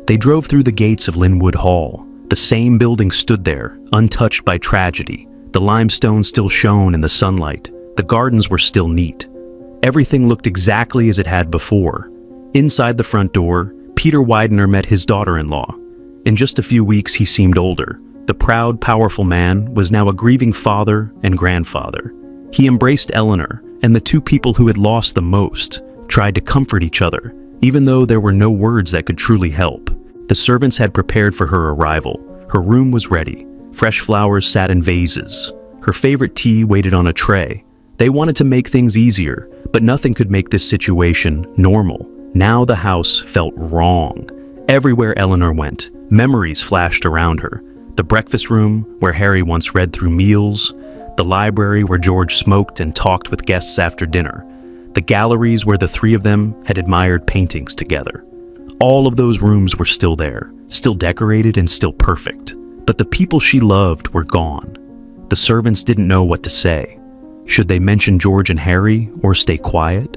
A: They drove through the gates of Linwood Hall. The same building stood there, untouched by tragedy. The limestone still shone in the sunlight. The gardens were still neat. Everything looked exactly as it had before. Inside the front door, Peter Widener met his daughter-in-law. In just a few weeks, he seemed older. The proud, powerful man was now a grieving father and grandfather. He embraced Eleanor, and the 2 people who had lost the most tried to comfort each other, even though there were no words that could truly help. The servants had prepared for her arrival. Her room was ready. Fresh flowers sat in vases. Her favorite tea waited on a tray. They wanted to make things easier, but nothing could make this situation normal. Now the house felt wrong. Everywhere Eleanor went, memories flashed around her. The breakfast room, where Harry once read through meals. The library, where George smoked and talked with guests after dinner. The galleries, where the 3 of them had admired paintings together. All of those rooms were still there, still decorated and still perfect. But the people she loved were gone. The servants didn't know what to say. Should they mention George and Harry or stay quiet?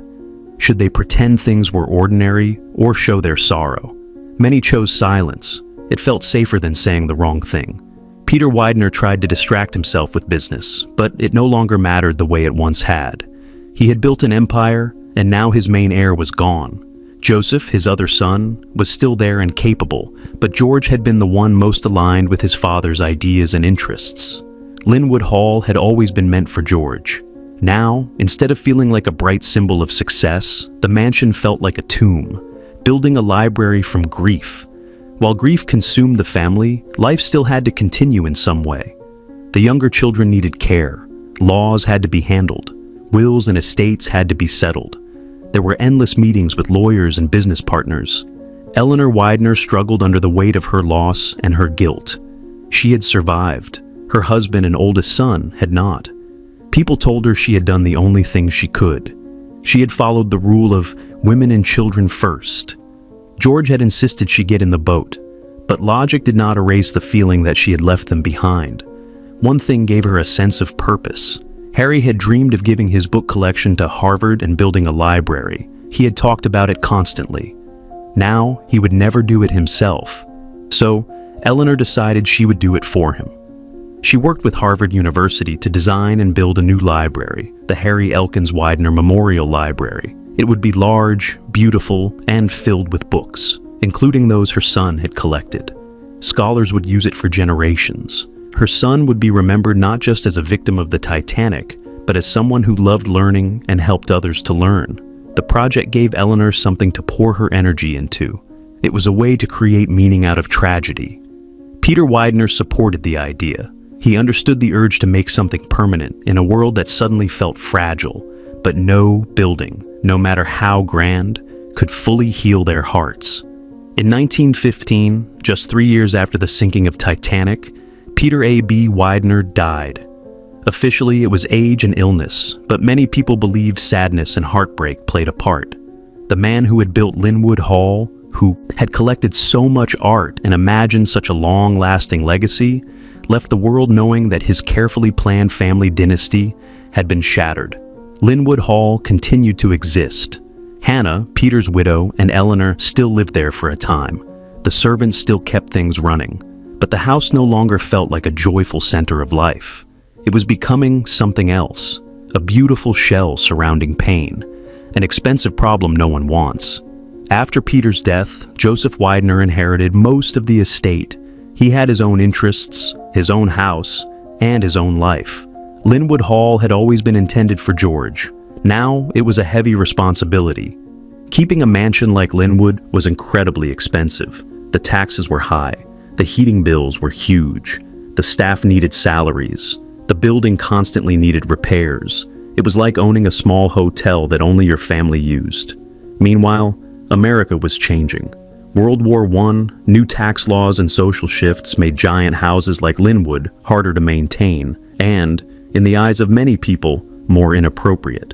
A: Should they pretend things were ordinary or show their sorrow? Many chose silence. It felt safer than saying the wrong thing. Peter Widener tried to distract himself with business, but it no longer mattered the way it once had. He had built an empire, and now his main heir was gone. Joseph, his other son, was still there and capable, but George had been the one most aligned with his father's ideas and interests. Linwood Hall had always been meant for George. Now, instead of feeling like a bright symbol of success, the mansion felt like a tomb, building a library from grief. While grief consumed the family, life still had to continue in some way. The younger children needed care. Laws had to be handled. Wills and estates had to be settled. There were endless meetings with lawyers and business partners. Eleanor Widener struggled under the weight of her loss and her guilt. She had survived. Her husband and oldest son had not. People told her she had done the only thing she could. She had followed the rule of women and children first. George had insisted she get in the boat, but logic did not erase the feeling that she had left them behind. One thing gave her a sense of purpose. Harry had dreamed of giving his book collection to Harvard and building a library. He had talked about it constantly. Now, he would never do it himself. So, Eleanor decided she would do it for him. She worked with Harvard University to design and build a new library, the Harry Elkins Widener Memorial Library. It would be large, beautiful, and filled with books, including those her son had collected. Scholars would use it for generations. Her son would be remembered not just as a victim of the Titanic, but as someone who loved learning and helped others to learn. The project gave Eleanor something to pour her energy into. It was a way to create meaning out of tragedy. Peter Widener supported the idea. He understood the urge to make something permanent in a world that suddenly felt fragile, but no building, no matter how grand, could fully heal their hearts. In 1915, just 3 years after the sinking of Titanic, Peter A.B. Widener died. Officially, it was age and illness, but many people believe sadness and heartbreak played a part. The man who had built Linwood Hall, who had collected so much art and imagined such a long-lasting legacy, left the world knowing that his carefully planned family dynasty had been shattered. Linwood Hall continued to exist. Hannah, Peter's widow, and Eleanor still lived there for a time. The servants still kept things running, but the house no longer felt like a joyful center of life. It was becoming something else, a beautiful shell surrounding pain, an expensive problem no one wants. After Peter's death, Joseph Widener inherited most of the estate. He had his own interests, his own house, and his own life. Linwood Hall had always been intended for George. Now it was a heavy responsibility. Keeping a mansion like Linwood was incredibly expensive. The taxes were high, the heating bills were huge, the staff needed salaries, the building constantly needed repairs. It was like owning a small hotel that only your family used. Meanwhile, America was changing. World War I, new tax laws and social shifts made giant houses like Linwood harder to maintain and, in the eyes of many people, more inappropriate.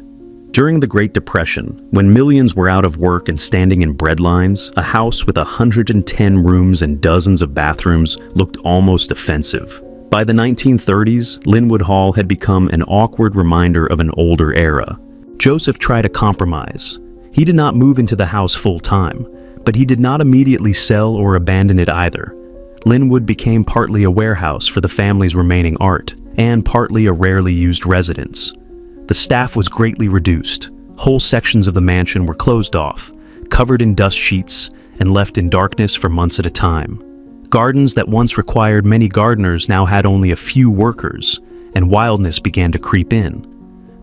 A: During the Great Depression, when millions were out of work and standing in bread lines, a house with 110 rooms and dozens of bathrooms looked almost offensive. By the 1930s, Linwood Hall had become an awkward reminder of an older era. Joseph tried a compromise. He did not move into the house full-time, but he did not immediately sell or abandon it either. Linwood became partly a warehouse for the family's remaining art, and partly a rarely used residence. The staff was greatly reduced. Whole sections of the mansion were closed off, covered in dust sheets, and left in darkness for months at a time. Gardens that once required many gardeners now had only a few workers, and wildness began to creep in.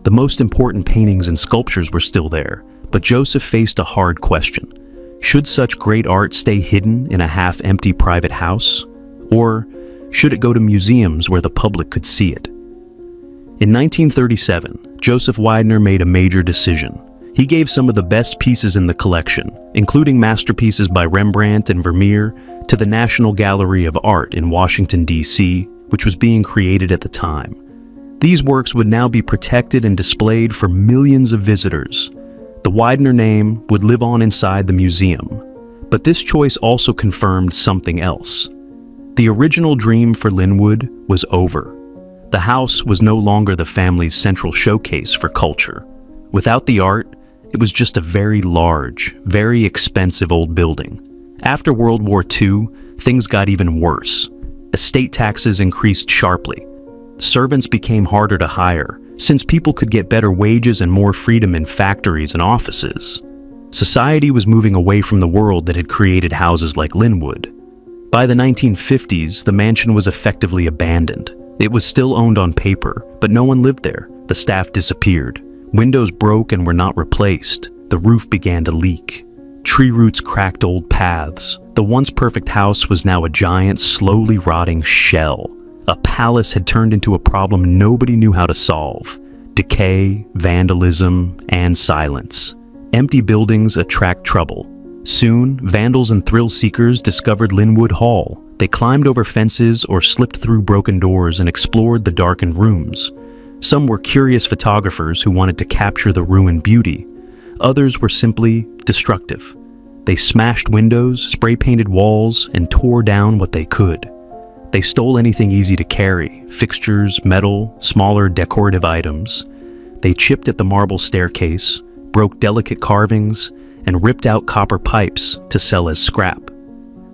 A: The most important paintings and sculptures were still there, but Joseph faced a hard question. Should such great art stay hidden in a half-empty private house? Or should it go to museums where the public could see it? In 1937, Joseph Widener made a major decision. He gave some of the best pieces in the collection, including masterpieces by Rembrandt and Vermeer, to the National Gallery of Art in Washington, D.C., which was being created at the time. These works would now be protected and displayed for millions of visitors. The Widener name would live on inside the museum. But this choice also confirmed something else. The original dream for Linwood was over. The house was no longer the family's central showcase for culture. Without the art, it was just a very large, very expensive old building. After World War II, things got even worse. Estate taxes increased sharply. Servants became harder to hire, since people could get better wages and more freedom in factories and offices. Society was moving away from the world that had created houses like Linwood. By the 1950s, the mansion was effectively abandoned. It was still owned on paper, but no one lived there. The staff disappeared. Windows broke and were not replaced. The roof began to leak. Tree roots cracked old paths. The once perfect house was now a giant, slowly rotting shell. A palace had turned into a problem nobody knew how to solve. Decay, vandalism, and silence. Empty buildings attract trouble. Soon, vandals and thrill-seekers discovered Linwood Hall. They climbed over fences or slipped through broken doors and explored the darkened rooms. Some were curious photographers who wanted to capture the ruined beauty. Others were simply destructive. They smashed windows, spray-painted walls, and tore down what they could. They stole anything easy to carry, fixtures, metal, smaller decorative items. They chipped at the marble staircase, broke delicate carvings, and ripped out copper pipes to sell as scrap.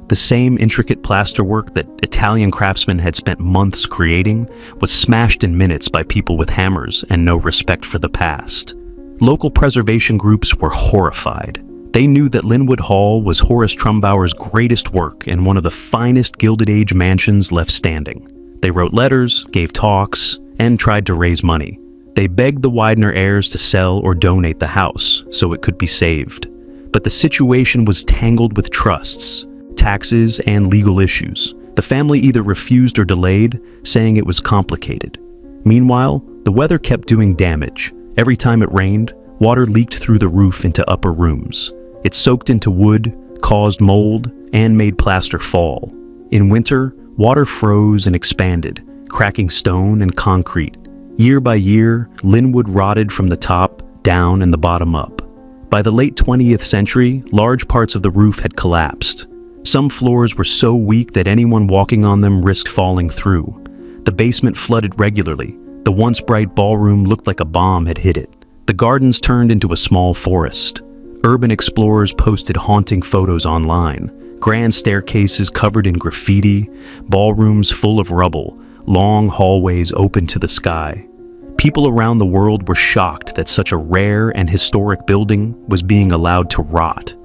A: The same intricate plasterwork that Italian craftsmen had spent months creating was smashed in minutes by people with hammers and no respect for the past. Local preservation groups were horrified. They knew that Linwood Hall was Horace Trumbauer's greatest work and one of the finest Gilded Age mansions left standing. They wrote letters, gave talks, and tried to raise money. They begged the Widener heirs to sell or donate the house so it could be saved. But the situation was tangled with trusts, taxes, and legal issues. The family either refused or delayed, saying it was complicated. Meanwhile, the weather kept doing damage. Every time it rained, water leaked through the roof into upper rooms. It soaked into wood, caused mold, and made plaster fall. In winter, water froze and expanded, cracking stone and concrete. Year by year, Linwood rotted from the top down and the bottom up. By the late 20th century, large parts of the roof had collapsed. Some floors were so weak that anyone walking on them risked falling through. The basement flooded regularly. The once bright ballroom looked like a bomb had hit it. The gardens turned into a small forest. Urban explorers posted haunting photos online. Grand staircases covered in graffiti, ballrooms full of rubble, long hallways open to the sky. People around the world were shocked that such a rare and historic building was being allowed to rot.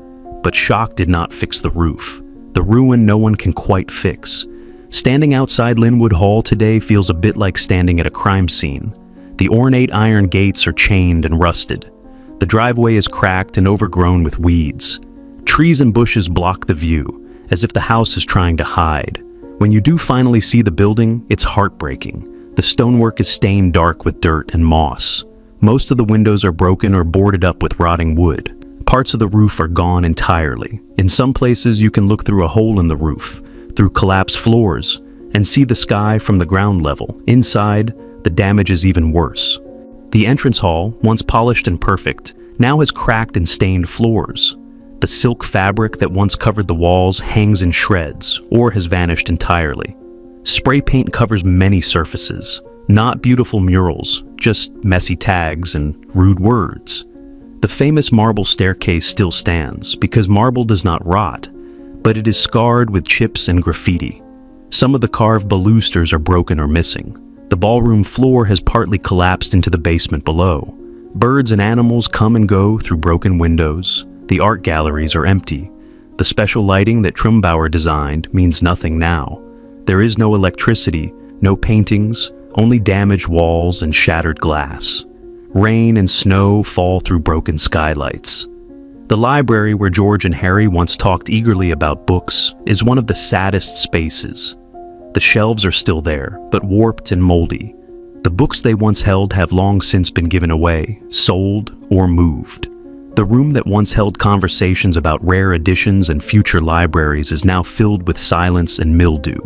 A: But shock did not fix the roof. The ruin no one can quite fix. Standing outside Linwood Hall today feels a bit like standing at a crime scene. The ornate iron gates are chained and rusted. The driveway is cracked and overgrown with weeds. Trees and bushes block the view, as if the house is trying to hide. When you do finally see the building, it's heartbreaking. The stonework is stained dark with dirt and moss. Most of the windows are broken or boarded up with rotting wood. Parts of the roof are gone entirely. In some places, you can look through a hole in the roof, through collapsed floors, and see the sky from the ground level. Inside, the damage is even worse. The entrance hall, once polished and perfect, now has cracked and stained floors. The silk fabric that once covered the walls hangs in shreds or has vanished entirely. Spray paint covers many surfaces, not beautiful murals, just messy tags and rude words. The famous marble staircase still stands because marble does not rot, but it is scarred with chips and graffiti. Some of the carved balusters are broken or missing. The ballroom floor has partly collapsed into the basement below. Birds and animals come and go through broken windows. The art galleries are empty. The special lighting that Trumbauer designed means nothing now. There is no electricity, no paintings, only damaged walls and shattered glass. Rain and snow fall through broken skylights. The library where George and Harry once talked eagerly about books is one of the saddest spaces. The shelves are still there, but warped and moldy. The books they once held have long since been given away, sold, or moved. The room that once held conversations about rare editions and future libraries is now filled with silence and mildew.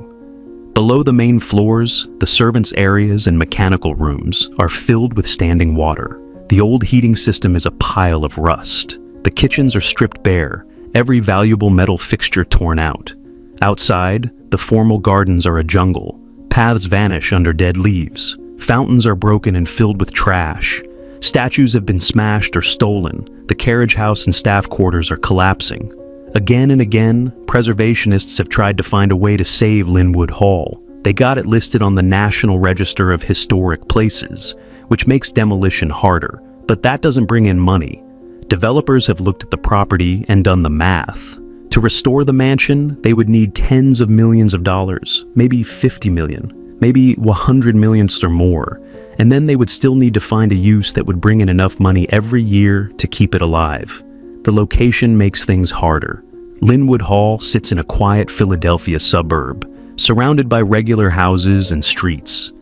A: Below the main floors, the servants' areas and mechanical rooms are filled with standing water. The old heating system is a pile of rust. The kitchens are stripped bare, every valuable metal fixture torn out. Outside, the formal gardens are a jungle. Paths vanish under dead leaves. Fountains are broken and filled with trash. Statues have been smashed or stolen. The carriage house and staff quarters are collapsing. Again and again, preservationists have tried to find a way to save Linwood Hall. They got it listed on the National Register of Historic Places, which makes demolition harder, but that doesn't bring in money. Developers have looked at the property and done the math. To restore the mansion, they would need tens of millions of dollars, maybe 50 million, maybe 100 million or more, and then they would still need to find a use that would bring in enough money every year to keep it alive. The location makes things harder. Linwood Hall sits in a quiet Philadelphia suburb, surrounded by regular houses and streets.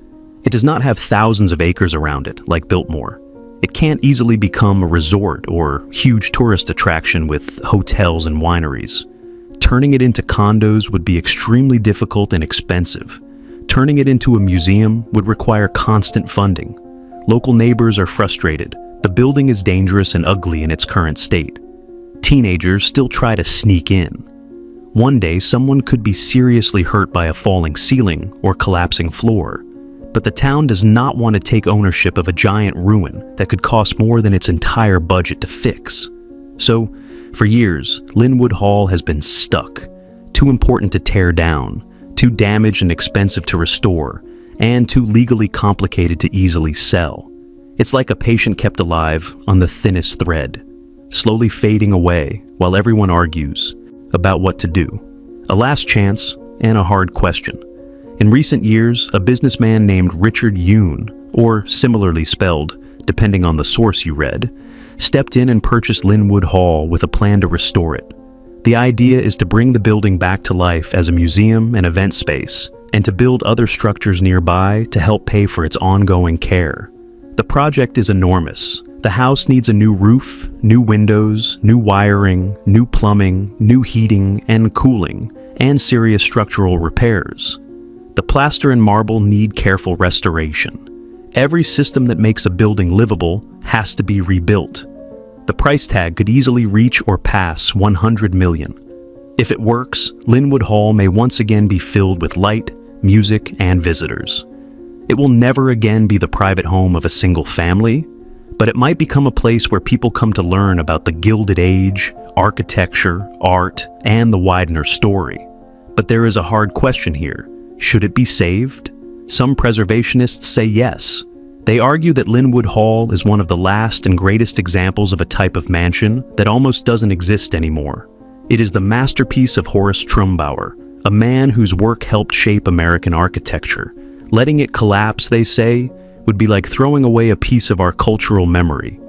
A: It does not have thousands of acres around it, like Biltmore. It can't easily become a resort or huge tourist attraction with hotels and wineries. Turning it into condos would be extremely difficult and expensive. Turning it into a museum would require constant funding. Local neighbors are frustrated. The building is dangerous and ugly in its current state. Teenagers still try to sneak in. One day, someone could be seriously hurt by a falling ceiling or collapsing floor. But the town does not want to take ownership of a giant ruin that could cost more than its entire budget to fix. So, for years, Linwood Hall has been stuck. Too important to tear down, too damaged and expensive to restore, and too legally complicated to easily sell. It's like a patient kept alive on the thinnest thread, slowly fading away while everyone argues about what to do. A last chance and a hard question. In recent years, a businessman named Richard Yoon, or similarly spelled, depending on the source you read, stepped in and purchased Linwood Hall with a plan to restore it. The idea is to bring the building back to life as a museum and event space, and to build other structures nearby to help pay for its ongoing care. The project is enormous. The house needs a new roof, new windows, new wiring, new plumbing, new heating and cooling, and serious structural repairs. The plaster and marble need careful restoration. Every system that makes a building livable has to be rebuilt. The price tag could easily reach or pass $100 million. If it works, Linwood Hall may once again be filled with light, music, and visitors. It will never again be the private home of a single family, but it might become a place where people come to learn about the Gilded Age, architecture, art, and the Widener story. But there is a hard question here. Should it be saved? Some preservationists say yes. They argue that Linwood Hall is one of the last and greatest examples of a type of mansion that almost doesn't exist anymore. It is the masterpiece of Horace Trumbauer, a man whose work helped shape American architecture. Letting it collapse, they say, would be like throwing away a piece of our cultural memory.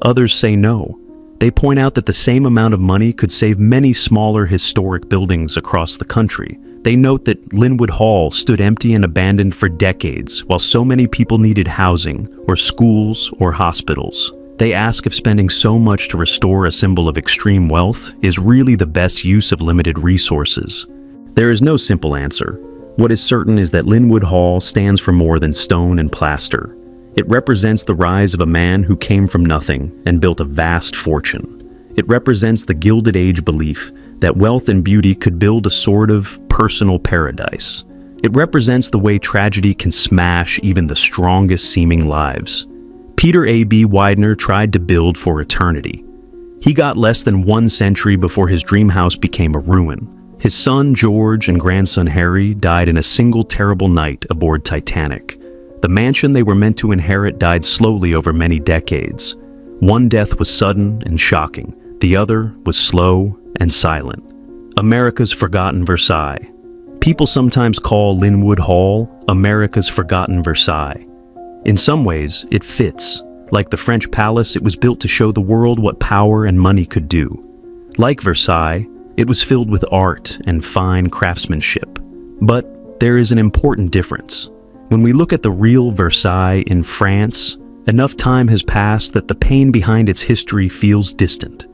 A: Others say no. They point out that the same amount of money could save many smaller historic buildings across the country. They note that Linwood Hall stood empty and abandoned for decades while so many people needed housing, or schools, or hospitals. They ask if spending so much to restore a symbol of extreme wealth is really the best use of limited resources. There is no simple answer. What is certain is that Linwood Hall stands for more than stone and plaster. It represents the rise of a man who came from nothing and built a vast fortune. It represents the Gilded Age belief that wealth and beauty could build a sort of personal paradise. It represents the way tragedy can smash even the strongest seeming lives. Peter A.B. Widener tried to build for eternity. He got less than 1 century before his dream house became a ruin. His son George and grandson Harry died in a single terrible night aboard Titanic. The mansion they were meant to inherit died slowly over many decades. One death was sudden and shocking. The other was slow and silent. America's forgotten Versailles. People sometimes call Linwood Hall America's forgotten Versailles. In some ways, it fits. Like the French palace, it was built to show the world what power and money could do. Like Versailles, it was filled with art and fine craftsmanship. But there is an important difference. When we look at the real Versailles in France, enough time has passed that the pain behind its history feels distant.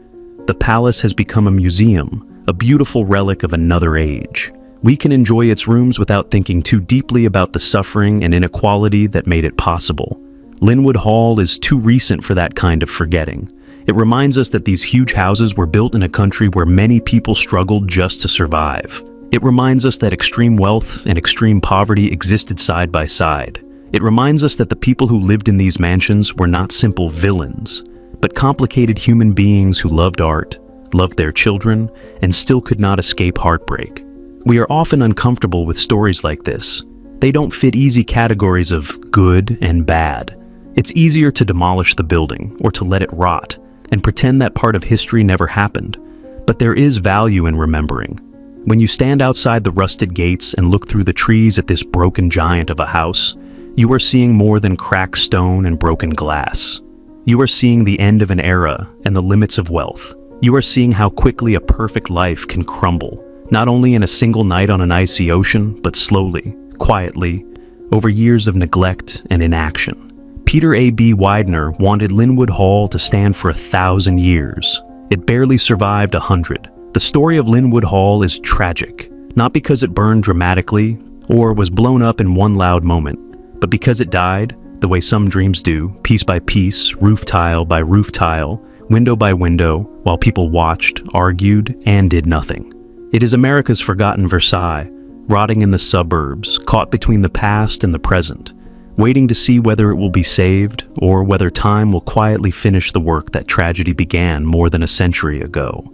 A: The palace has become a museum, a beautiful relic of another age. We can enjoy its rooms without thinking too deeply about the suffering and inequality that made it possible. Linwood Hall is too recent for that kind of forgetting. It reminds us that these huge houses were built in a country where many people struggled just to survive. It reminds us that extreme wealth and extreme poverty existed side by side. It reminds us that the people who lived in these mansions were not simple villains, but complicated human beings who loved art, loved their children, and still could not escape heartbreak. We are often uncomfortable with stories like this. They don't fit easy categories of good and bad. It's easier to demolish the building or to let it rot and pretend that part of history never happened. But there is value in remembering. When you stand outside the rusted gates and look through the trees at this broken giant of a house, you are seeing more than cracked stone and broken glass. You are seeing the end of an era and the limits of wealth. You are seeing how quickly a perfect life can crumble, not only in a single night on an icy ocean, but slowly, quietly, over years of neglect and inaction. Peter A.B. Widener wanted Linwood Hall to stand for 1,000 years. It barely survived 100. The story of Linwood Hall is tragic, not because it burned dramatically or was blown up in one loud moment, but because it died, the way some dreams do, piece by piece, roof tile by roof tile, window by window, while people watched, argued, and did nothing. It is America's forgotten Versailles, rotting in the suburbs, caught between the past and the present, waiting to see whether it will be saved or whether time will quietly finish the work that tragedy began more than a century ago.